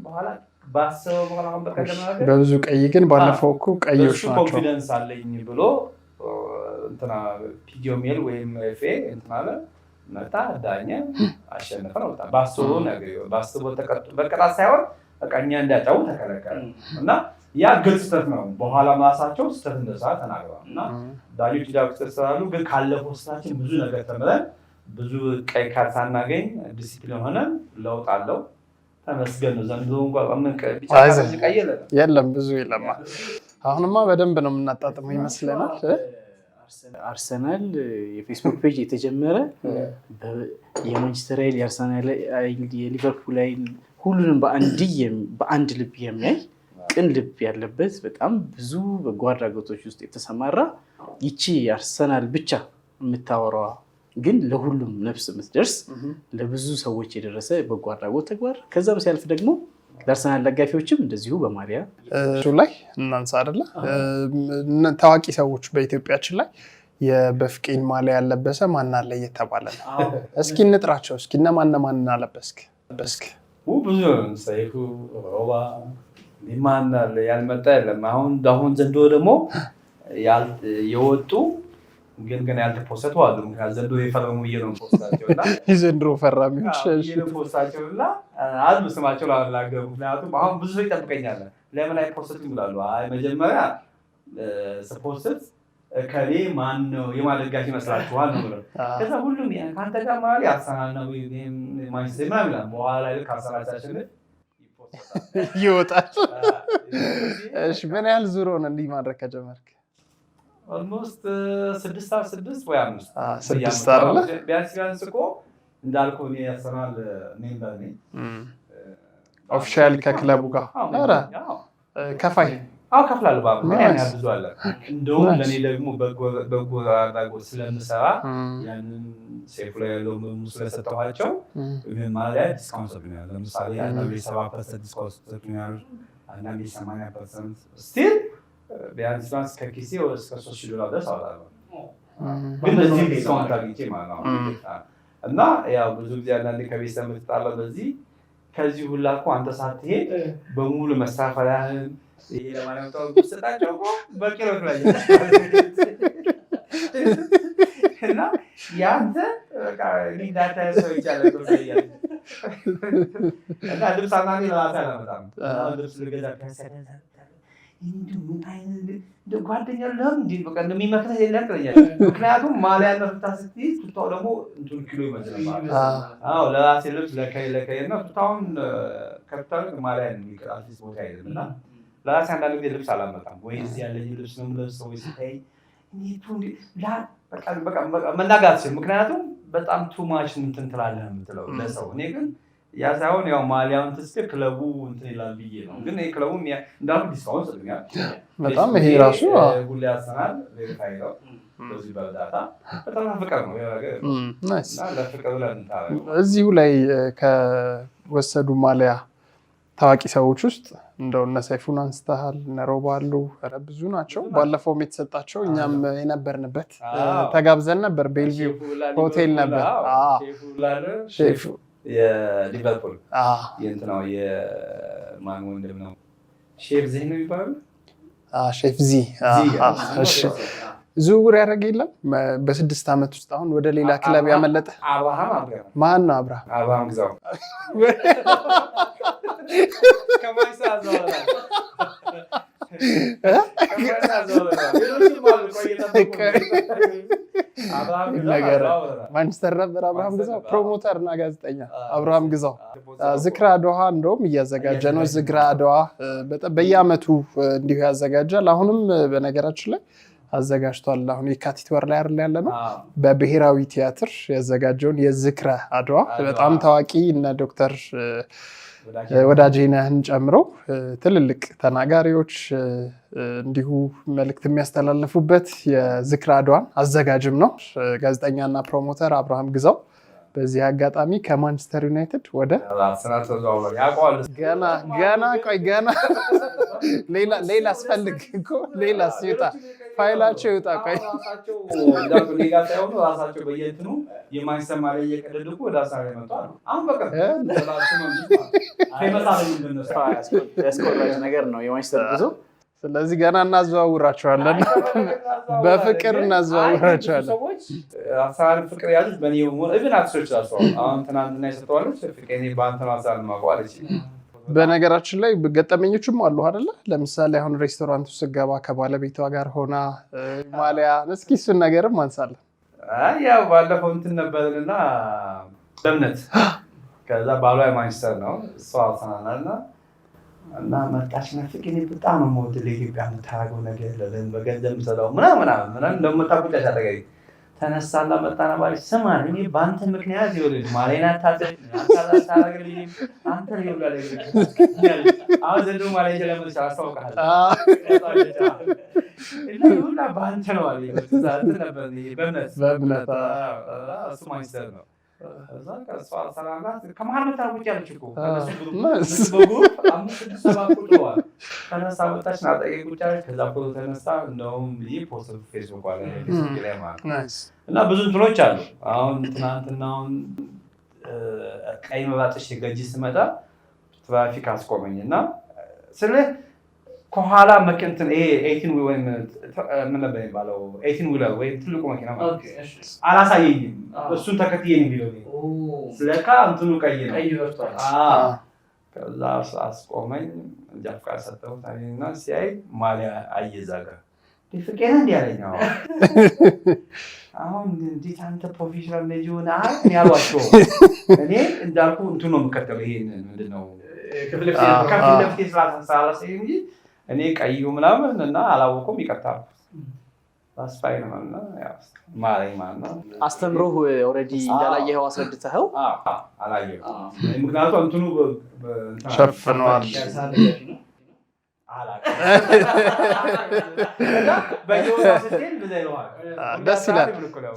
በኋላ ባሰበው በኋላ አሁን በቀደም ነገር በብዙ ቀይ ግን ባለፈው እኮ ቀዮች ናቸው ኮንፊደንስ አለኝ ብሎ እንትና ፒዲዮሜል ወይም ኤፍኤ እንትና አለ መጣ ዳኛ አሸነፈ ነው። ባሰበው ነገር ባሰበው ተቀጥ በቀጣ ሳይሆን በቃ እኛ እንዳጫው ተከለከለ እና ያ ግልጽ ስህተት ነው። በኋላ ማሳቸው ስህተት እንደሰራ ተናግረዋል እና ዳኞች ዳክተራሉ ግን ካለፈው ስህተታችን ብዙ ነገር ተምረን ብዙ ቀይ ካርድ ሳናገኝ ዲሲፕሊን ሆነን ለውጥ አለው። ተመስገን ነው። ዘንድሮ እንኳን ምን ቢጫ ካርድ ቀየለ የለም ብዙ የለም። አሁንማ በደንብ ነው የምናጣጥመው ይመስለናል። አርሰናል የፌስቡክ ፔጅ የተጀመረ የማንቸስተር ዩናይትድ የአርሰናል የሊቨርፑል ሁሉንም በአንድ ልብ የሚያይ ቅን ልብ ያለበት በጣም ብዙ በጎ አድራጎቶች ውስጥ የተሰማራ ይቺ አርሰናል ብቻ የምታወራዋ ግን ለሁሉም ነፍስ የምትደርስ ለብዙ ሰዎች የደረሰ በጎ አድራጎት ተግባር ከዛም ሲያልፍ ደግሞ ለአርሰናል ደጋፊዎችም እንደዚሁ በማሊያ እሱ ላይ እናንሳ አይደለ ታዋቂ ሰዎች በኢትዮጵያችን ላይ የበፍቄን ማሊያ ያለበሰ ማን አለ እየተባለ ነው። እስኪ እንጥራቸው። እስኪ እነማን አለበስክ? ብዙ ሰይፉ ሮባ ማን አለ ያልመጣ የለም። አሁን ዘንድሮ ደግሞ የወጡ ግን ያልተፖሰቱ አሉ። ምክንያቱም ዘንድሮ የፈረሙ ነው ፖስታቸውና የዘንድሮ ፈራሚዎች ፖስታቸውና አሉ ስማቸው ላላገሩ። ምክንያቱም አሁን ብዙ ሰው ይጠብቀኛል ለምን አይፖስቱም ይላሉ። አይ መጀመሪያ ስፖስት ከሌ ማን ነው የማደጋች ይመስላችኋል ነው ብለው ከዛ ሁሉም ካንተ ጋር ማለት አርሰናል ነው ወይም ማንቸስተር ምናምን ይላል። በኋላ ላይ ከአርሰናላችን ይወጣል። እሺ ምን ያህል ዙር ሆነ እንዲህ ማድረግ ከጀመርክ? ኦልሞስት 6 ወይ 5 6 አይደለ? ቢያንስ እኮ እንዳልኩህ እኔ አርሰናል ሜምበር ነኝ ኦፊሻል ከክለቡ ጋር ኧረ ከፋይ ከፍላለሁ ባባ ያን ያብዙ አለ። እንደውም ለኔ ደግሞ በጎ አድራጎት ስለምሰራ ያንን ሴፍ ላይ ያለው ስለሰጠኋቸው ማለት ዲስካውንት ሰጥኛለሁ። ለምሳሌ አንዳንዴ 70% ዲስካውንት ሰጥኛለሁ፣ አንዳንዴ 80% ስቲል ቢያንስ ከኪሴ እስከ $3,000 ድረስ አወጣለሁ። ግን በዚህ ዲስካውንት አግኝቼ ማለት ነው። እና ያው ብዙ ጊዜ አንዳንዴ ከቤተሰብ የምትጣለው በዚህ ከዚህ ሁላ እኮ አንተ ሳትሄድ በሙሉ መሳፈሪያህን ይሄ ለማለምታው ሰጣቸው እኮ በኪሎ ላይ እና ያንተ በቃ ሊዳታ ሰው ይቻላል ነው እና ልብስ አናኒ ለራሴ አላመጣም። ልብስ ልገዛ ከሰደዛ እንደ ጓደኛ ለምን እንዴ በቃ እንደሚመክረህ የለም ትለኛለህ። ምክንያቱም ማሊያ ነፍታ ስትይዝ ቱታው ደግሞ እንትን ኪሎ ይመስላል። ለራሴ ልብስ ለከይ እና ቱታውን ካፒታል ማሊያ ነው የሚቀራልስ ቦታ አይደለም እና ለራሴ አንዳንድ ጊዜ ልብስ አላመጣም ወይ እዚህ ያለኝ ልብስ ነው የምለብሰው ወይ ሲታይ በቃ መናገር አልችልም። ምክንያቱም በጣም ቱ ማች እንትን ትላለህ የምትለው ለሰው። እኔ ግን ያ ሳይሆን ያው ማሊያውን ትስክ ክለቡ እንትን ይላል ብዬ ነው። ግን ይሄ ክለቡ እንዳልኩ ዲስካውንት ሰጥኛል በጣም ይሄ ራሱ ሁሌ ያሰናል ቬሪፋይ ነው በዚህ በዳታ በጣም ፍቅር ነው ያገር ናይስ እና ለፍቅር ለምታረ እዚሁ ላይ ከወሰዱ ማሊያ ታዋቂ ሰዎች ውስጥ እንደው እነ ሰይፉን አንስተሃል፣ እነ ሮባ አሉ። ኧረ ብዙ ናቸው። ባለፈውም የተሰጣቸው እኛም የነበርንበት ተጋብዘን ነበር። ቤልቪው ሆቴል ነበር። ሼፉ የሊቨርፑል የእንትናው የማን ወንድም ነው ሼፍ ዚ ነው የሚባለው። ሼፍ ዚ እሺ ዝውውር ያደረገ የለም በ6 ዓመት ውስጥ አሁን ወደ ሌላ ክለብ ያመለጠ ማን ነው? አብርሃም ግዛው ማንቸስተር ነበር አብርሃም ግዛው ፕሮሞተር እና ጋዜጠኛ አብርሃም ግዛው ዝክረ አድዋ እንደውም እያዘጋጀ ነው። ዝክረ አድዋ በየአመቱ እንዲሁ ያዘጋጃል። አሁንም በነገራችን ላይ አዘጋጅቷል። አሁን የካቲት ወር ላይ አይደል ያለ ነው። በብሔራዊ ቲያትር ያዘጋጀውን የዝክረ አድዋ በጣም ታዋቂ እነ ዶክተር ወዳጄነህን ጨምሮ ትልልቅ ተናጋሪዎች እንዲሁ መልእክት የሚያስተላልፉበት የዝክረ አድዋን አዘጋጅም ነው ጋዜጠኛና ፕሮሞተር አብርሃም ግዛው። በዚህ አጋጣሚ ከማንቸስተር ዩናይትድ ወደ ገና ሌላ አስፈልግ እኮ ሌላ ሲወጣ ፋይላቸው ይወጣ። ቆይ ራሳቸው በየእንትኑ የማንቸስተር ማሊያ እየቀደዱ ወደ አሳሪ መጥቷል። አሁን በቃ ያስቆራጭ ነገር ነው የማንቸስተር ጉዞ። ስለዚህ ገና እናዘዋውራቸዋለን፣ በፍቅር እናዘዋውራቸዋለን። ሰዎች አሳሪ ፍቅር ያሉት በኔ ኢቭን አክሶች አስተዋል። አሁን ትናንትና የሰጠዋለች ፍቅር በአንተ ማሳል ማቋለች። በነገራችን ላይ ገጠመኞችም አሉ አይደለ? ለምሳሌ አሁን ሬስቶራንት ውስጥ ስገባ ከባለቤቷ ጋር ሆና ማሊያ፣ እስኪ እሱን ነገርም አንሳለን። ያው ባለፈው እንትን ነበርና ለምነት ከዛ ባሏ ማንቸስተር ነው እሷ አርሰናል እና መጣች ነፍቄ እኔ በጣም ነው የምወድ ለኢትዮጵያ የምታደርገው ነገር ለለን በገንዘብ ሰላው ምናምን እንደምታውቁት ያሳደገኝ ተነሳላ መጣና ባለች ስማ እኔ በአንተ ምክንያት ይወልድ ማሌና ታደግ ታደርግልኝ አንተ ይወላል አሁን ዘንድሮ ማሌ ለምን አስታውቃለሁ ሁላ በአንተ ነው አለ ዛት ነበር በእምነት እሱ ማንቸስተር ነው። እዛ ከእሷ ሰላላት ከመሀል መታወቅ ያለች እኮ ተነሳ ወጣች ናጠቂ ቁጫለች። ከዛ ፎቶ ተነሳ እንደውም ፖስት ፌስቡክ ላይ ማለት እና ብዙ እንትኖች አሉ። አሁን ትናንትናውን ቀይ መብራትሽ ገጂ ስመጣ ትራፊክ አስቆመኝ እና ስለ ከኋላ መኪንትን ይሄ 18 ወይም ምን ነበር የሚባለው 18 ዊለር ወይም ትልቁ መኪና ማለት አላሳየኝም። እሱን ተከትዬ ነው ቢለው ስለካ እንትኑ ቀይ ነው። ከዛ አስቆመኝ እንጃ ፍቃድ ሰጠሁት እና ሲያይ ማሊያ አየዛጋ ፍቄና እንዲህ አለኝ። አሁን እንዴት አንተ ፕሮፌሽናል ልጅ ሆነ ያሏቸው እኔ እንዳልኩ እንትኑ ነው የምከተለው። ይሄን ምንድነው ከፍል ለፍቴ ስላሳሳላሰኝ እንጂ እኔ ቀዩ ምናምን እና አላወኩም። ይቀርታል አስፋይ ነው እና ያው ማለት ነው አስተምሮህ ኦሬዲ እንዳላየኸው አስረድተኸው አላየኸው። ምክንያቱም እንትኑ ሸፍነዋል ደስ ይላል።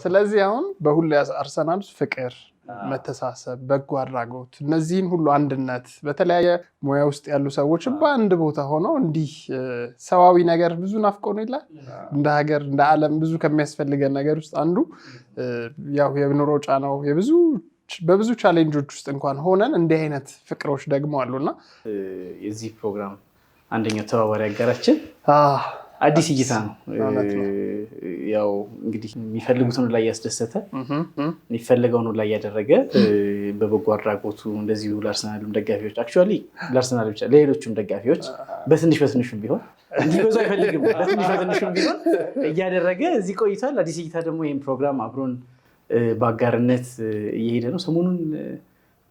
ስለዚህ አሁን በሁሉ አርሰናል ፍቅር፣ መተሳሰብ፣ በጎ አድራጎት እነዚህን ሁሉ አንድነት በተለያየ ሙያ ውስጥ ያሉ ሰዎች በአንድ ቦታ ሆነው እንዲህ ሰዋዊ ነገር ብዙ ናፍቆን ይላል። እንደ ሀገር እንደ ዓለም ብዙ ከሚያስፈልገን ነገር ውስጥ አንዱ ያው የኑሮ ጫናው በብዙ ቻሌንጆች ውስጥ እንኳን ሆነን እንዲህ አይነት ፍቅሮች ደግሞ አሉና የዚህ ፕሮግራም አንደኛው ተባባሪ አጋራችን አዲስ እይታ ነው። ያው እንግዲህ የሚፈልጉትን ላይ ያስደሰተ የሚፈልገውን ላይ ያደረገ በበጎ አድራጎቱ እንደዚሁ ለአርሰናልም ደጋፊዎች አክቹአሊ ለአርሰናል ብቻ ለሌሎችም ደጋፊዎች በትንሹም ቢሆን እንዲበዛ አይፈልግም። በትንሹም ቢሆን እያደረገ እዚህ ቆይቷል። አዲስ እይታ ደግሞ ይህን ፕሮግራም አብሮን በአጋርነት እየሄደ ነው። ሰሞኑን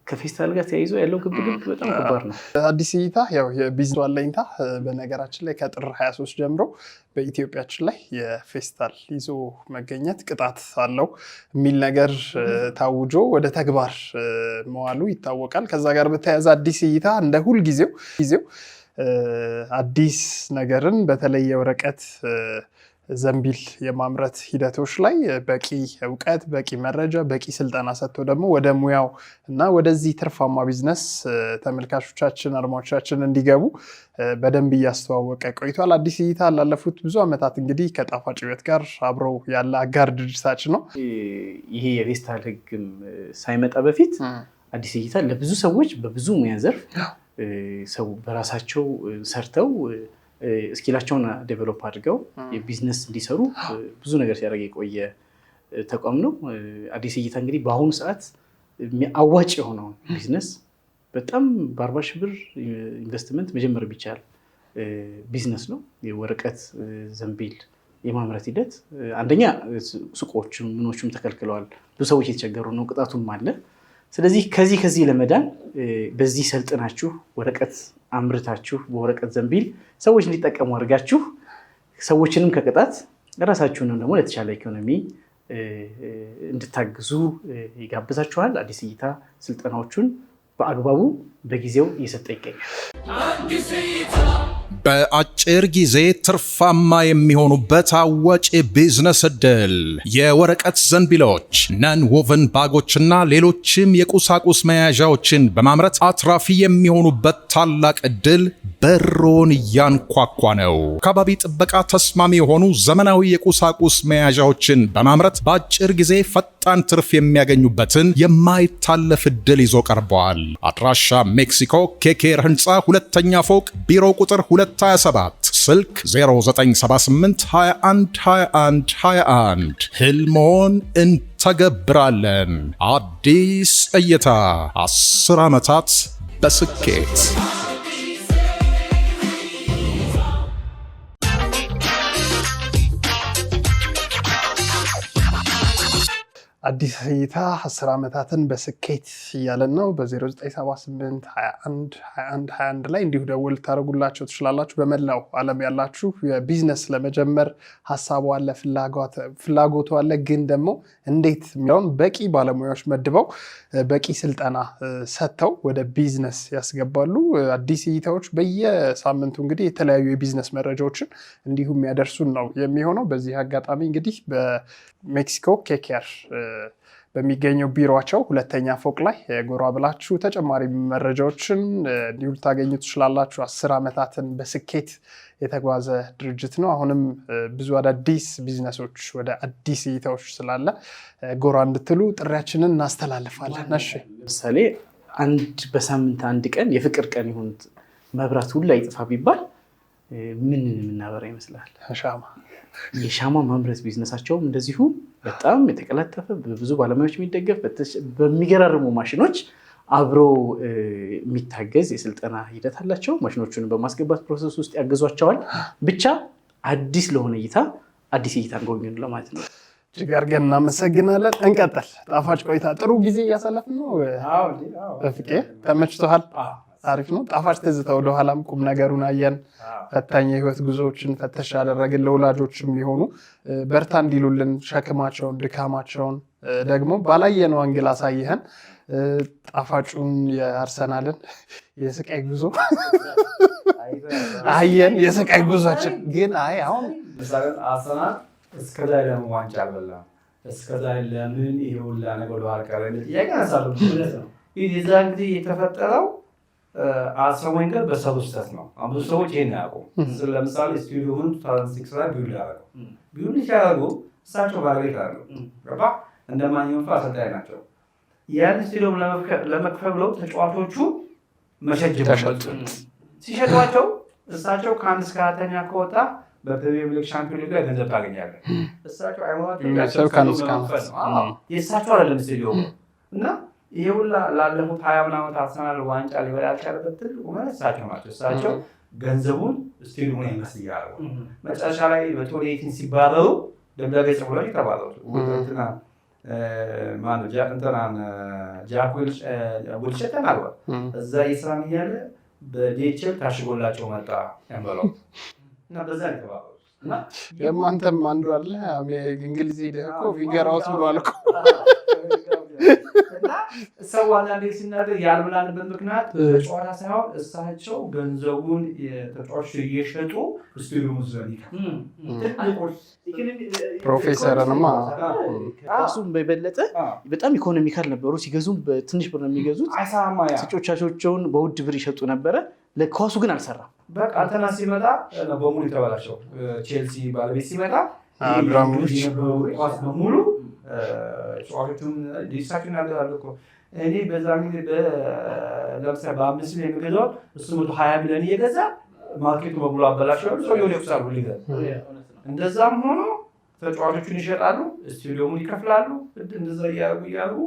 ከፌስታል ጋር ተያይዞ ያለው ግብግብ በጣም ከባድ ነው። አዲስ እይታ ያው የቢዝነስ አለኝታ በነገራችን ላይ ከጥር 23 ጀምሮ በኢትዮጵያችን ላይ የፌስታል ይዞ መገኘት ቅጣት አለው የሚል ነገር ታውጆ ወደ ተግባር መዋሉ ይታወቃል። ከዛ ጋር በተያያዘ አዲስ እይታ እንደ ሁል ጊዜው አዲስ ነገርን በተለየ ወረቀት ዘንቢል የማምረት ሂደቶች ላይ በቂ እውቀት፣ በቂ መረጃ፣ በቂ ስልጠና ሰጥቶ ደግሞ ወደ ሙያው እና ወደዚህ ትርፋማ ቢዝነስ ተመልካቾቻችን አድማጮቻችን እንዲገቡ በደንብ እያስተዋወቀ ቆይቷል። አዲስ እይታ ላለፉት ብዙ ዓመታት እንግዲህ ከጣፋጭ ሕይወት ጋር አብረው ያለ አጋር ድርጅታችን ነው። ይሄ የፌስታል ሕግም ሳይመጣ በፊት አዲስ እይታ ለብዙ ሰዎች በብዙ ሙያ ዘርፍ ሰው በራሳቸው ሰርተው ስኪላቸውን ዴቨሎፕ አድርገው የቢዝነስ እንዲሰሩ ብዙ ነገር ሲያደርግ የቆየ ተቋም ነው። አዲስ እይታ እንግዲህ በአሁኑ ሰዓት አዋጭ የሆነውን ቢዝነስ በጣም በ40 ሺህ ብር ኢንቨስትመንት መጀመር ቢቻል ቢዝነስ ነው። የወረቀት ዘንቢል የማምረት ሂደት አንደኛ ሱቆችም ምኖችም ተከልክለዋል። ብዙ ሰዎች የተቸገሩ ነው። ቅጣቱም አለ። ስለዚህ ከዚህ ለመዳን በዚህ ሰልጥናችሁ ወረቀት አምርታችሁ በወረቀት ዘንቢል ሰዎች እንዲጠቀሙ አድርጋችሁ ሰዎችንም ከቅጣት ራሳችሁንም ደግሞ ለተሻለ ኢኮኖሚ እንድታግዙ ይጋብዛችኋል። አዲስ እይታ ስልጠናዎቹን በአግባቡ በጊዜው እየሰጠ ይገኛል። በአጭር ጊዜ ትርፋማ የሚሆኑበት አዋጭ ቢዝነስ እድል። የወረቀት ዘንቢሎች፣ ነን ወቨን ባጎችና ሌሎችም የቁሳቁስ መያዣዎችን በማምረት አትራፊ የሚሆኑበት ታላቅ እድል በሮን እያንኳኳ ነው። አካባቢ ጥበቃ ተስማሚ የሆኑ ዘመናዊ የቁሳቁስ መያዣዎችን በማምረት በአጭር ጊዜ ፈጣን ትርፍ የሚያገኙበትን የማይታለፍ እድል ይዞ ቀርበዋል። አድራሻ ሜክሲኮ ኬኬር ህንፃ ሁለተኛ ፎቅ ቢሮ ቁጥር 227 ስልክ 0978 21 21 21 ህልሞን እንተገብራለን። አዲስ እይታ 10 ዓመታት በስኬት አዲስ እይታ 10 ዓመታትን በስኬት እያለን ነው። በ0978 21 21 21 ላይ እንዲሁ ደውል ታደርጉላቸው ትችላላችሁ። በመላው ዓለም ያላችሁ የቢዝነስ ለመጀመር ሀሳቡ አለ፣ ፍላጎቱ አለ፣ ግን ደግሞ እንዴት የሚለውን በቂ ባለሙያዎች መድበው በቂ ስልጠና ሰጥተው ወደ ቢዝነስ ያስገባሉ። አዲስ እይታዎች በየሳምንቱ እንግዲህ የተለያዩ የቢዝነስ መረጃዎችን እንዲሁም ያደርሱን ነው የሚሆነው። በዚህ አጋጣሚ እንግዲህ በሜክሲኮ ኬኬር በሚገኘው ቢሮቸው ሁለተኛ ፎቅ ላይ ጎራ ብላችሁ ተጨማሪ መረጃዎችን እንዲሁ ልታገኙ ትችላላችሁ። 10 ዓመታትን በስኬት የተጓዘ ድርጅት ነው። አሁንም ብዙ አዳዲስ ቢዝነሶች ወደ አዲስ እይታዎች ስላለ ጎራ እንድትሉ ጥሪያችንን እናስተላልፋለን። እሺ፣ ለምሳሌ በሳምንት አንድ ቀን የፍቅር ቀን ይሁን መብራት ሁሉ አይጥፋ ቢባል ምን የምናበራ ይመስላል? የሻማ ማምረት ቢዝነሳቸውም እንደዚሁ በጣም የተቀላጠፈ በብዙ ባለሙያዎች የሚደገፍ በሚገራርሙ ማሽኖች አብሮ የሚታገዝ የስልጠና ሂደት አላቸው። ማሽኖቹን በማስገባት ፕሮሰስ ውስጥ ያገዟቸዋል። ብቻ አዲስ ለሆነ እይታ አዲስ እይታ ጎብኙ ለማለት ነው። እጅግ አድርገን እናመሰግናለን። እንቀጥል። ጣፋጭ ቆይታ ጥሩ ጊዜ እያሳለፍን ነው። በፍቄ ተመችቶሃል? አሪፍ ነው። ጣፋጭ ትዝታ ወደኋላም ቁም ነገሩን አየን። ፈታኝ የህይወት ጉዞዎችን ፈተሽ ያደረግን ለወላጆችም ሊሆኑ በርታ እንዲሉልን ሸክማቸውን ድካማቸውን ደግሞ ባላየነው አንግል አሳይህን። ጣፋጩን የአርሰናልን የስቃይ ጉዞ አየን። የስቃይ ጉዞችን ግን አሁን አርሰናል እስከላይ ለምን ዋንጫ አልበላም? እስከላይ ለምን ይሄ ሁላ ነገር ወደኋላ ቀረ? ጥያቄ ያነሳሉ። የዛ ጊዜ የተፈጠረው አርሰን ዌንገር በሰሩ ስህተት ነው። ብዙ ሰዎች ይሄን አያውቁም። ለምሳሌ ስቱዲዮውን 2006 ላይ ቢውል ያደረገው ቢውል ሲያደርጉ እሳቸው ባለቤት አሉ። እንደ ማንኛውም ሰው አሰልጣኝ ናቸው። ያን ስቱዲዮም ለመክፈል ብለው ተጫዋቾቹ መሸጥ ጀመሩ። ሲሸጧቸው እሳቸው ከአንድ እስከ አራተኛ ከወጣ በፕሪሚየር ሊግ ሻምፒዮን ሊግ ላይ ገንዘብ ታገኛለህ። እሳቸው አይሞራቸው የእሳቸው አይደለም ስቱዲዮም እና ይሄ ሁላ ላለፉት 20 ምናምን ዓመት አርሰናል ዋንጫ ሊበላ ያልቻለበት ትልቁ ማለት እሳቸው ናቸው። እሳቸው ገንዘቡን ስቴዲየሙን ይመስል እያደረጉ መጨረሻ ላይ በ2018 ሲባረሩ ደብዳቤ ጽፎላቸው ተባረሩ። ጃክ ዊልሸር ተናግሯል። እዛ የስራን እያለ በዴቸል ታሽጎላቸው መጣ ያንበለው እና በዛ ተባረሩ። የማንተም አንዱ አለ እንግሊዝ ሄደህ እኮ ፊገር አውት ብሏል እኮ እና ሰው አንዳንዴ ሲናገር ያልብላንበት ምክንያት በጨዋታ ሳይሆን እሳቸው ገንዘቡን የተጫዋቾች እየሸጡ ስቱዲዮን ዘኒካ ፕሮፌሰርንማ ከሱም በበለጠ በጣም ኢኮኖሚካል ነበሩ። ሲገዙም በትንሽ ብር ነው የሚገዙት። ተጫዋቾቻቸውን በውድ ብር ይሸጡ ነበረ። ለኳሱ ግን አልሰራም። በቃ እንትና ሲመጣ በሙሉ የተበላሸው ቼልሲ ባለቤት ሲመጣ ኳስ በሙሉ ጨዋቾቹን ዲስትራክሽን ያደርጋሉ እኮ። እኔ በዛ ጊዜ ለምሳሌ በ5 ሚሊዮን የሚገዛው እሱ 20 ሚሊዮን እየገዛ ማርኬቱ በሙሉ አበላሸው። ሰውየውን ይቁሳሉ ሊገ እንደዛም ሆኖ ተጫዋቾቹን ይሸጣሉ፣ ስቱዲዮሙን ይከፍላሉ። እንደዛ እያደረጉ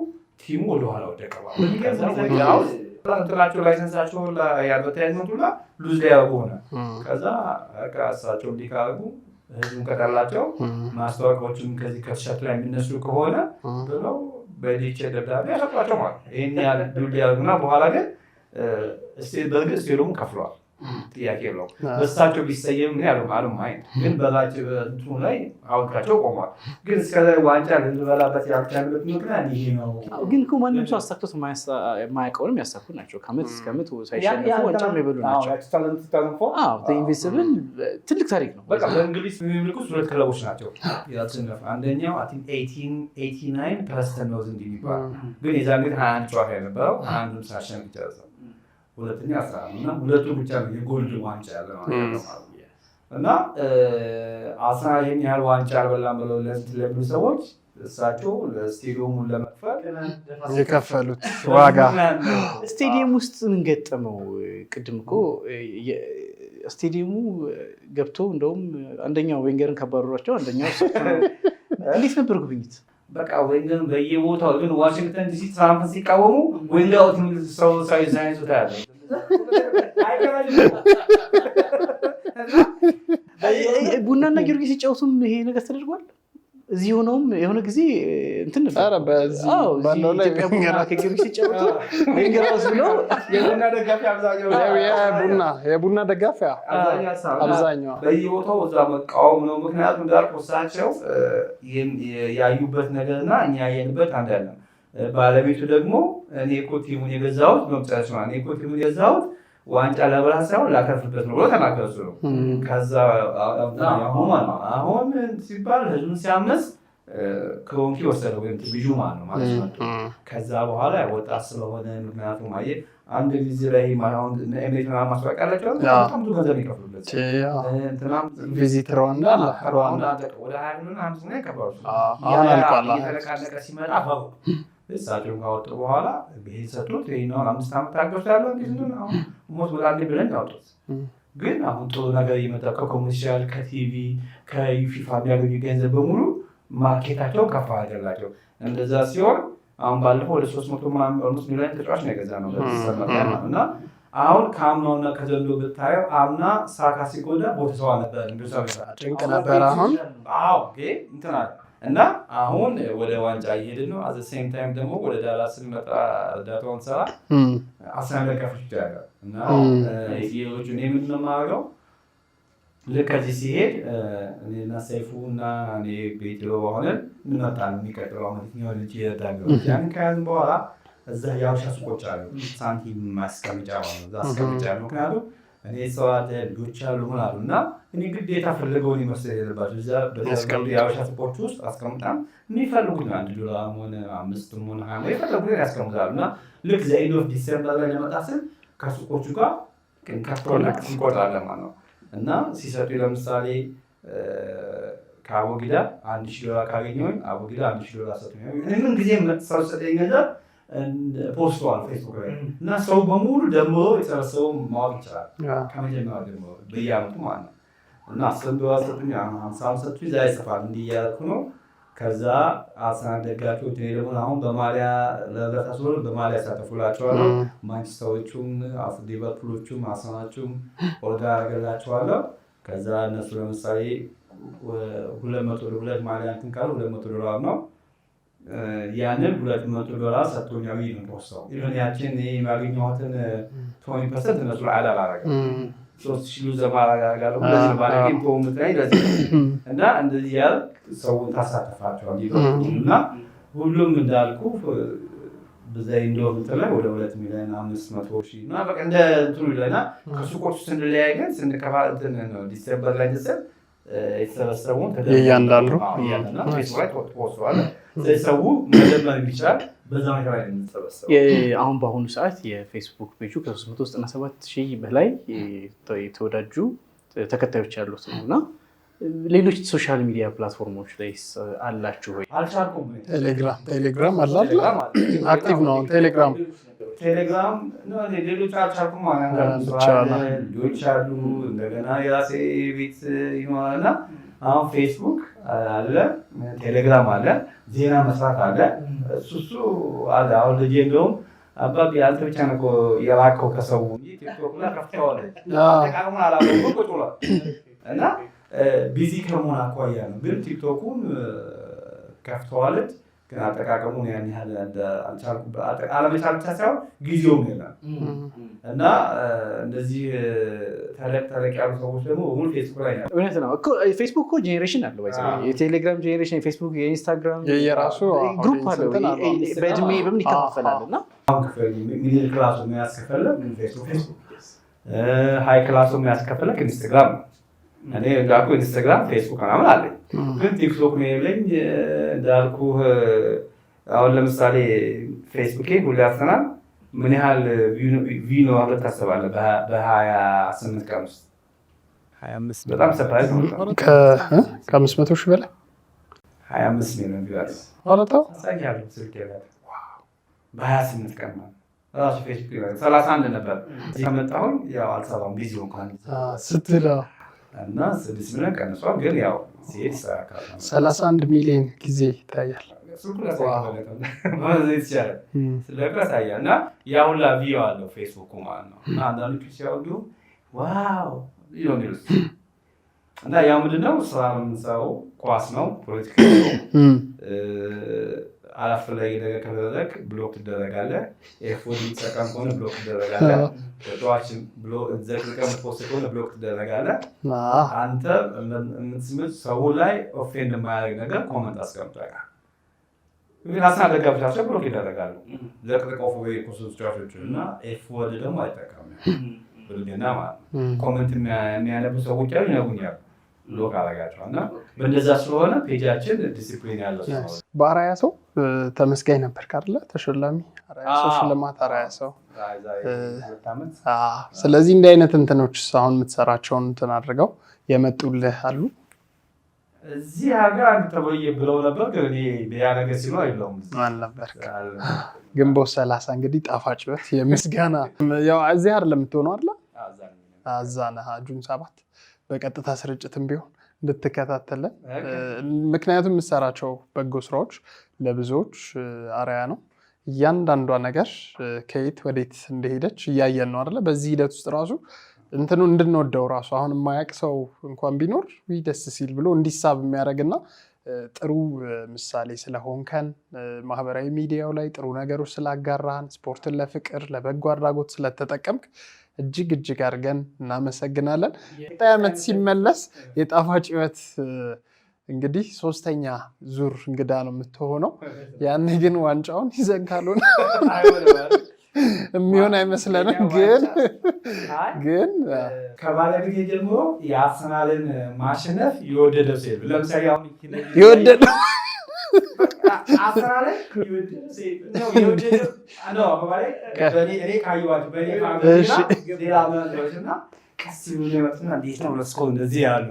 ቲሙ ወደኋላ ወደቀ። እንትናቸው ላይሰንሳቸው የአድቨርታይዝመንቱ ሉዝ ሊያደርጉ ሆነ። ከዛ እሳቸው እንዲካረጉ ህዝቡን ከጠላቸው ማስታወቂያዎችም ከዚህ ከቲሸርት ላይ የሚነሱ ከሆነ ብለው በዲቼ ደብዳቤ ያሰጧቸው ማለት ነው። ይህን ያህል ዱል ያደርጉና በኋላ ግን በእርግጥ ስቴዲየሙ ከፍለዋል፣ ጥያቄ የለው። በእሳቸው ቢሰየም ምን ያሉ አይ ግን በዛቸው እንትኑ ላይ አውቃቸው ቆሟል። ግን እስከዛ ዋንጫ ልንበላበት ያልቻልበት ምክንያት ይሄ ነው። ግን እኮ ማንም ሰው አሳክቶት የማያውቀውንም ያሳኩ ናቸው። ከዓመት እስከ ዓመት ሳይሸነፉ ዋንጫ የሚበሉ ናቸው። ኢንቪንሲብል ትልቅ ታሪክ ነው። በቃ በእንግሊዝ ፕሪሚየር ሊግ ውስጥ 2 ክለቦች ናቸው ያልተሸነፉ። አንደኛው 1889 ፕሬስተን ኖርዝ የሚባል ግን የዛን ግን 21 ጨዋታ የነበረው 21 ሳያሸንፍ ይጨርሳል። ሁለተኛ 11 እና ሁለቱ ብቻ ነው የጎልድ ዋንጫ ያለ ማለት ነው። እና 11 ይሄን ያህል ዋንጫ አልበላም ብለው ለሚሉ ሰዎች እሳቸው ለስቴዲየሙን ለመክፈል የከፈሉት ዋጋ ስቴዲየም ውስጥ ምን ገጠመው? ቅድም እኮ ስቴዲየሙ ገብቶ እንደውም አንደኛው ዌንገርን ከባረሯቸው አንደኛው እንዴት ነበር ጉብኝት? በቃ ዌንገር በየቦታው ግን ዋሽንግተን ዲሲ ትራምፕ ሲቃወሙ ዌንገር ሰው ሳይንሱ ታያለ ቡናና ጊዮርጊስ ሲጫወቱም ይሄ ነገር ተደርጓል። እዚህ ሆነውም የሆነ ጊዜ እንትን ነበር ባለው ላይ ከጊዮርጊስ ሲጫወቱ ዌንገራውስ ብሎ የቡና ደጋፊ አብዛኛው የቡና ደጋፊ አብዛኛው በየቦታው እዛ መቃወም ነው። ምክንያቱም እንዳልኩ እሳቸው ያዩበት ነገርና እኛ ያየንበት አንድ አይደለም። ባለቤቱ ደግሞ እኔ እኮ ቲሙን የገዛሁት መምጣት ነው እኔ እኮ ቲሙን የገዛሁት ዋንጫ ለብራት ሳይሆን ላከፍልበት ነው ብሎ ተናገሩ ነው። ከዛ አሁን ሲባል ህዝቡን ሲያመስ ከወንኪ ወሰደ ወይም ቢጁማ ነው ማለት ነው። ከዛ በኋላ ወጣት ስለሆነ ምክንያቱም አየህ አንድ ጊዜ ላይ ማሁን ኤምሬትና ማስታወቂያ አላቸው በጣም ብዙ ገንዘብ ይከፍሉበት እንትናም ቪዚት ሩዋንዳ ወደ 20 እና 50 ነው ከባሩ አልቋል። ሲመጣ አፋው እሳቸው ካወጡ በኋላ ይሄ ሰጡት። ይሄኛውን 5 ዓመት ታገሱ ያለው እንግዲህ ነው አሁን ሞት ወላዴ ብለን ያወጡት። ግን አሁን ጥሩ ነገር እየመጣ ከኮመርሻል ከቲቪ ከዩፊፋ የሚያገኙ ገንዘብ በሙሉ ማርኬታቸው ከፍ አደረጋቸው። እንደዛ ሲሆን አሁን ባለፈው ወደ 300 ሚሊዮን ተጫዋች ነው የገዛ ነው እና አሁን ከአምናውና ከዘንድሮ ብታየው አምና ሳካ ሲጎዳ ቦታው ነበር ጭንቅ ነበር። አሁን እንትና እና አሁን ወደ ዋንጫ እየሄድን ነው። አዘ ሴም ታይም ደግሞ ወደ ዳላስ ስንመጣ እርዳታውን ሰራ 11 ከፍች ያለው እና የሌሎቹ እኔ ምንድን ነው የማደርገው ልክ ከዚህ ሲሄድ እኔና ሰይፉ እና እኔ ቤት ሆነን እንመጣለን። የሚቀጥለው ዓመት ልጅ ይረዳለሁ። ያን ከያዝን በኋላ እዛ የሀበሻ ሱቆች አሉ ሳንቲም ማስቀምጫ እዛ አስቀምጫ ያሉ ምክንያቱም እኔ ሰው አለ ልጆች አሉ ምን አሉ እና እኔ ግዴታ ፈልገውን ይመስል የለባቸው እዛ የሀበሻ ሱቆች ውስጥ አስቀምጣም የሚፈልጉት $1 ሆነ 5 ሆነ 20 የፈለጉት ያስቀምጣሉ። እና ልክ ዘኢንድ ኦፍ ዲሴምበር ላይ ለመጣ ስል ከሱቆቹ ጋር እንቆጥራለን ማለት ነው። እና ሲሰጡ ለምሳሌ ከአቦጊዳ $1,000 ካገኘሁኝ አቦጊዳ $1,000 ሰጡኝ። ምን ጊዜ ሰው ሰጠኝ ገንዘብ ፖስተዋል ፌስቡክ ላይ እና ሰው በሙሉ ደምሮ የጨረሰውን ማወቅ ይችላል ከመጀመሪያ ጀምሮ በየዓመቱ ማለት ነው። እና $10 ሰጡኝ 50 ሰጡኝ እዛ ይጽፋል እንዲህ እያልኩ ነው። ከዛ 11 ደጋፊዎች እኔ ደግሞ አሁን በማሊያ ለእርዳታ ስለሆነ በማሊያ ያሳተፉላቸዋለሁ። ማንቸስተሮቹም ሊቨርፑሎቹም አርሰናሎቹም ኦርደር አደርግላቸዋለሁ። ከዛ እነሱ ለምሳሌ $200 ማሊያ እንትን ካሉ $200 ነው። ያንን $200 ሰጥቶኛል ነው ተወሰው ኢቭን ያችን የማግኘኋትን 20% እነሱ ላይ አላደረገም 3000 ዘማራጋጋሉ ለዚህ ባለጌም ፖምት ላይ ለዚህ እና እንደዚህ ያል ሰው ታሳተፋቸዋል እና ሁሉም እንዳልኩ በዛይ እንደው ተላይ ወደ 2,500,000 እና በቃ እንደ እንትኑ ይለና ከሱቆቹ ስንለያይ ግን ስንከፋተን ነው ዲሴምበር ላይ ደሰል የተሰበሰቡን እያንዳንዱ እና ፌስቡክ ተፖስቷል። ሰው መደመር ይችላል በዛ ነገር ላይ እንተበሰበ አሁን በአሁኑ ሰዓት የፌስቡክ ፔጁ ከ397,000 በላይ የተወዳጁ ተከታዮች ያሉት ነው እና ሌሎች ሶሻል ሚዲያ ፕላትፎርሞች ላይ አላችሁ ወይ? አልቻልኩም። ቴሌግራም አለ አክቲቭ ነው። ቴሌግራም ነው ሌሎች አልቻልኩም ማለት ነው። ልጆች አሉ እንደገና የራሴ ቤት ይኖራልና አሁን ፌስቡክ አለ ቴሌግራም አለ ዜና መስራት አለ እሱ አለ። አሁን ልጄ እንደውም አባቢ አንተ ብቻ ነው እኮ የራከው ከሰው እንጂ ቲክቶክ ላይ ከፍተዋለች አጠቃቀሙን አላወቀው ቁጭ ብሏል እና ቢዚ ከመሆን አኳያ ነው ግን ቲክቶኩን ከፍተዋለች ግን አጠቃቀሙን ያን ያህል አለመቻል ብቻ ሳይሆን ጊዜውም የለም እና እንደዚህ ተለቅ ያሉ ሰዎች ደግሞ ሙሉ ፌስቡክ ላይ ናቸው። እውነት ነው እኮ ፌስቡክ እኮ ጄኔሬሽን አለው የቴሌግራም ጄኔሬሽን የፌስቡክ የኢንስታግራም የራሱ ግሩፕ አለው በእድሜ በምን ይከፋፈላል እና ሚድል ክላሱ የሚያስከፈለ ፌስቡክ ሃይ ክላሱ የሚያስከፈለ ኢንስታግራም ነው። እኔ እንዳልኩ ኢንስታግራም ፌስቡክ ምናምን አለኝ ግን ቲክቶክ ነው ያለኝ እንዳልኩህ አሁን ለምሳሌ ፌስቡክ ሁሌ ያስተናል ምን ያህል ቪው ነው አለ ታስባለህ በ28 ቀን ውስጥ 25 በጣም ሰርፕራይዝ ነው ከ500 ሺህ በላይ 25 ሚሊዮን ቪው አለ አለታው ሳይያለው ስልክ ያለው በ28 ቀን ነው ራሱ ፌስቡክ ላይ 31 ነበር ከመጣሁኝ ያው አልሰራም ቢዚ እንኳን ስትላ እና 6 ሚሊዮን ቀንሷል ግን ያው ሲሄድ ይስተካከላል 31 ሚሊዮን ጊዜ ይታያል ስለቀሳያ እና ያ ሁላ ቪዲዮ አለው ፌስቡክ ማለት ነው እና አንዳንዶቹ ሲያወዱ ዋው ይሉት እና ያ ምንድነው ሰው ኳስ ነው ፖለቲካ ነው አላስፈላጊ ነገር ከደረክ ብሎክ ትደረጋለህ ኤፎዲ ተጠቀም ከሆነ ብሎክ ትደረጋለህ ተዋችን ብሎ ዘግዝቀም ፖስት ከሆነ ብሎክ ትደረጋለህ አንተ የምትስምት ሰው ላይ ኦፌንድ የማያደርግ ነገር ኮመንት አስቀምጠህ ግን አሳደጋብቻቸው ብሎክ ይደረጋሉ ዘቅዝቀው ወይ ኮሶቻቾች እና ኤፎዲ ደግሞ አይጠቀምም ብልግና ማለት ኮመንት የሚያነቡ ሰዎች ያሉ ይነጉኛል ሎክ አረጋቸው እና በእንደዛ ስለሆነ ፔጃችን ዲሲፕሊን ያለው ነው። በአራያ ሰው ተመስጋኝ ነበር ካለ ተሸላሚ አራያ ሰው ሽልማት አራያ ሰው ስለዚህ እንዲህ አይነት እንትኖች አሁን የምትሰራቸውን እንትን አድርገው የመጡልህ አሉ እዚህ ሀገር አንድ ተበየ ብለው ነበር ግን እኔ ያ ነገር ሲሉ አይለውም ነበር ግንቦት 30 እንግዲህ ጣፋጭ ህይወት የምስጋና ያው እዚህ አይደለም የምትሆነው አይደል አዛና ጁን 7 በቀጥታ ስርጭትም ቢሆን እንድትከታተለን ምክንያቱም የምትሰራቸው በጎ ስራዎች ለብዙዎች አርአያ ነው እያንዳንዷ ነገር ከየት ወዴት እንደሄደች እያየን ነው አይደል በዚህ ሂደት ውስጥ ራሱ እንትኑ እንድንወደው ራሱ አሁን የማያውቅ ሰው እንኳን ቢኖር ደስ ሲል ብሎ እንዲሳብ የሚያደርግና ጥሩ ምሳሌ ስለሆንከን ማህበራዊ ሚዲያው ላይ ጥሩ ነገሮች ስላጋራን ስፖርትን ለፍቅር ለበጎ አድራጎት ስለተጠቀምክ እጅግ አድርገን እናመሰግናለን። ቀጣይ ዓመት ሲመለስ የጣፋጭ ህይወት እንግዲህ 3ኛ ዙር እንግዳ ነው የምትሆነው። ያኔ ግን ዋንጫውን ይዘን ካልሆነ የሚሆን አይመስለንም። ግን ከባለቤቴ ጀምሮ የአርሰናልን ማሸነፍ የወደደው ሴት ለምሳሌ አሁን የወደደው አርሰናልን የወደደው ነው ማለት እኔ ካየኋቸው በእኔ ሌላ መንገዶችና ቀስ ብሎ የመጡና እንዴት ነው ለስኮ እንደዚህ ያሉ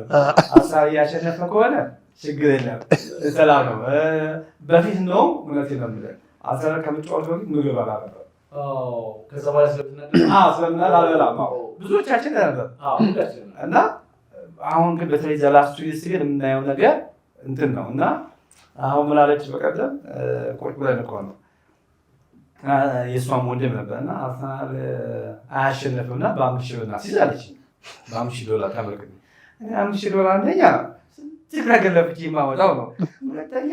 አርሰናል እያሸነፈ ከሆነ ችግር የለም ሰላም ነው። በፊት ነው እውነቴን ነው የምልህ አርሰናል ከመጫወቱ በፊት ምግብ አላበላም ከዛ በኋላ ስለምናል አልበላም ብዙዎቻችን ነበር እና አሁን ግን በተለይ ዘላስቱ ሲል የምናየው ነገር እንትን ነው እና አሁን ምን አለች በቀደም ቁጭ ብለን እኮ ነው የእሷም ወንድም ነበርና አርሰናል አያሸነፍም እና በ5,000 ብር ሲዛለች $5,000 ተመልክት $5,000 አንደኛ ስንት ነገር ለፍቼ የማወጣው ነው ሁለተኛ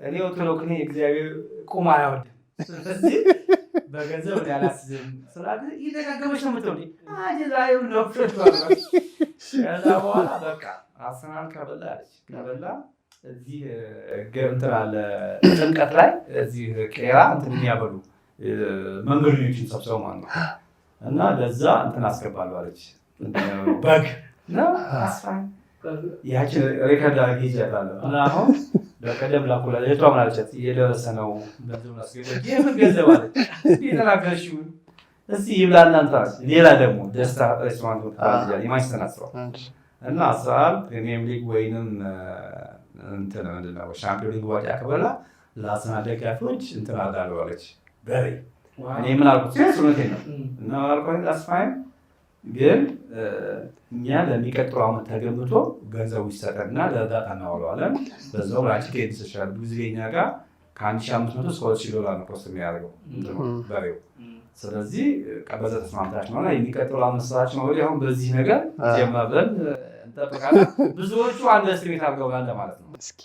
እኔ ኦርቶዶክስ ነኝ እግዚአብሔር ቁም አይወድም ስለዚህ በገንዘብ ያላስዝም ስላለ ይደጋገመች ነው የምትሆን አጀዛዩ ነው ከዛ በኋላ በቃ አርሰናል ከበላ እዚህ እንትን አለ ጥምቀት ላይ እዚህ ቄራ እንትን የሚያበሉ መንገደኞችን ሰብስበው ማለት ነው እና ለዛ እንትን አስገባለሁ አለች በግ ነው አስፋን ያችን ሪከርድ አድርጌ ይዤታለሁ እና አሁን በቀደም ላኩላ የቷ ምን አለቻት እየደረሰ ነው ገንዘቡን አስገባች የምን ገንዘብ አለች የተናገርሽው እስኪ ይብላና እንታስ ሌላ ደግሞ ደስታ ሬስቶራንት ወጣ የማንቸስተር አስራ እና አስራል ፕሪሚየር ሊግ ወይንም እንትን ምንድነው ሻምፒዮን ሊግ ዋንጫ ከበላ ለአርሰናል ደጋፊዎች እንትን አደረጋለሁ አለች በሬ እኔ ምን አልኩት ስለዚህ ነው እና አልኩት አስፋይን ግን እኛ ለሚቀጥለው ዓመት ተገምቶ ገንዘቡ ይሰጠና ለእርዳታ እናውለዋለን በዛው ራጭ ከይተሻል ብዙ የኛ ጋር ከ1500 እስከ $2,000 ነው ኮስት የሚያደርገው በሬው። ስለዚህ በዛ ተስማምታችሁ ነው የሚቀጥለው አመሳች ነው። አሁን በዚህ ነገር ጀመረን እንጠብቃለን። ብዙዎቹ አንደርስቲሜት አድርገውናል ማለት ነው። እስኪ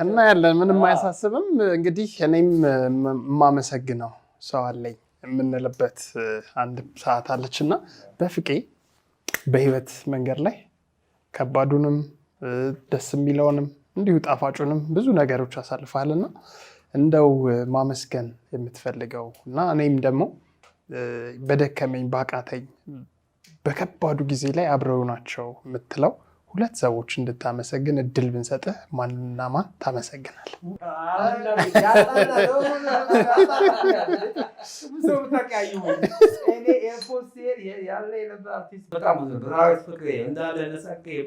እና ያለን ምንም አያሳስብም። እንግዲህ እኔም የማመሰግነው ሰው አለኝ የምንልበት አንድ ሰዓት አለችና በፍቄ በህይወት መንገድ ላይ ከባዱንም ደስ የሚለውንም እንዲሁ ጣፋጩንም ብዙ ነገሮች አሳልፋልና እንደው ማመስገን የምትፈልገው እና እኔም ደግሞ በደከመኝ ባቃተኝ በከባዱ ጊዜ ላይ አብረው ናቸው የምትለው ሁለት ሰዎች እንድታመሰግን እድል ብንሰጥህ ማንና ማን ታመሰግናለህ?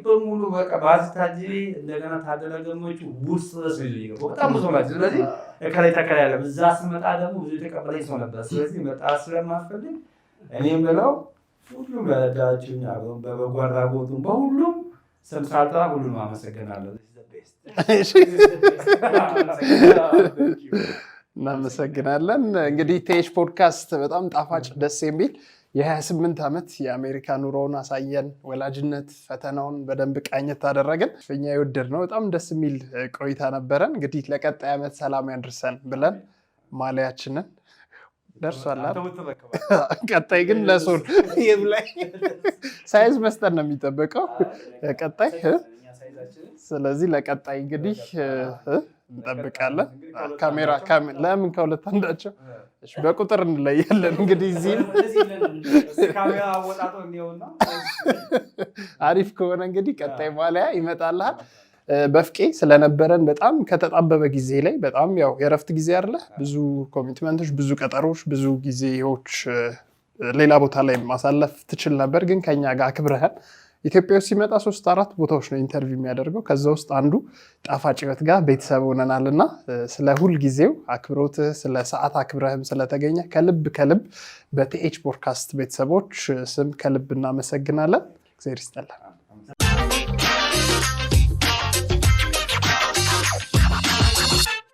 በሙሉ ባዝታጅ እንደገና ታደረገሞቹ ውስጥ በጣም ብዙ ናቸው። ስለዚህ ከላይ ተከላይ ያለ እዛ ስመጣ ደግሞ ብዙ የተቀበለኝ ሰው ነበር። ስለዚህ መጣ ስለማፈልግ እኔም ብለው ሁሉም ለረዳችሁኝ በበጎ አድራጎቱም በሁሉም ስም ሳልጠራ ሁሉንም አመሰግናለሁ። እናመሰግናለን። እንግዲህ ቴሽ ፖድካስት በጣም ጣፋጭ ደስ የሚል የ28 ዓመት የአሜሪካ ኑሮውን አሳየን። ወላጅነት ፈተናውን በደንብ ቃኘት አደረግን። እኛ የወደድነው በጣም ደስ የሚል ቆይታ ነበረን። እንግዲህ ለቀጣይ ዓመት ሰላም ያድርሰን ብለን ማሊያችንን ደርሷል። ቀጣይ ግን ለሶን ላይ ሳይዝ መስጠት ነው የሚጠበቀው ቀጣይ። ስለዚህ ለቀጣይ እንግዲህ እንጠብቃለን። ካሜራ ለምን ከሁለት አንዳቸው በቁጥር እንለያለን። እንግዲህ እዚህ አሪፍ ከሆነ እንግዲህ ቀጣይ ማሊያ ይመጣልሃል። በፍቄ ስለነበረን በጣም ከተጣበበ ጊዜ ላይ በጣም ያው የረፍት ጊዜ አለ፣ ብዙ ኮሚትመንቶች፣ ብዙ ቀጠሮች፣ ብዙ ጊዜዎች ሌላ ቦታ ላይ ማሳለፍ ትችል ነበር። ግን ከኛ ጋር አክብረሃል። ኢትዮጵያ ውስጥ ሲመጣ 3-4 ቦታዎች ነው ኢንተርቪው የሚያደርገው። ከዛ ውስጥ አንዱ ጣፋጭ ህይወት ጋር ቤተሰብ ሆነናልና ስለ ሁል ጊዜው አክብሮት፣ ስለ ሰዓት አክብረህም ስለተገኘ ከልብ በቲኤች ፖድካስት ቤተሰቦች ስም ከልብ እናመሰግናለን። እግዚአብሔር ይስጥልን።